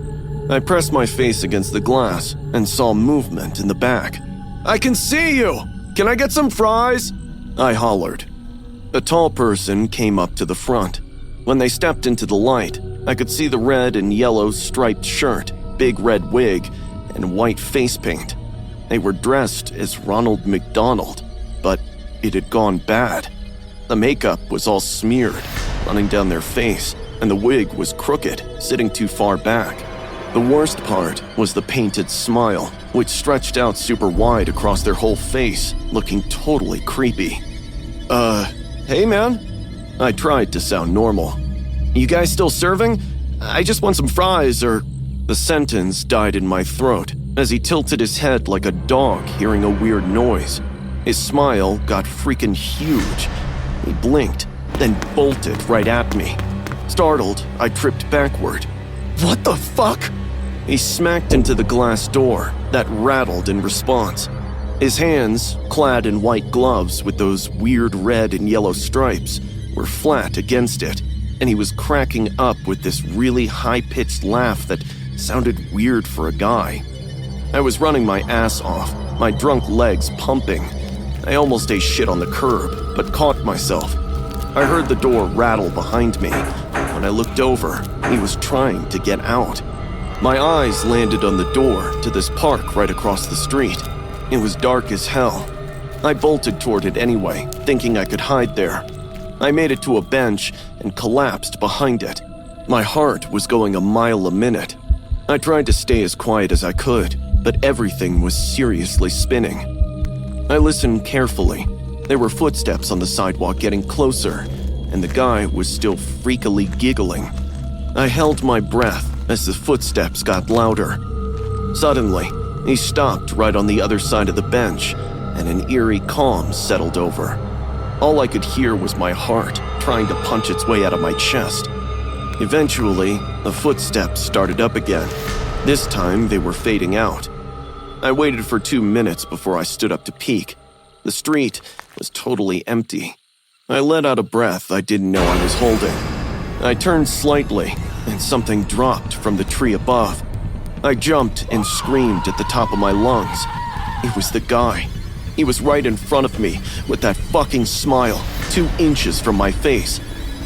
I pressed my face against the glass and saw movement in the back. "I can see you! Can I get some fries?" I hollered. A tall person came up to the front. When they stepped into the light, I could see the red and yellow striped shirt, big red wig, and white face paint. They were dressed as Ronald McDonald, but it had gone bad. The makeup was all smeared, running down their face, and the wig was crooked, sitting too far back. The worst part was the painted smile, which stretched out super wide across their whole face, looking totally creepy. Hey man?" I tried to sound normal. "You guys still serving? I just want some fries or..." The sentence died in my throat as he tilted his head like a dog hearing a weird noise. His smile got freaking huge. He blinked, then bolted right at me. Startled, I tripped backward. "What the fuck?" He smacked into the glass door that rattled in response. His hands, clad in white gloves with those weird red and yellow stripes, were flat against it, and he was cracking up with this really high-pitched laugh that sounded weird for a guy. I was running my ass off, my drunk legs pumping. I almost ate shit on the curb, but caught myself. I heard the door rattle behind me. When I looked over, he was trying to get out. My eyes landed on the door to this park right across the street. It was dark as hell. I bolted toward it anyway, thinking I could hide there. I made it to a bench and collapsed behind it. My heart was going a mile a minute. I tried to stay as quiet as I could, but everything was seriously spinning. I listened carefully. There were footsteps on the sidewalk getting closer, and the guy was still freakily giggling. I held my breath as the footsteps got louder. Suddenly, he stopped right on the other side of the bench, and an eerie calm settled over. All I could hear was my heart trying to punch its way out of my chest. Eventually, the footsteps started up again. This time, they were fading out. I waited for 2 minutes before I stood up to peek. The street was totally empty. I let out a breath I didn't know I was holding. I turned slightly, and something dropped from the tree above. I jumped and screamed at the top of my lungs. It was the guy. He was right in front of me, with that fucking smile, 2 inches from my face.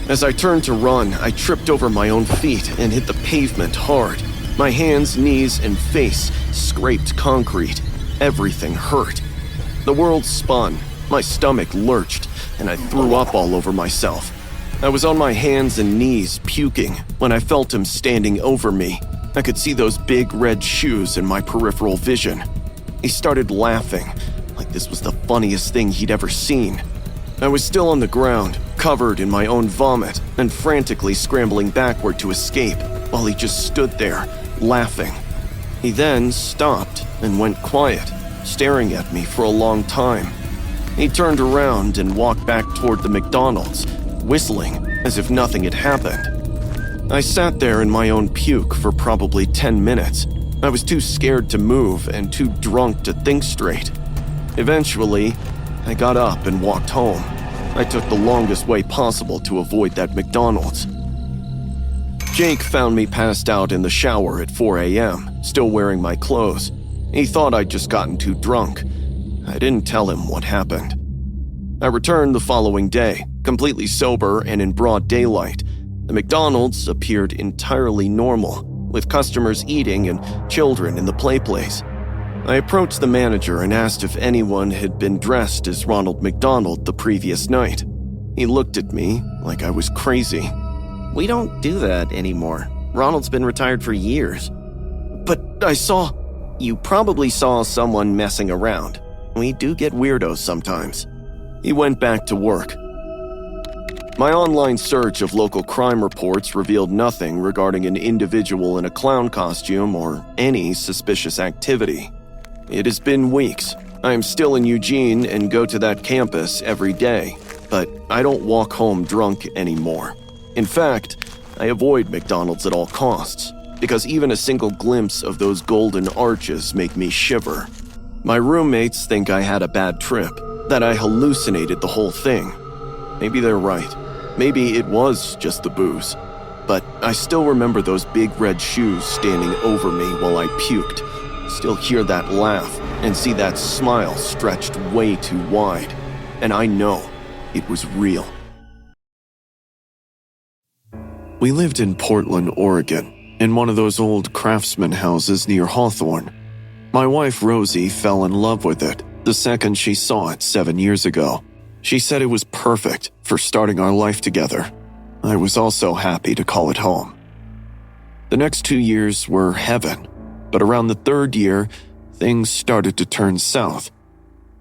As I turned to run, I tripped over my own feet and hit the pavement hard. My hands, knees, and face scraped concrete. Everything hurt. The world spun, my stomach lurched, and I threw up all over myself. I was on my hands and knees puking when I felt him standing over me. I could see those big red shoes in my peripheral vision. He started laughing, like this was the funniest thing he'd ever seen. I was still on the ground, covered in my own vomit, and frantically scrambling backward to escape, while he just stood there, laughing. He then stopped and went quiet, staring at me for a long time. He turned around and walked back toward the McDonald's, whistling as if nothing had happened. I sat there in my own puke for probably 10 minutes. I was too scared to move and too drunk to think straight. Eventually, I got up and walked home. I took the longest way possible to avoid that McDonald's. Jake found me passed out in the shower at 4 a.m., still wearing my clothes. He thought I'd just gotten too drunk. I didn't tell him what happened. I returned the following day, completely sober and in broad daylight. The McDonald's appeared entirely normal, with customers eating and children in the play place. I approached the manager and asked if anyone had been dressed as Ronald McDonald the previous night. He looked at me like I was crazy. "We don't do that anymore. Ronald's been retired for years." "But I saw..." "You probably saw someone messing around. We do get weirdos sometimes." He went back to work. My online search of local crime reports revealed nothing regarding an individual in a clown costume or any suspicious activity. It has been weeks. I am still in Eugene and go to that campus every day, but I don't walk home drunk anymore. In fact, I avoid McDonald's at all costs, because even a single glimpse of those golden arches make me shiver. My roommates think I had a bad trip, that I hallucinated the whole thing. Maybe they're right. Maybe it was just the booze. But I still remember those big red shoes standing over me while I puked. Still hear that laugh and see that smile stretched way too wide. And I know it was real. We lived in Portland, Oregon, in one of those old craftsman houses near Hawthorne. My wife Rosie fell in love with it the second she saw it 7 years ago. She said it was perfect for starting our life together. I was also happy to call it home. The next 2 years were heaven, but around the 3rd year, things started to turn south.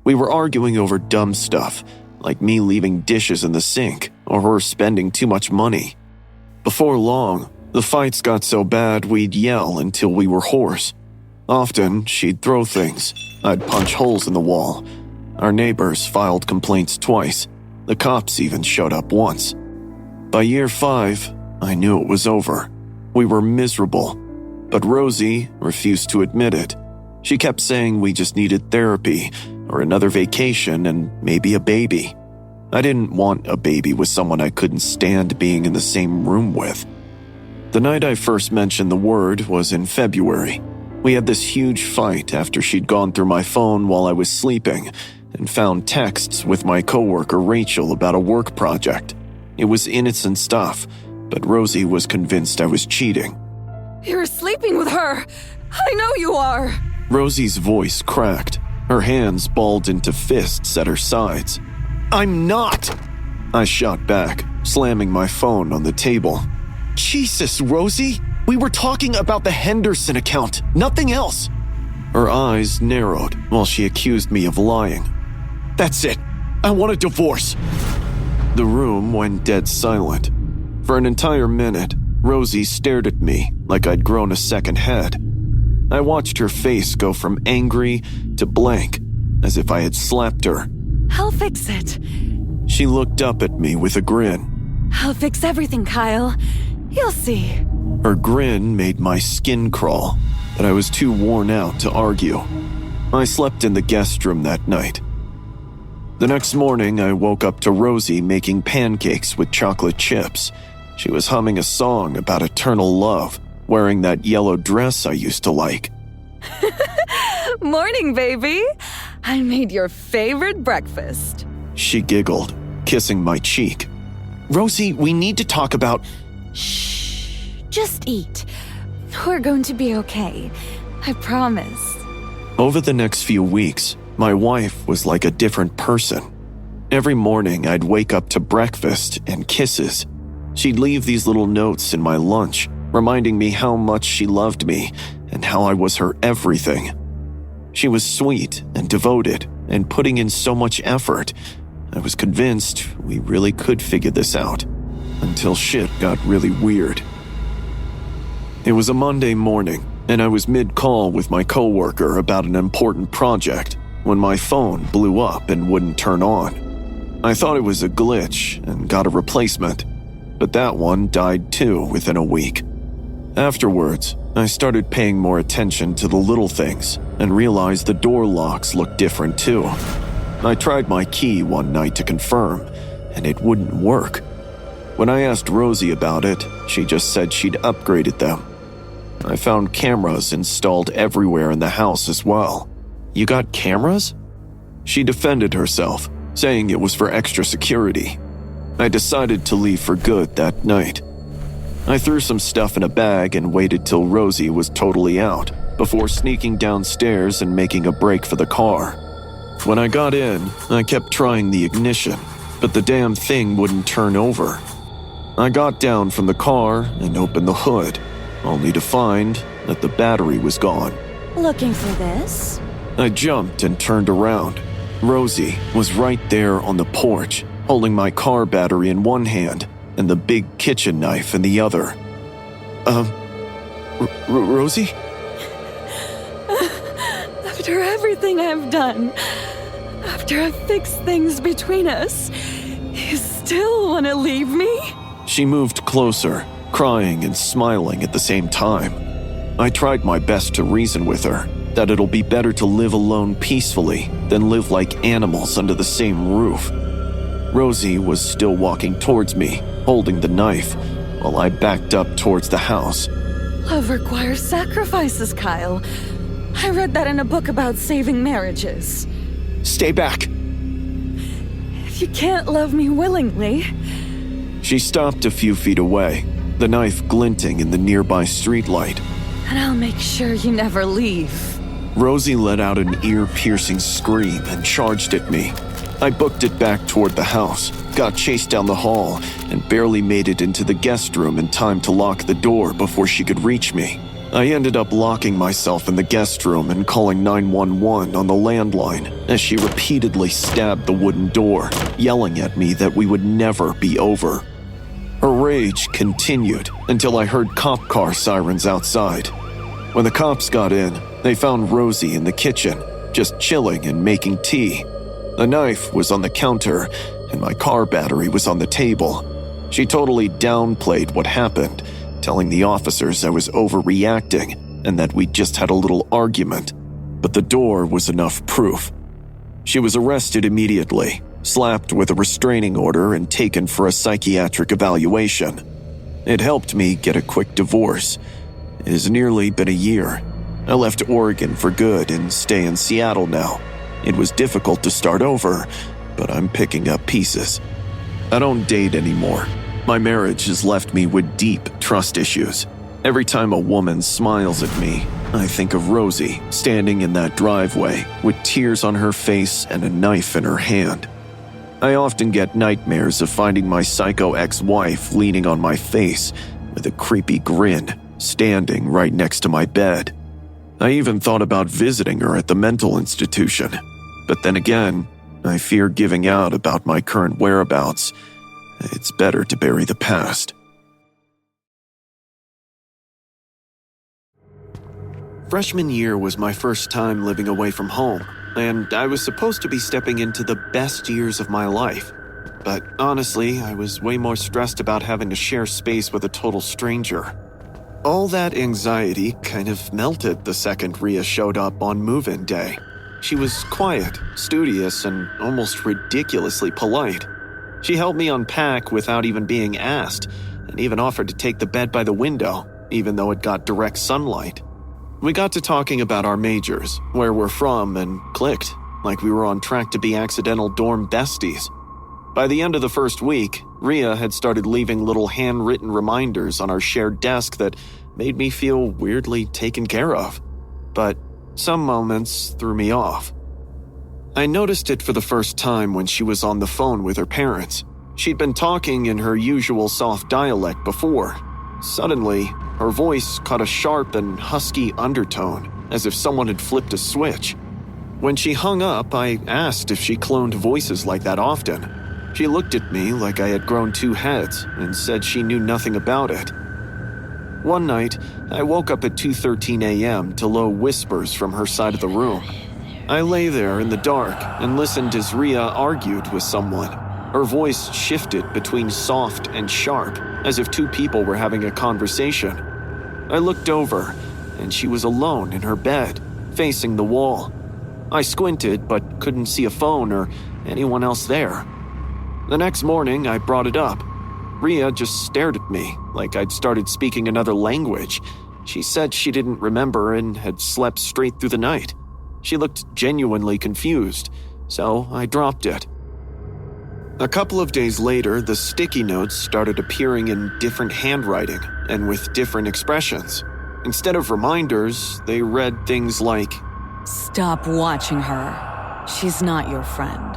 We were arguing over dumb stuff, like me leaving dishes in the sink or her spending too much money. Before long, the fights got so bad we'd yell until we were hoarse. Often, she'd throw things. I'd punch holes in the wall. Our neighbors filed complaints twice. The cops even showed up once. By year 5, I knew it was over. We were miserable. But Rosie refused to admit it. She kept saying we just needed therapy, or another vacation, and maybe a baby. I didn't want a baby with someone I couldn't stand being in the same room with. The night I first mentioned the word was in February. We had this huge fight after she'd gone through my phone while I was sleeping and found texts with my coworker Rachel about a work project. It was innocent stuff, but Rosie was convinced I was cheating. You're sleeping with her! I know you are! Rosie's voice cracked. Her hands balled into fists at her sides. I'm not! I shot back, slamming my phone on the table. Jesus, Rosie! We were talking about the Henderson account, nothing else! Her eyes narrowed while she accused me of lying. That's it. I want a divorce. The room went dead silent. For an entire minute, Rosie stared at me like I'd grown a second head. I watched her face go from angry to blank, as if I had slapped her. I'll fix it. She looked up at me with a grin. I'll fix everything, Kyle. You'll see. Her grin made my skin crawl, but I was too worn out to argue. I slept in the guest room that night. The next morning, I woke up to Rosie making pancakes with chocolate chips. She was humming a song about eternal love, wearing that yellow dress I used to like. Morning, baby. I made your favorite breakfast. She giggled, kissing my cheek. Rosie, we need to talk about... Shh. Just eat. We're going to be okay. I promise. Over the next few weeks, my wife was like a different person. Every morning, I'd wake up to breakfast and kisses. She'd leave these little notes in my lunch, reminding me how much she loved me and how I was her everything. She was sweet and devoted and putting in so much effort. I was convinced we really could figure this out, until shit got really weird. It was a Monday morning, and I was mid-call with my coworker about an important project when my phone blew up and wouldn't turn on. I thought it was a glitch and got a replacement, but that one died too within a week. Afterwards, I started paying more attention to the little things and realized the door locks looked different too. I tried my key one night to confirm, and it wouldn't work. When I asked Rosie about it, she just said she'd upgraded them. I found cameras installed everywhere in the house as well. You got cameras? She defended herself, saying it was for extra security. I decided to leave for good that night. I threw some stuff in a bag and waited till Rosie was totally out before sneaking downstairs and making a break for the car. When I got in, I kept trying the ignition, but the damn thing wouldn't turn over. I got down from the car and opened the hood, only to find that the battery was gone. Looking for this? I jumped and turned around. Rosie was right there on the porch, holding my car battery in one hand and the big kitchen knife in the other. Rosie? After everything I've done, after I've fixed things between us, you still want to leave me? She moved closer, crying and smiling at the same time. I tried my best to reason with her that it'll be better to live alone peacefully than live like animals under the same roof. Rosie was still walking towards me, holding the knife, while I backed up towards the house. Love requires sacrifices, Kyle. I read that in a book about saving marriages. Stay back! If you can't love me willingly... She stopped a few feet away, the knife glinting in the nearby streetlight. And I'll make sure you never leave. Rosie let out an ear-piercing scream and charged at me. I booked it back toward the house, got chased down the hall, and barely made it into the guest room in time to lock the door before she could reach me. I ended up locking myself in the guest room and calling 911 on the landline as she repeatedly stabbed the wooden door, yelling at me that we would never be over. Her rage continued until I heard cop car sirens outside. When the cops got in, they found Rosie in the kitchen, just chilling and making tea. The knife was on the counter, and my car battery was on the table. She totally downplayed what happened, telling the officers I was overreacting and that we just had a little argument. But the door was enough proof. She was arrested immediately, slapped with a restraining order, and taken for a psychiatric evaluation. It helped me get a quick divorce. It has nearly been a year. I left Oregon for good and stay in Seattle now. It was difficult to start over, but I'm picking up pieces. I don't date anymore. My marriage has left me with deep trust issues. Every time a woman smiles at me, I think of Rosie standing in that driveway with tears on her face and a knife in her hand. I often get nightmares of finding my psycho ex-wife leaning on my face with a creepy grin, standing right next to my bed. I even thought about visiting her at the mental institution, but then again, I fear giving out about my current whereabouts. It's better to bury the past. Freshman year was my first time living away from home, and I was supposed to be stepping into the best years of my life. But honestly, I was way more stressed about having to share space with a total stranger. All that anxiety kind of melted the second Rhea showed up on move-in day. She was quiet, studious, and almost ridiculously polite. She helped me unpack without even being asked, and even offered to take the bed by the window, even though it got direct sunlight. We got to talking about our majors, where we're from, and clicked, like we were on track to be accidental dorm besties. By the end of the first week, Rhea had started leaving little handwritten reminders on our shared desk that made me feel weirdly taken care of. But some moments threw me off. I noticed it for the first time when she was on the phone with her parents. She'd been talking in her usual soft dialect before. Suddenly, her voice caught a sharp and husky undertone, as if someone had flipped a switch. When she hung up, I asked if she cloned voices like that often. She looked at me like I had grown two heads and said she knew nothing about it. One night, I woke up at 2:13 a.m. to low whispers from her side of the room. I lay there in the dark and listened as Rhea argued with someone. Her voice shifted between soft and sharp, as if two people were having a conversation. I looked over, and she was alone in her bed, facing the wall. I squinted but couldn't see a phone or anyone else there. The next morning, I brought it up. Rhea just stared at me like I'd started speaking another language. She said she didn't remember and had slept straight through the night. She looked genuinely confused, so I dropped it. A couple of days later, the sticky notes started appearing in different handwriting and with different expressions. Instead of reminders, they read things like, Stop watching her. She's not your friend.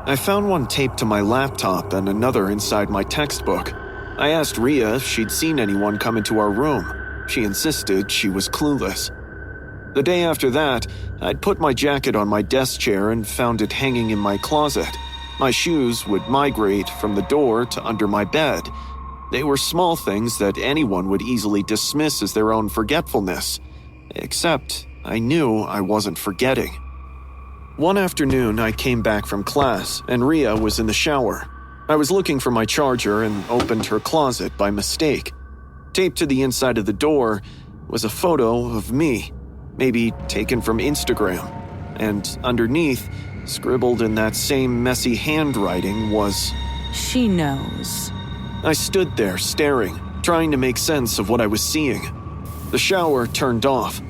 I found one taped to my laptop and another inside my textbook. I asked Rhea if she'd seen anyone come into our room. She insisted she was clueless. The day after that, I'd put my jacket on my desk chair and found it hanging in my closet. My shoes would migrate from the door to under my bed. They were small things that anyone would easily dismiss as their own forgetfulness. Except I knew I wasn't forgetting. One afternoon, I came back from class, and Rhea was in the shower. I was looking for my charger and opened her closet by mistake. Taped to the inside of the door was a photo of me, maybe taken from Instagram, and underneath, scribbled in that same messy handwriting, was, She knows. I stood there staring, trying to make sense of what I was seeing. The shower turned off.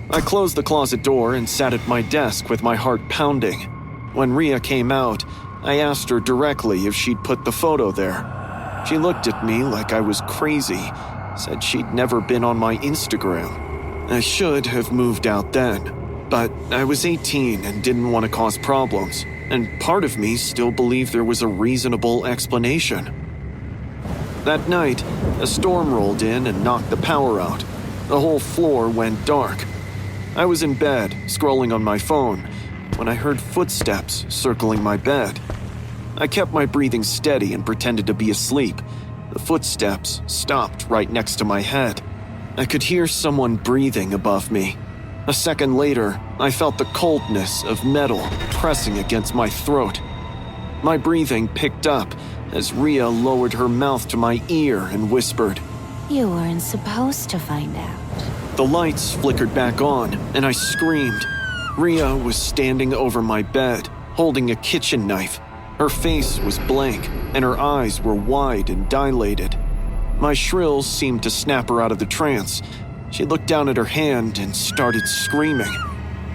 I closed the closet door and sat at my desk with my heart pounding. When Rhea came out, I asked her directly if she'd put the photo there. She looked at me like I was crazy, said she'd never been on my Instagram. I should have moved out then, but I was 18 and didn't want to cause problems, and part of me still believed there was a reasonable explanation. That night, a storm rolled in and knocked the power out. The whole floor went dark. I was in bed, scrolling on my phone, when I heard footsteps circling my bed. I kept my breathing steady and pretended to be asleep. The footsteps stopped right next to my head. I could hear someone breathing above me. A second later, I felt the coldness of metal pressing against my throat. My breathing picked up as Rhea lowered her mouth to my ear and whispered, You weren't supposed to find out. The lights flickered back on, and I screamed. Rhea was standing over my bed, holding a kitchen knife. Her face was blank, and her eyes were wide and dilated. My shrills seemed to snap her out of the trance. She looked down at her hand and started screaming.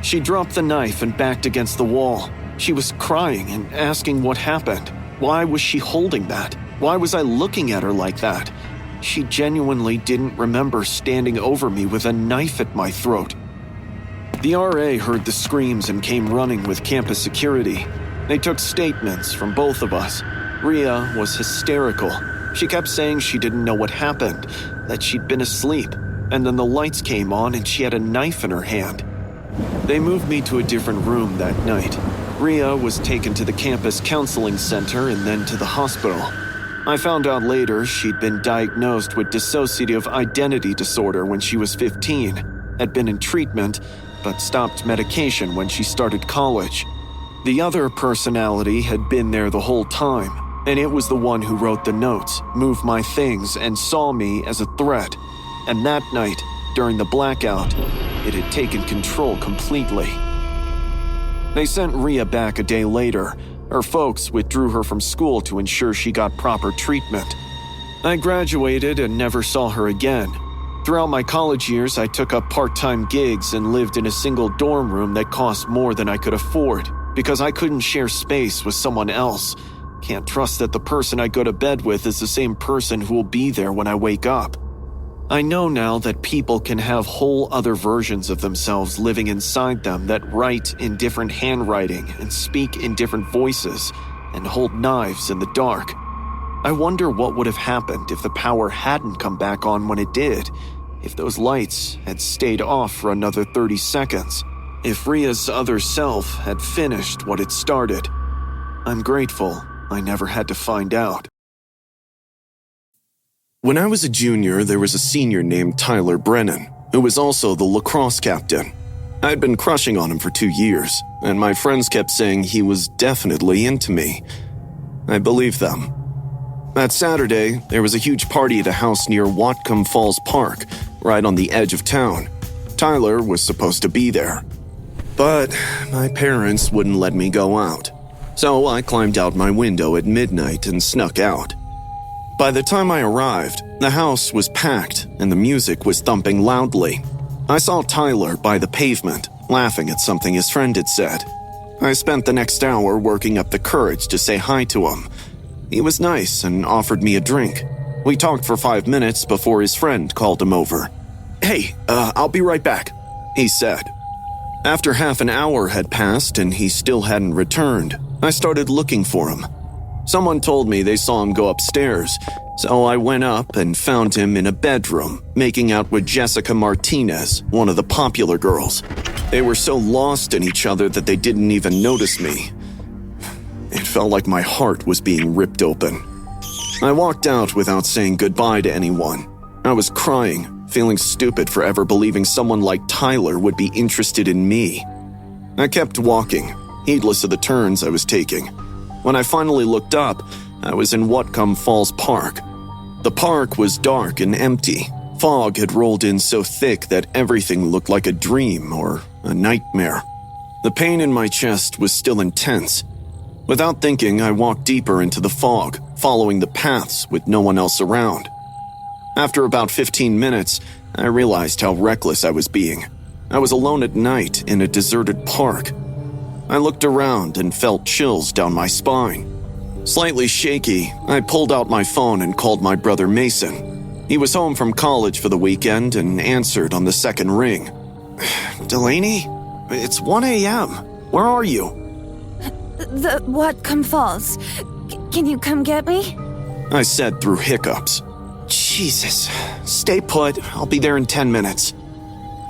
She dropped the knife and backed against the wall. She was crying and asking what happened. Why was she holding that? Why was I looking at her like that? She genuinely didn't remember standing over me with a knife at my throat. The RA heard the screams and came running with campus security. They took statements from both of us. Rhea was hysterical. She kept saying she didn't know what happened, that she'd been asleep, and then the lights came on and she had a knife in her hand. They moved me to a different room that night. Rhea was taken to the campus counseling center and then to the hospital. I found out later she'd been diagnosed with dissociative identity disorder when she was 15, had been in treatment, but stopped medication when she started college. The other personality had been there the whole time, and it was the one who wrote the notes, moved my things, and saw me as a threat. And that night, during the blackout, it had taken control completely. They sent Rhea back a day later. Her folks withdrew her from school to ensure she got proper treatment. I graduated and never saw her again. Throughout my college years, I took up part-time gigs and lived in a single dorm room that cost more than I could afford because I couldn't share space with someone else. Can't trust that the person I go to bed with is the same person who will be there when I wake up. I know now that people can have whole other versions of themselves living inside them that write in different handwriting and speak in different voices and hold knives in the dark. I wonder what would have happened if the power hadn't come back on when it did, if those lights had stayed off for another 30 seconds, if Rhea's other self had finished what it started. I'm grateful I never had to find out. When I was a junior, there was a senior named Tyler Brennan, who was also the lacrosse captain. I'd been crushing on him for 2 years, and my friends kept saying he was definitely into me. I believed them. That Saturday, there was a huge party at a house near Whatcom Falls Park, right on the edge of town. Tyler was supposed to be there. But my parents wouldn't let me go out. So I climbed out my window at midnight and snuck out. By the time I arrived, the house was packed and the music was thumping loudly. I saw Tyler by the pavement, laughing at something his friend had said. I spent the next hour working up the courage to say hi to him. He was nice and offered me a drink. We talked for 5 minutes before his friend called him over. "Hey, I'll be right back," he said. After half an hour had passed and he still hadn't returned, I started looking for him. Someone told me they saw him go upstairs, so I went up and found him in a bedroom, making out with Jessica Martinez, one of the popular girls. They were so lost in each other that they didn't even notice me. It felt like my heart was being ripped open. I walked out without saying goodbye to anyone. I was crying, feeling stupid for ever believing someone like Tyler would be interested in me. I kept walking, heedless of the turns I was taking. When I finally looked up, I was in Whatcom Falls Park. The park was dark and empty. Fog had rolled in so thick that everything looked like a dream or a nightmare. The pain in my chest was still intense. Without thinking, I walked deeper into the fog, following the paths with no one else around. After about 15 minutes, I realized how reckless I was being. I was alone at night in a deserted park. I looked around and felt chills down my spine. Slightly shaky, I pulled out my phone and called my brother Mason. He was home from college for the weekend and answered on the second ring. "Delaney? It's 1 a.m. Where are you?" The Whatcom Falls. Can you come get me? I said through hiccups. "Jesus, stay put. I'll be there in 10 minutes.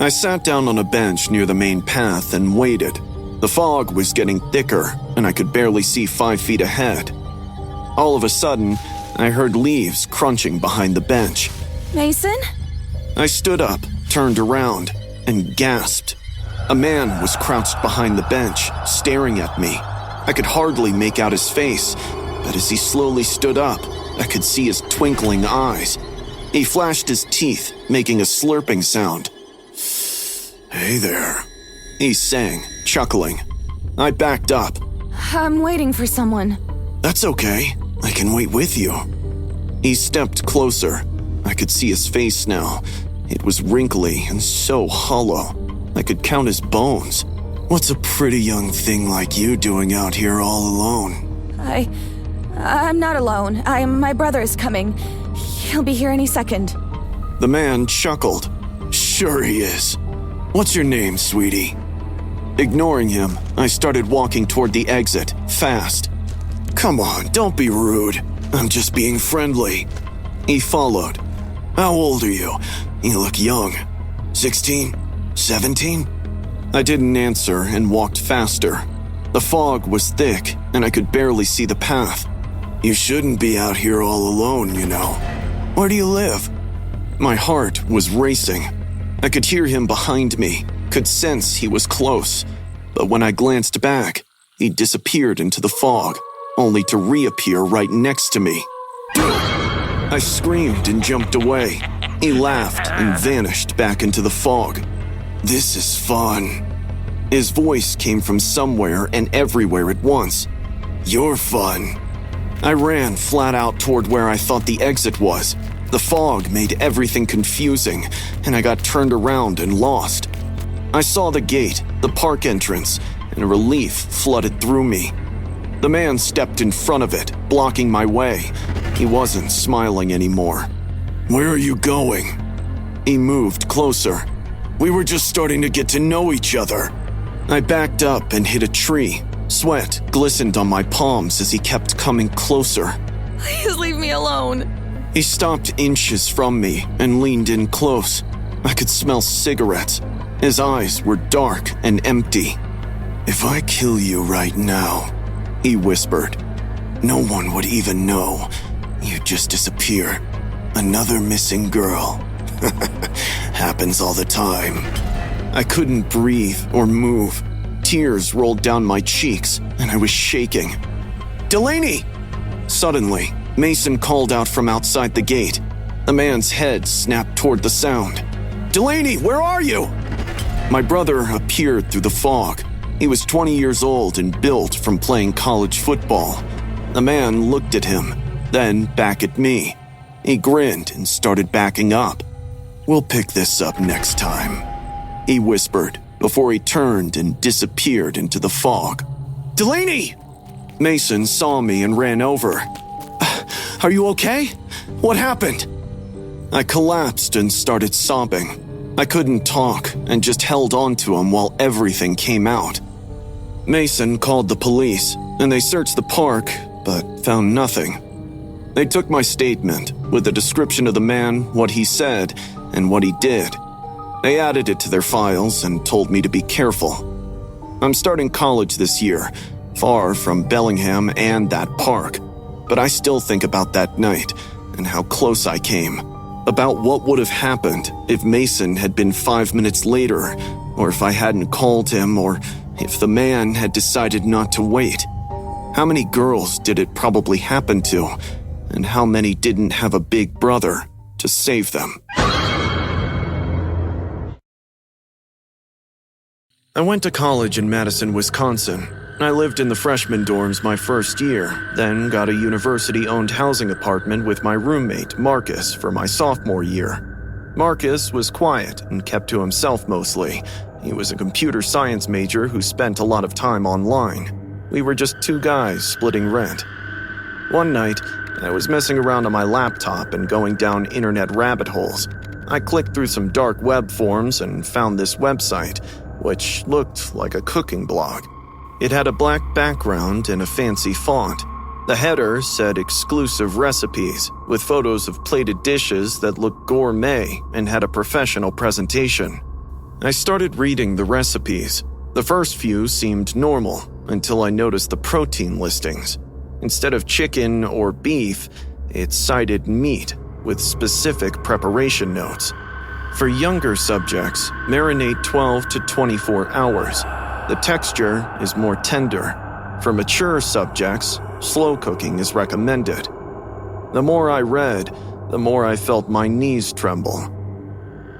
I sat down on a bench near the main path and waited. The fog was getting thicker, and I could barely see 5 feet ahead. All of a sudden, I heard leaves crunching behind the bench. Mason? I stood up, turned around, and gasped. A man was crouched behind the bench, staring at me. I could hardly make out his face, but as he slowly stood up, I could see his twinkling eyes. He flashed his teeth, making a slurping sound. "Hey there," he sang, chuckling. I backed up. I'm waiting for someone. "That's okay. I can wait with you." He stepped closer. I could see his face now. It was wrinkly and so hollow. I could count his bones. "What's a pretty young thing like you doing out here all alone?" I'm not alone. My brother is coming. He'll be here any second. The man chuckled. "Sure he is. What's your name, sweetie?" Ignoring him, I started walking toward the exit, fast. "Come on, don't be rude. I'm just being friendly." He followed. "How old are you? You look young. 16? 17? I didn't answer and walked faster. The fog was thick, and I could barely see the path. "You shouldn't be out here all alone, you know. Where do you live?" My heart was racing. I could hear him behind me, could sense he was close. But when I glanced back, he disappeared into the fog, only to reappear right next to me. I screamed and jumped away. He laughed and vanished back into the fog. "This is fun." His voice came from somewhere and everywhere at once. "You're fun." I ran flat out toward where I thought the exit was. The fog made everything confusing, and I got turned around and lost. I saw the gate, the park entrance, and relief flooded through me. The man stepped in front of it, blocking my way. He wasn't smiling anymore. "Where are you going?" He moved closer. "We were just starting to get to know each other." I backed up and hit a tree. Sweat glistened on my palms as he kept coming closer. Please leave me alone. He stopped inches from me and leaned in close. I could smell cigarettes. His eyes were dark and empty. "If I kill you right now," he whispered, "no one would even know. You'd just disappear. Another missing girl." Happens all the time. I couldn't breathe or move. Tears rolled down my cheeks, and I was shaking. "Delaney!" Suddenly, Mason called out from outside the gate. The man's head snapped toward the sound. "Delaney, where are you?" My brother appeared through the fog. He was 20 years old and built from playing college football. The man looked at him, then back at me. He grinned and started backing up. "We'll pick this up next time," he whispered before he turned and disappeared into the fog. "Delaney!" Mason saw me and ran over. "Are you okay? What happened?" I collapsed and started sobbing. I couldn't talk and just held on to him while everything came out. Mason called the police, and they searched the park, but found nothing. They took my statement with a description of the man, what he said, and what he did. They added it to their files and told me to be careful. I'm starting college this year, far from Bellingham and that park, but I still think about that night and how close I came, about what would have happened if Mason had been 5 minutes later, or if I hadn't called him, or if the man had decided not to wait. How many girls did it probably happen to, and how many didn't have a big brother to save them? I went to college in Madison, Wisconsin. I lived in the freshman dorms my first year, then got a university-owned housing apartment with my roommate, Marcus, for my sophomore year. Marcus was quiet and kept to himself mostly. He was a computer science major who spent a lot of time online. We were just two guys splitting rent. One night, I was messing around on my laptop and going down internet rabbit holes. I clicked through some dark web forums and found this website, which looked like a cooking blog. It had a black background and a fancy font. The header said exclusive recipes, with photos of plated dishes that looked gourmet and had a professional presentation. I started reading the recipes. The first few seemed normal, until I noticed the protein listings. Instead of chicken or beef, It cited meat with specific preparation notes. For younger subjects, marinate 12 to 24 hours. The texture is more tender. For mature subjects, slow cooking is recommended. The more I read, the more I felt my knees tremble.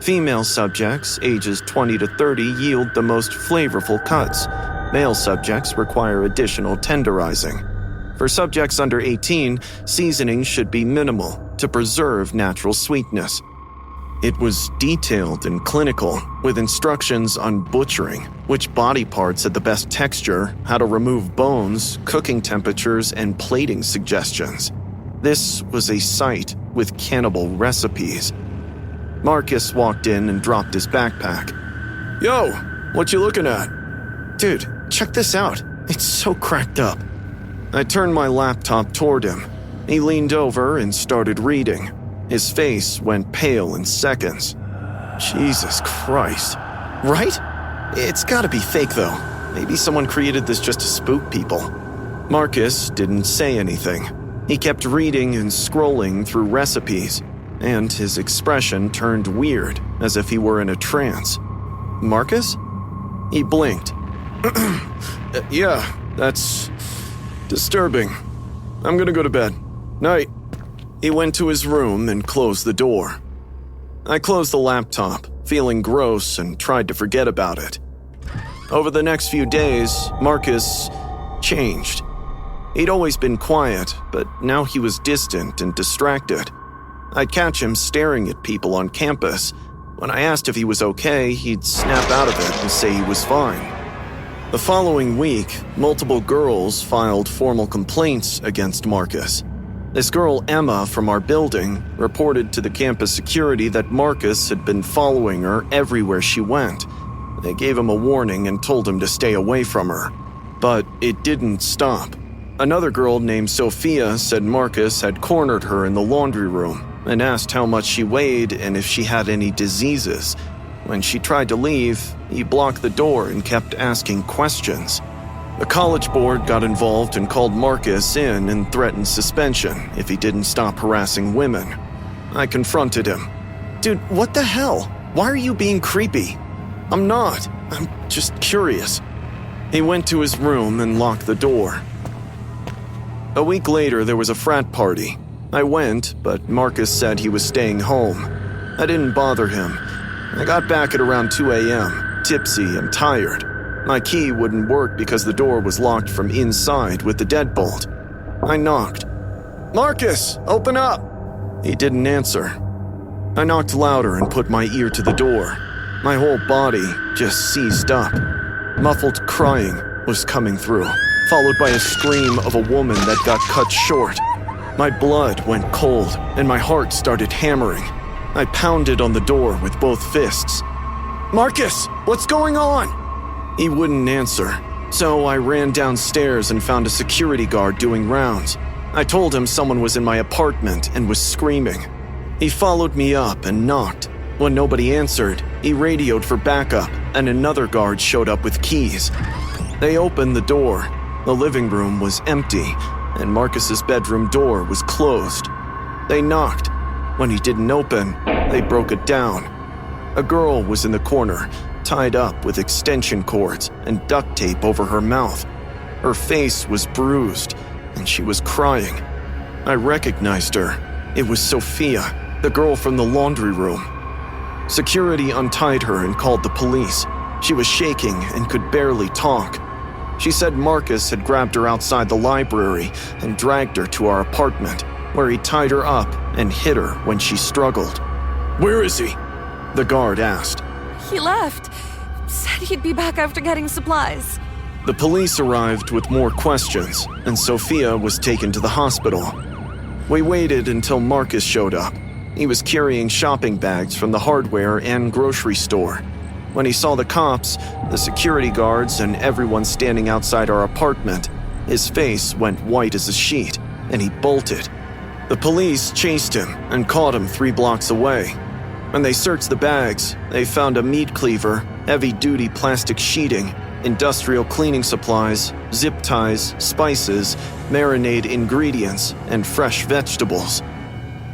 Female subjects, ages 20 to 30, yield the most flavorful cuts. Male subjects require additional tenderizing. For subjects under 18, seasoning should be minimal to preserve natural sweetness. It was detailed and clinical, with instructions on butchering, which body parts had the best texture, how to remove bones, cooking temperatures, and plating suggestions. This was a site with cannibal recipes. Marcus walked in and dropped his backpack. Yo, what you looking at? Dude, check this out. It's so cracked up. I turned my laptop toward him. He leaned over and started reading. His face went pale in seconds. Jesus Christ. Right? It's gotta be fake, though. Maybe someone created this just to spook people. Marcus didn't say anything. He kept reading and scrolling through recipes, and his expression turned weird, as if he were in a trance. Marcus? He blinked. Yeah, that's disturbing. I'm gonna go to bed. Night. He went to his room and closed the door. I closed the laptop, feeling gross, and tried to forget about it. Over the next few days, Marcus changed. He'd always been quiet, but now he was distant and distracted. I'd catch him staring at people on campus. When I asked if he was okay, he'd snap out of it and say he was fine. The following week, multiple girls filed formal complaints against Marcus. This girl, Emma, from our building, reported to the campus security that Marcus had been following her everywhere she went. They gave him a warning and told him to stay away from her. But it didn't stop. Another girl named Sophia said Marcus had cornered her in the laundry room and asked how much she weighed and if she had any diseases. When she tried to leave, he blocked the door and kept asking questions. The college board got involved and called Marcus in and threatened suspension if he didn't stop harassing women. I confronted him. Dude, what the hell? Why are you being creepy? I'm not. I'm just curious. He went to his room and locked the door. A week later, there was a frat party. I went, but Marcus said he was staying home. I didn't bother him. I got back at around 2 a.m., tipsy and tired. My key wouldn't work because the door was locked from inside with the deadbolt. I knocked. Marcus, open up! He didn't answer. I knocked louder and put my ear to the door. My whole body just seized up. Muffled crying was coming through, followed by a scream of a woman that got cut short. My blood went cold and my heart started hammering. I pounded on the door with both fists. Marcus, what's going on? He wouldn't answer, so I ran downstairs and found a security guard doing rounds. I told him someone was in my apartment and was screaming. He followed me up and knocked. When nobody answered, he radioed for backup, and another guard showed up with keys. They opened the door. The living room was empty, and Marcus's bedroom door was closed. They knocked. When he didn't open, they broke it down. A girl was in the corner, tied up with extension cords and duct tape over her mouth. Her face was bruised, and she was crying. I recognized her. It was Sophia, the girl from the laundry room. Security untied her and called the police. She was shaking and could barely talk. She said Marcus had grabbed her outside the library and dragged her to our apartment, where he tied her up and hit her when she struggled. Where is he? The guard asked. He left. Said he'd be back after getting supplies. The police arrived with more questions, and Sophia was taken to the hospital. We waited until Marcus showed up. He was carrying shopping bags from the hardware and grocery store. When he saw the cops, the security guards, and everyone standing outside our apartment, his face went white as a sheet, and he bolted. The police chased him and caught him 3 blocks away. When they searched the bags, they found a meat cleaver, heavy-duty plastic sheeting, industrial cleaning supplies, zip ties, spices, marinade ingredients, and fresh vegetables.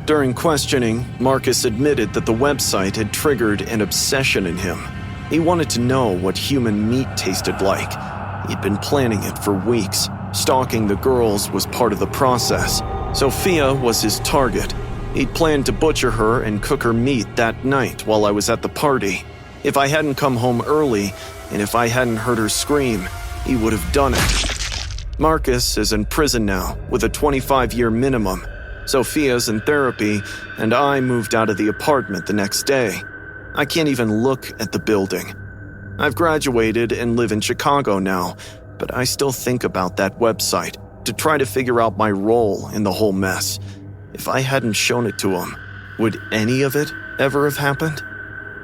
During questioning, Marcus admitted that the website had triggered an obsession in him. He wanted to know what human meat tasted like. He'd been planning it for weeks. Stalking the girls was part of the process. Sophia was his target. He'd planned to butcher her and cook her meat that night while I was at the party. If I hadn't come home early, and if I hadn't heard her scream, he would have done it. Marcus is in prison now, with a 25-year minimum. Sophia's in therapy, and I moved out of the apartment the next day. I can't even look at the building. I've graduated and live in Chicago now, but I still think about that website to try to figure out my role in the whole mess. If I hadn't shown it to him, would any of it ever have happened?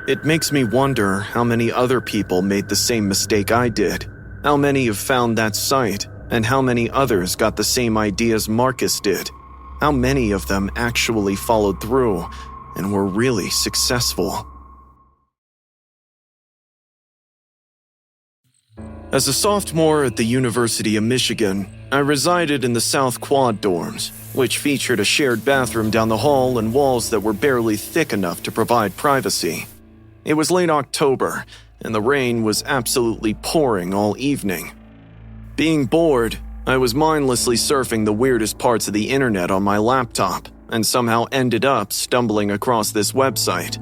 It makes me wonder how many other people made the same mistake I did, how many have found that site, and how many others got the same ideas Marcus did. How many of them actually followed through and were really successful? As a sophomore at the University of Michigan, I resided in the South Quad dorms, which featured a shared bathroom down the hall and walls that were barely thick enough to provide privacy. It was late October, and the rain was absolutely pouring all evening. Being bored, I was mindlessly surfing the weirdest parts of the internet on my laptop and somehow ended up stumbling across this website.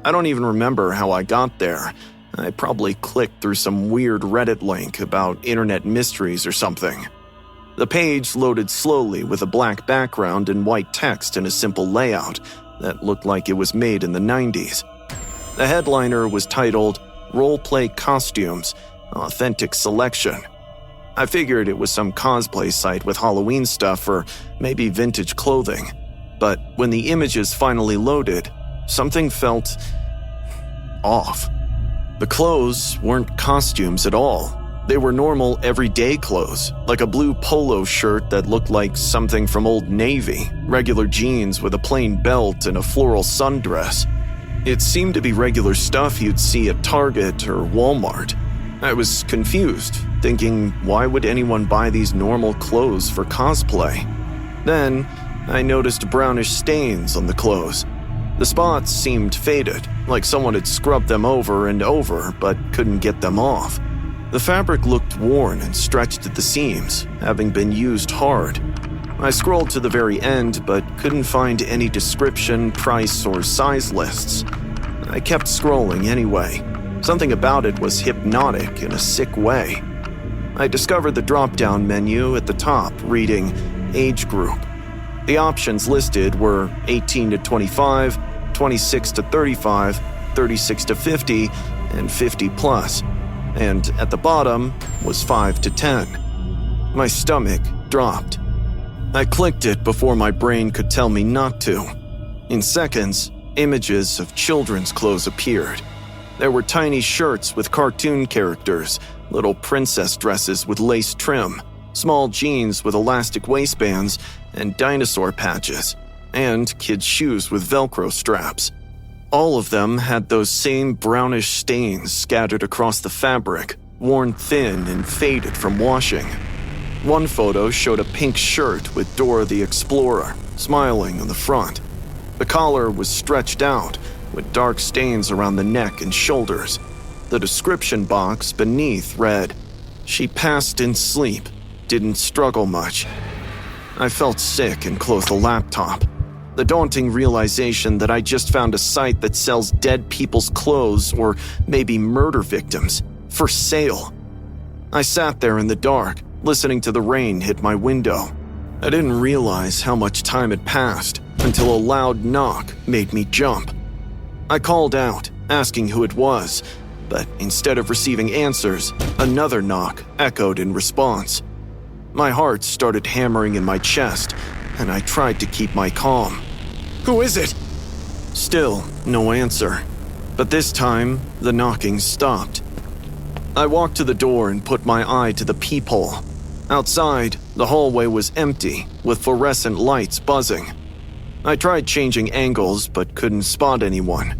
I don't even remember how I got there. I probably clicked through some weird Reddit link about internet mysteries or something. The page loaded slowly with a black background and white text in a simple layout that looked like it was made in the 90s. The headliner was titled Roleplay Costumes, Authentic Selection. I figured it was some cosplay site with Halloween stuff or maybe vintage clothing. But when the images finally loaded, something felt off. The clothes weren't costumes at all. They were normal, everyday clothes, like a blue polo shirt that looked like something from Old Navy, regular jeans with a plain belt and a floral sundress. It seemed to be regular stuff you'd see at Target or Walmart. I was confused, thinking, why would anyone buy these normal clothes for cosplay? Then, I noticed brownish stains on the clothes. The spots seemed faded, like someone had scrubbed them over and over but couldn't get them off. The fabric looked worn and stretched at the seams, having been used hard. I scrolled to the very end but couldn't find any description, price, or size lists. I kept scrolling anyway. Something about it was hypnotic in a sick way. I discovered the drop-down menu at the top reading Age Group. The options listed were 18 to 25, 26 to 35, 36 to 50, and 50 plus. And at the bottom was 5 to 10. My stomach dropped. I clicked it before my brain could tell me not to. In seconds, images of children's clothes appeared. There were tiny shirts with cartoon characters, little princess dresses with lace trim, small jeans with elastic waistbands and dinosaur patches, and kids' shoes with Velcro straps. All of them had those same brownish stains scattered across the fabric, worn thin and faded from washing. One photo showed a pink shirt with Dora the Explorer, smiling on the front. The collar was stretched out, with dark stains around the neck and shoulders. The description box beneath read, "She passed in sleep, didn't struggle much." I felt sick and closed the laptop. The daunting realization that I just found a site that sells dead people's clothes or maybe murder victims for sale. I sat there in the dark, listening to the rain hit my window. I didn't realize how much time had passed until a loud knock made me jump. I called out, asking who it was, but instead of receiving answers, another knock echoed in response. My heart started hammering in my chest, and I tried to keep my calm. "Who is it?" Still, no answer. But this time, the knocking stopped. I walked to the door and put my eye to the peephole. Outside, the hallway was empty, with fluorescent lights buzzing. I tried changing angles, but couldn't spot anyone.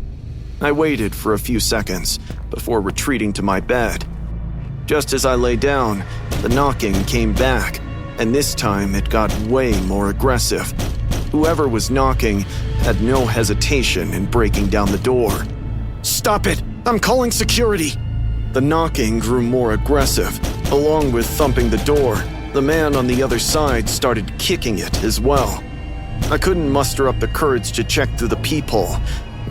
I waited for a few seconds before retreating to my bed. Just as I lay down, the knocking came back, and this time it got way more aggressive. Whoever was knocking had no hesitation in breaking down the door. "Stop it! I'm calling security!" The knocking grew more aggressive. Along with thumping the door, the man on the other side started kicking it as well. I couldn't muster up the courage to check through the peephole.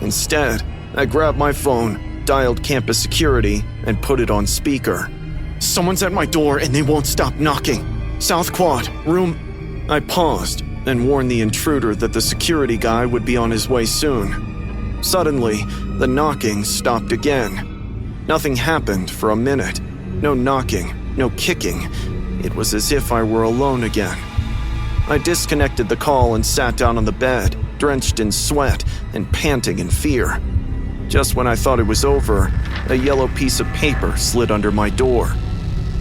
Instead, I grabbed my phone, dialed campus security, and put it on speaker. "Someone's at my door and they won't stop knocking. South Quad, room..." I paused and warned the intruder that the security guy would be on his way soon. Suddenly, the knocking stopped again. Nothing happened for a minute. No knocking, no kicking. It was as if I were alone again. I disconnected the call and sat down on the bed, drenched in sweat and panting in fear. Just when I thought it was over, a yellow piece of paper slid under my door.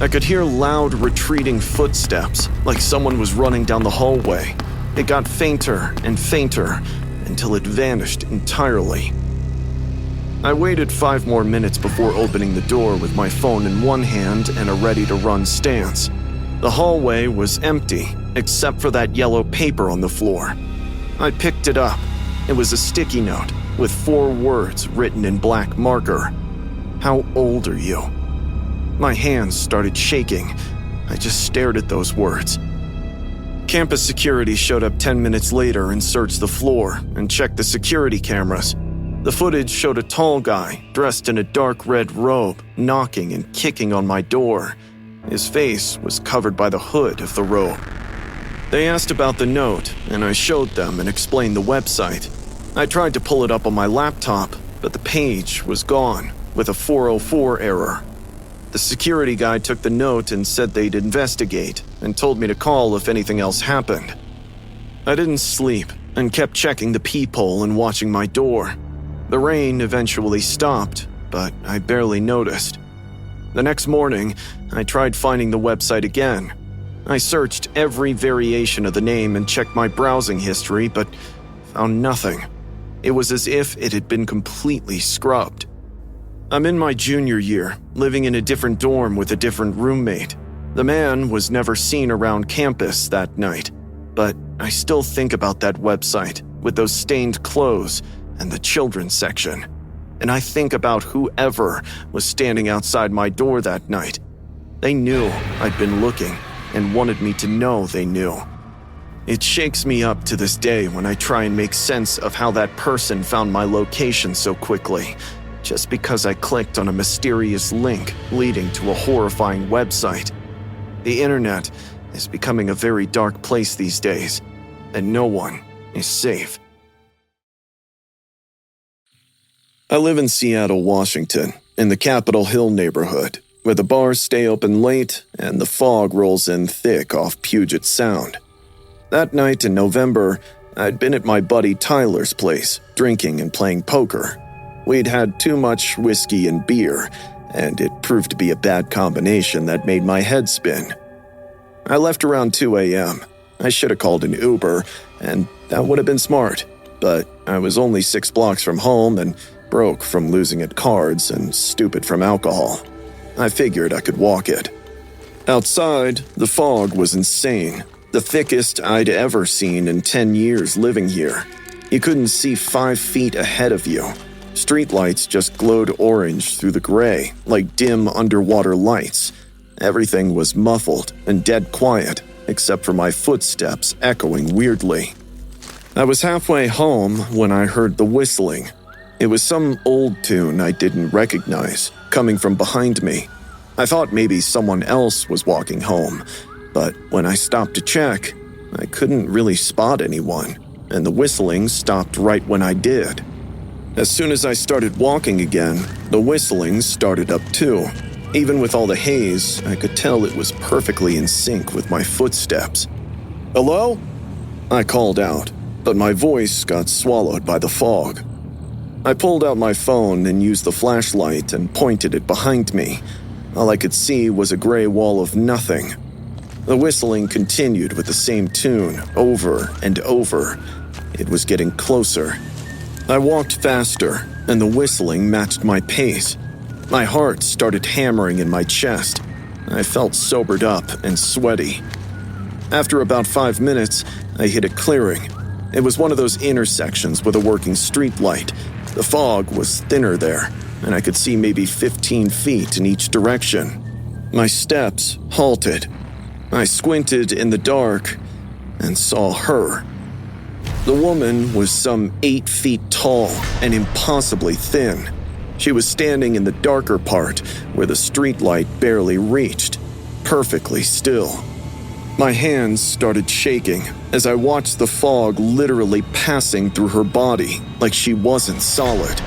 I could hear loud, retreating footsteps, like someone was running down the hallway. It got fainter and fainter until it vanished entirely. I waited 5 more minutes before opening the door with my phone in one hand and a ready-to-run stance. The hallway was empty, except for that yellow paper on the floor. I picked it up. It was a sticky note with 4 words written in black marker. "How old are you?" My hands started shaking. I just stared at those words. Campus security showed up 10 minutes later and searched the floor and checked the security cameras. The footage showed a tall guy dressed in a dark red robe knocking and kicking on my door. His face was covered by the hood of the robe. They asked about the note, and I showed them and explained the website. I tried to pull it up on my laptop, but the page was gone with a 404 error. The security guy took the note and said they'd investigate and told me to call if anything else happened. I didn't sleep and kept checking the peephole and watching my door. The rain eventually stopped, but I barely noticed. The next morning, I tried finding the website again. I searched every variation of the name and checked my browsing history, but found nothing. It was as if it had been completely scrubbed. I'm in my junior year, living in a different dorm with a different roommate. The man was never seen around campus that night, but I still think about that website with those stained clothes and the children's section. And I think about whoever was standing outside my door that night. They knew I'd been looking and wanted me to know they knew. It shakes me up to this day when I try and make sense of how that person found my location so quickly, just because I clicked on a mysterious link leading to a horrifying website. The internet is becoming a very dark place these days, and no one is safe. I live in Seattle, Washington, in the Capitol Hill neighborhood, where the bars stay open late and the fog rolls in thick off Puget Sound. That night in November, I'd been at my buddy Tyler's place, drinking and playing poker. We'd had too much whiskey and beer, and it proved to be a bad combination that made my head spin. I left around 2 a.m. I should have called an Uber, and that would have been smart, but I was only 6 blocks from home and broke from losing at cards and stupid from alcohol. I figured I could walk it. Outside, the fog was insane, the thickest I'd ever seen in 10 years living here. You couldn't see 5 feet ahead of you. Streetlights just glowed orange through the gray, like dim underwater lights. Everything was muffled and dead quiet, except for my footsteps echoing weirdly. I was halfway home when I heard the whistling. It was some old tune I didn't recognize, coming from behind me. I thought maybe someone else was walking home, but when I stopped to check, I couldn't really spot anyone, and the whistling stopped right when I did. As soon as I started walking again, the whistling started up too. Even with all the haze, I could tell it was perfectly in sync with my footsteps. "Hello?" I called out, but my voice got swallowed by the fog. I pulled out my phone and used the flashlight and pointed it behind me. All I could see was a gray wall of nothing. The whistling continued with the same tune over and over. It was getting closer. I walked faster, and the whistling matched my pace. My heart started hammering in my chest. I felt sobered up and sweaty. After about 5 minutes, I hit a clearing. It was one of those intersections with a working street light. The fog was thinner there, and I could see maybe 15 feet in each direction. My steps halted. I squinted in the dark and saw her. The woman was some 8 feet tall and impossibly thin. She was standing in the darker part where the streetlight barely reached, perfectly still. My hands started shaking as I watched the fog literally passing through her body like she wasn't solid.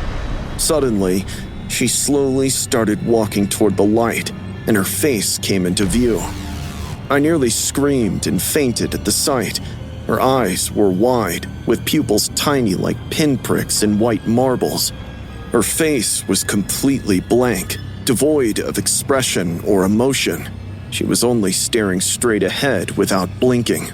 Suddenly, she slowly started walking toward the light, and her face came into view. I nearly screamed and fainted at the sight. Her eyes were wide, with pupils tiny like pinpricks in white marbles. Her face was completely blank, devoid of expression or emotion. She was only staring straight ahead without blinking.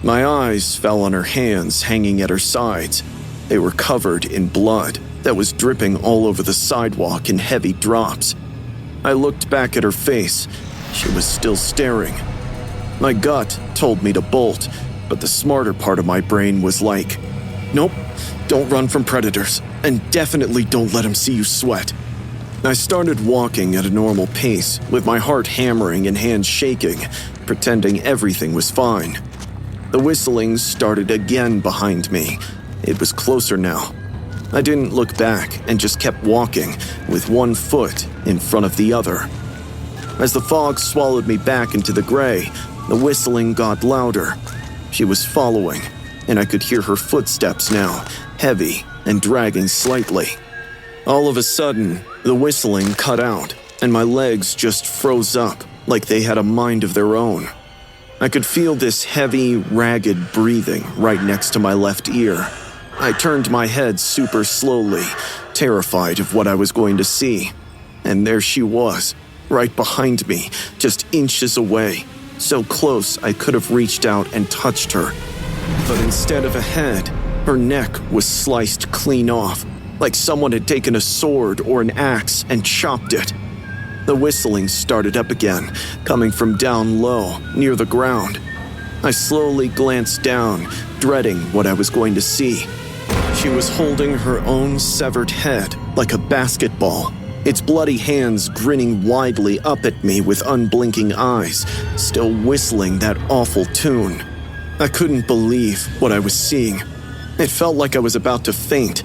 My eyes fell on her hands hanging at her sides. They were covered in blood that was dripping all over the sidewalk in heavy drops. I looked back at her face. She was still staring. My gut told me to bolt, but the smarter part of my brain was like, nope, don't run from predators, and definitely don't let them see you sweat. I started walking at a normal pace, with my heart hammering and hands shaking, pretending everything was fine. The whistling started again behind me. It was closer now. I didn't look back and just kept walking, with one foot in front of the other. As the fog swallowed me back into the gray, the whistling got louder. She was following, and I could hear her footsteps now, heavy and dragging slightly. All of a sudden, the whistling cut out, and my legs just froze up like they had a mind of their own. I could feel this heavy, ragged breathing right next to my left ear. I turned my head super slowly, terrified of what I was going to see. And there she was, right behind me, just inches away, so close I could have reached out and touched her. But instead of a head, her neck was sliced clean off, like someone had taken a sword or an axe and chopped it. The whistling started up again, coming from down low, near the ground. I slowly glanced down, dreading what I was going to see. She was holding her own severed head like a basketball, its bloody hands grinning widely up at me with unblinking eyes, still whistling that awful tune. I couldn't believe what I was seeing. It felt like I was about to faint.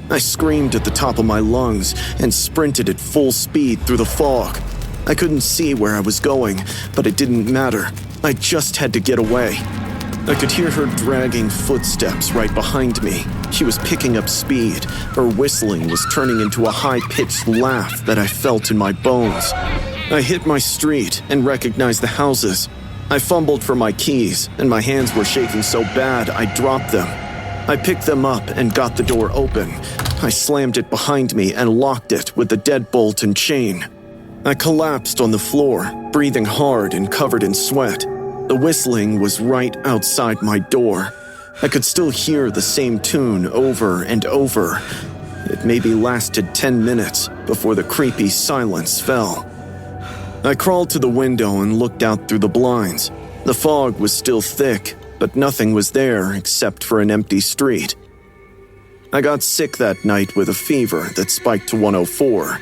I screamed at the top of my lungs and sprinted at full speed through the fog. I couldn't see where I was going, but it didn't matter. I just had to get away. I could hear her dragging footsteps right behind me. She was picking up speed. Her whistling was turning into a high-pitched laugh that I felt in my bones. I hit my street and recognized the houses. I fumbled for my keys, and my hands were shaking so bad I dropped them. I picked them up and got the door open. I slammed it behind me and locked it with the deadbolt and chain. I collapsed on the floor, breathing hard and covered in sweat. The whistling was right outside my door. I could still hear the same tune over and over. It maybe lasted 10 minutes before the creepy silence fell. I crawled to the window and looked out through the blinds. The fog was still thick, but nothing was there except for an empty street. I got sick that night with a fever that spiked to 104.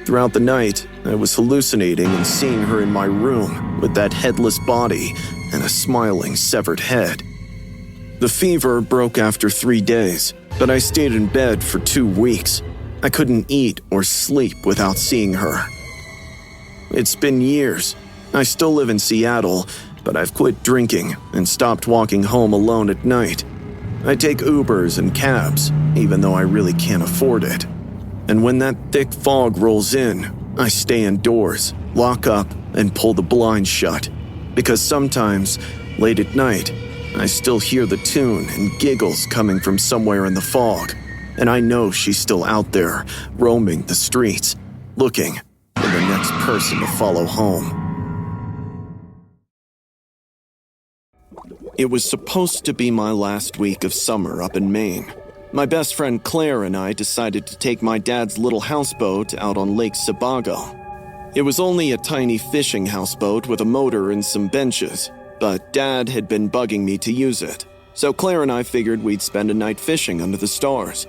Throughout the night, I was hallucinating and seeing her in my room with that headless body and a smiling severed head. The fever broke after 3 days, but I stayed in bed for 2 weeks. I couldn't eat or sleep without seeing her. It's been years. I still live in Seattle, but I've quit drinking and stopped walking home alone at night. I take Ubers and cabs, even though I really can't afford it. And when that thick fog rolls in, I stay indoors, lock up, and pull the blinds shut. Because sometimes, late at night, I still hear the tune and giggles coming from somewhere in the fog. And I know she's still out there, roaming the streets, looking for the next person to follow home. It was supposed to be my last week of summer up in Maine. My best friend Claire and I decided to take my dad's little houseboat out on Lake Sebago. It was only a tiny fishing houseboat with a motor and some benches, but Dad had been bugging me to use it, so Claire and I figured we'd spend a night fishing under the stars.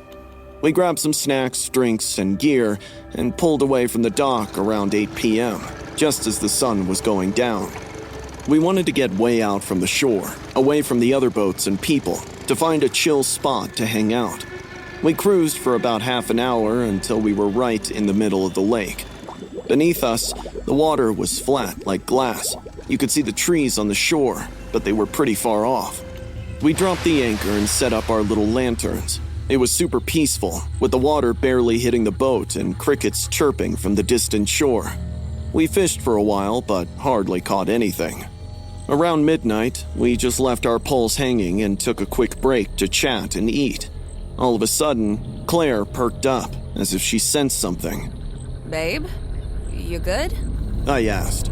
We grabbed some snacks, drinks, and gear and pulled away from the dock around 8 p.m., just as the sun was going down. We wanted to get way out from the shore, away from the other boats and people, to find a chill spot to hang out. We cruised for about half an hour until we were right in the middle of the lake. Beneath us, the water was flat like glass. You could see the trees on the shore, but they were pretty far off. We dropped the anchor and set up our little lanterns. It was super peaceful, with the water barely hitting the boat and crickets chirping from the distant shore. We fished for a while, but hardly caught anything. Around midnight, we just left our poles hanging and took a quick break to chat and eat. All of a sudden, Claire perked up, as if she sensed something. Babe, you good? I asked.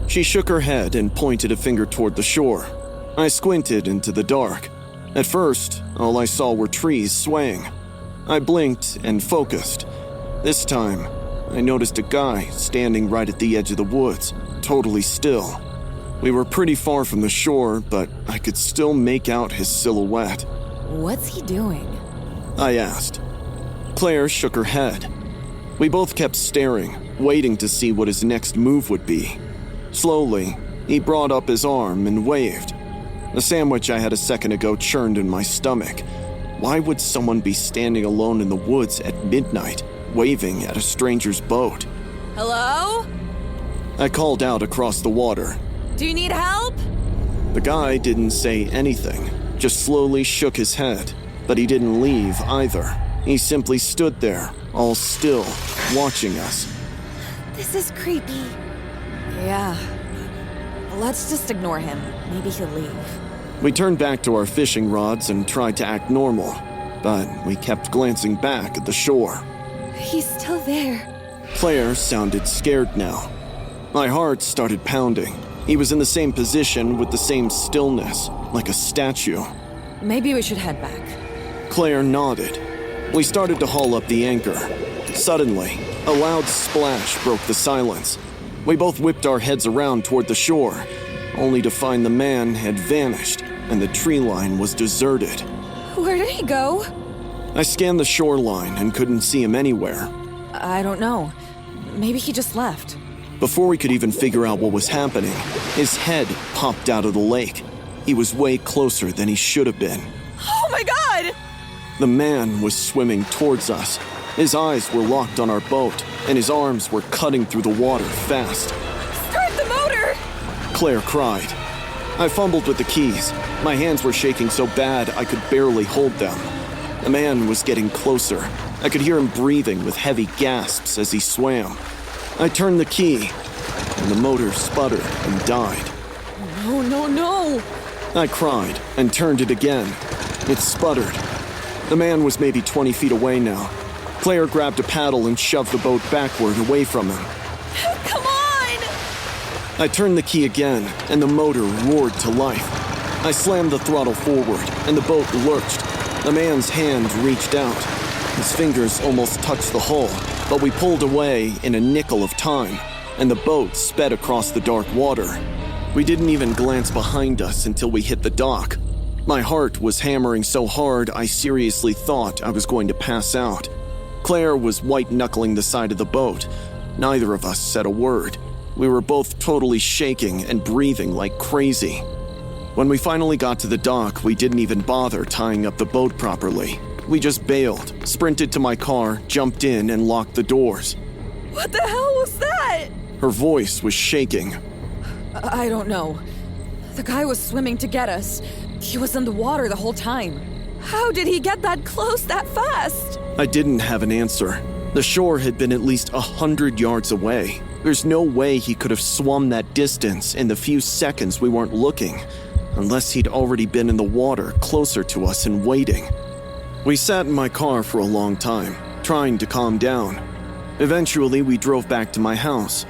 She shook her head and pointed a finger toward the shore. I squinted into the dark. At first, all I saw were trees swaying. I blinked and focused. This time, I noticed a guy standing right at the edge of the woods, totally still. We were pretty far from the shore, but I could still make out his silhouette. What's he doing? I asked. Claire shook her head. We both kept staring, waiting to see what his next move would be. Slowly, he brought up his arm and waved. The sandwich I had a second ago churned in my stomach. Why would someone be standing alone in the woods at midnight, waving at a stranger's boat? Hello? I called out across the water. Do you need help? The guy didn't say anything, just slowly shook his head, but he didn't leave either. He simply stood there, all still, watching us. This is creepy. Yeah. Let's just ignore him. Maybe he'll leave. We turned back to our fishing rods and tried to act normal, but we kept glancing back at the shore. He's still there. Claire sounded scared now. My heart started pounding. He was in the same position with the same stillness, like a statue. Maybe we should head back. Claire nodded. We started to haul up the anchor. Suddenly, a loud splash broke the silence. We both whipped our heads around toward the shore, only to find the man had vanished and the tree line was deserted. Where did he go? I scanned the shoreline and couldn't see him anywhere. I don't know. Maybe he just left. Before we could even figure out what was happening, his head popped out of the lake. He was way closer than he should have been. Oh my god! The man was swimming towards us. His eyes were locked on our boat, and his arms were cutting through the water fast. Start the motor! Claire cried. I fumbled with the keys. My hands were shaking so bad I could barely hold them. The man was getting closer. I could hear him breathing with heavy gasps as he swam. I turned the key, and the motor sputtered and died. No, no, no! I cried and turned it again. It sputtered. The man was maybe 20 feet away now. Claire grabbed a paddle and shoved the boat backward away from him. Come on! I turned the key again, and the motor roared to life. I slammed the throttle forward, and the boat lurched. The man's hand reached out. His fingers almost touched the hull, but we pulled away in a nickel of time, and the boat sped across the dark water. We didn't even glance behind us until we hit the dock. My heart was hammering so hard I seriously thought I was going to pass out. Claire was white-knuckling the side of the boat. Neither of us said a word. We were both totally shaking and breathing like crazy. When we finally got to the dock, we didn't even bother tying up the boat properly. We just bailed, sprinted to my car, jumped in, and locked the doors. What the hell was that? Her voice was shaking. I don't know. The guy was swimming to get us. He was in the water the whole time. How did he get that close that fast? I didn't have an answer. The shore had been at least 100 yards away. There's no way he could have swum that distance in the few seconds we weren't looking, unless he'd already been in the water closer to us and waiting. We sat in my car for a long time, trying to calm down. Eventually, we drove back to my house.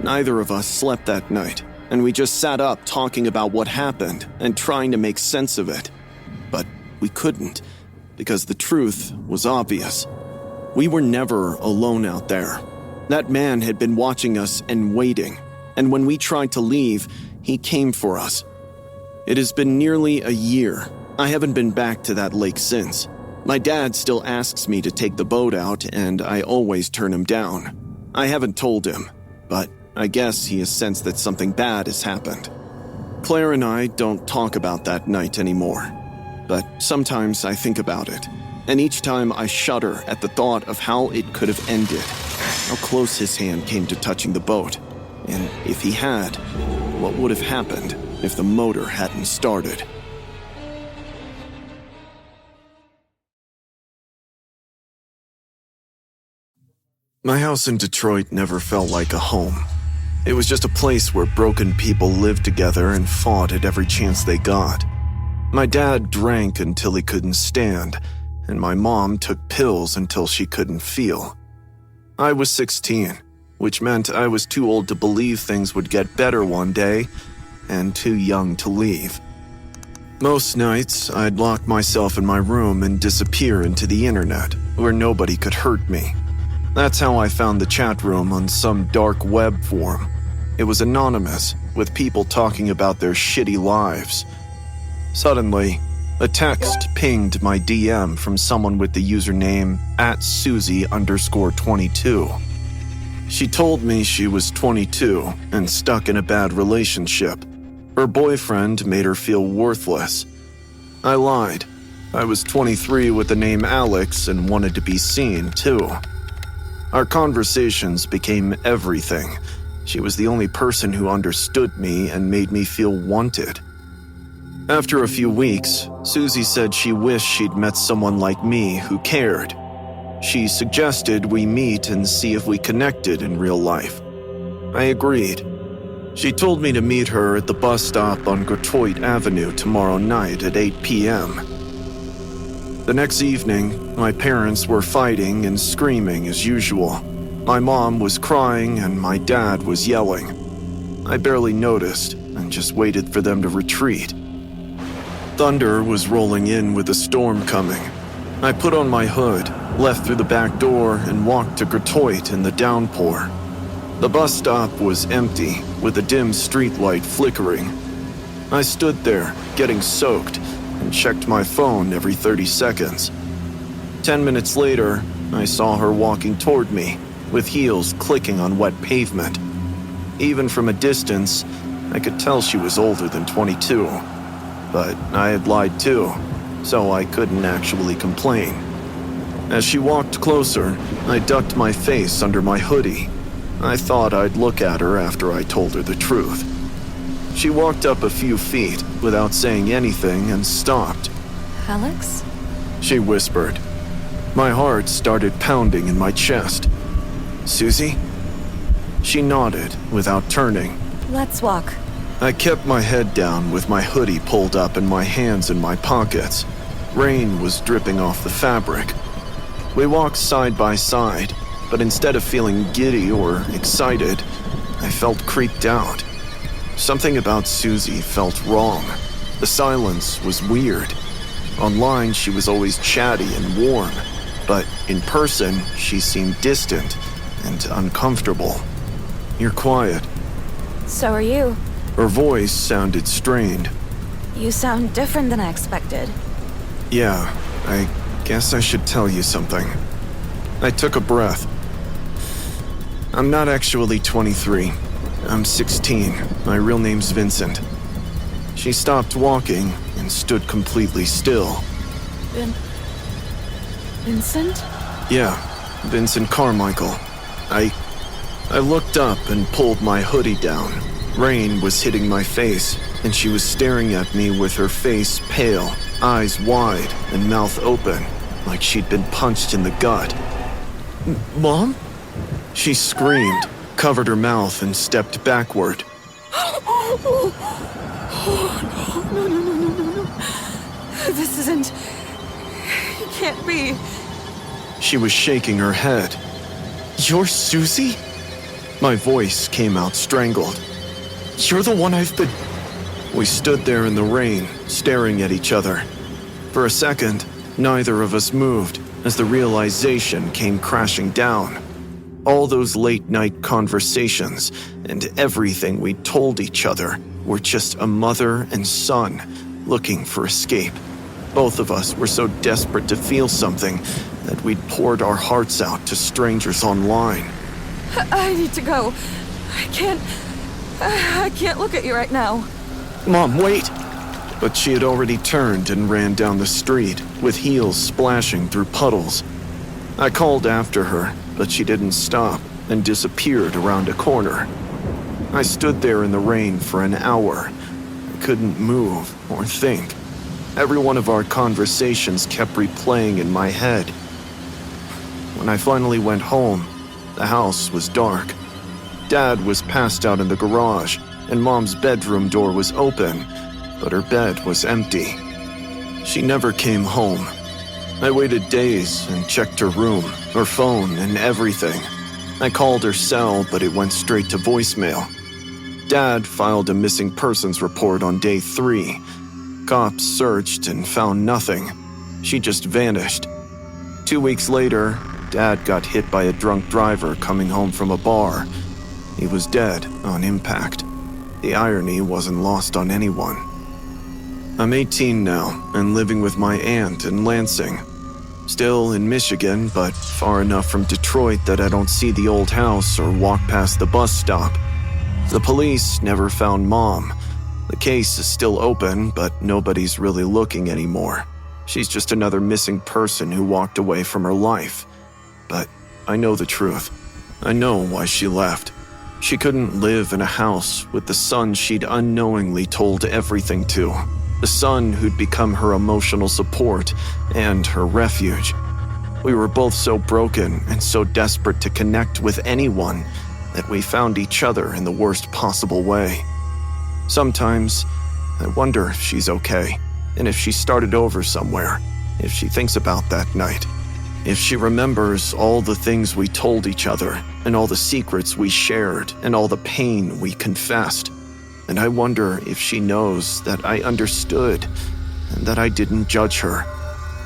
Neither of us slept that night, and we just sat up talking about what happened and trying to make sense of it. But we couldn't. because the truth was obvious. We were never alone out there. That man had been watching us and waiting, and when we tried to leave, he came for us. It has been nearly a year. I haven't been back to that lake since. My dad still asks me to take the boat out, and I always turn him down. I haven't told him, but I guess he has sensed that something bad has happened. Claire and I don't talk about that night anymore, but sometimes I think about it, and each time I shudder at the thought of how it could have ended, how close his hand came to touching the boat, and if he had, what would have happened if the motor hadn't started. My house in Detroit never felt like a home. It was just a place where broken people lived together and fought at every chance they got. My dad drank until he couldn't stand, and my mom took pills until she couldn't feel. I was 16, which meant I was too old to believe things would get better one day, and too young to leave. Most nights, I'd lock myself in my room and disappear into the internet, where nobody could hurt me. That's how I found the chat room on some dark web forum. It was anonymous, with people talking about their shitty lives. Suddenly, a text pinged my DM from someone with the username @Susie_22. She told me she was 22 and stuck in a bad relationship. Her boyfriend made her feel worthless. I lied. I was 23 with the name Alex and wanted to be seen, too. Our conversations became everything. She was the only person who understood me and made me feel wanted. After a few weeks, Susie said she wished she'd met someone like me who cared. She suggested we meet and see if we connected in real life. I agreed. She told me to meet her at the bus stop on Detroit Avenue tomorrow night at 8 p.m. The next evening, my parents were fighting and screaming as usual. My mom was crying and my dad was yelling. I barely noticed and just waited for them to retreat. Thunder was rolling in with a storm coming. I put on my hood, left through the back door, and walked to Detroit in the downpour. The bus stop was empty, with a dim streetlight flickering. I stood there, getting soaked, and checked my phone every 30 seconds. 10 minutes later, I saw her walking toward me, with heels clicking on wet pavement. Even from a distance, I could tell she was older than 22. But I had lied too, so I couldn't actually complain. As she walked closer, I ducked my face under my hoodie. I thought I'd look at her after I told her the truth. She walked up a few feet without saying anything and stopped. Alex? She whispered. My heart started pounding in my chest. Susie? She nodded without turning. Let's walk. I kept my head down with my hoodie pulled up and my hands in my pockets. Rain was dripping off the fabric. We walked side by side, but instead of feeling giddy or excited, I felt creeped out. Something about Susie felt wrong. The silence was weird. Online, she was always chatty and warm, but in person, she seemed distant and uncomfortable. You're quiet. So are you. Her voice sounded strained. You sound different than I expected. Yeah, I guess I should tell you something. I took a breath. I'm not actually 23. I'm 16. My real name's Vincent. She stopped walking and stood completely still. Vincent? Yeah, Vincent Carmichael. I looked up and pulled my hoodie down. Rain was hitting my face, and she was staring at me with her face pale, eyes wide, and mouth open, like she'd been punched in the gut. Mom? She screamed, covered her mouth, and stepped backward. No. This isn't... It can't be. She was shaking her head. You're Susie? My voice came out strangled. You're the one I've been... We stood there in the rain, staring at each other. For a second, Neither of us moved as the realization came crashing down. All those late-night conversations and everything we told each other were just a mother and son looking for escape. Both of us were so desperate to feel something that we'd poured our hearts out to strangers online. I need to go. I can't look at you right now. Mom, wait! But she had already turned and ran down the street, with heels splashing through puddles. I called after her, but she didn't stop and disappeared around a corner. I stood there in the rain for an hour. I couldn't move or think. Every one of our conversations kept replaying in my head. When I finally went home, the house was dark. Dad was passed out in the garage, and Mom's bedroom door was open, but her bed was empty. She never came home. I waited days and checked her room, her phone, and everything. I called her cell, but it went straight to voicemail. Dad filed a missing persons report on day 3. Cops searched and found nothing. She just vanished. 2 weeks later, Dad got hit by a drunk driver coming home from a bar. He was dead on impact. The irony wasn't lost on anyone. I'm 18 now and living with my aunt in Lansing. Still in Michigan, but far enough from Detroit that I don't see the old house or walk past the bus stop. The police never found Mom. The case is still open, but nobody's really looking anymore. She's just another missing person who walked away from her life. But I know the truth. I know why she left. She couldn't live in a house with the son she'd unknowingly told everything to. The son who'd become her emotional support and her refuge. We were both so broken and so desperate to connect with anyone that we found each other in the worst possible way. Sometimes, I wonder if she's okay, and if she started over somewhere, if she thinks about that night, if she remembers all the things we told each other, and all the secrets we shared, and all the pain we confessed. And I wonder if she knows that I understood, and that I didn't judge her.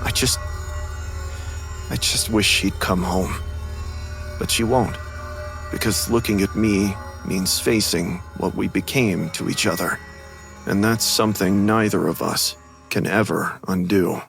I just wish she'd come home. But she won't, because looking at me means facing what we became to each other. And that's something neither of us can ever undo.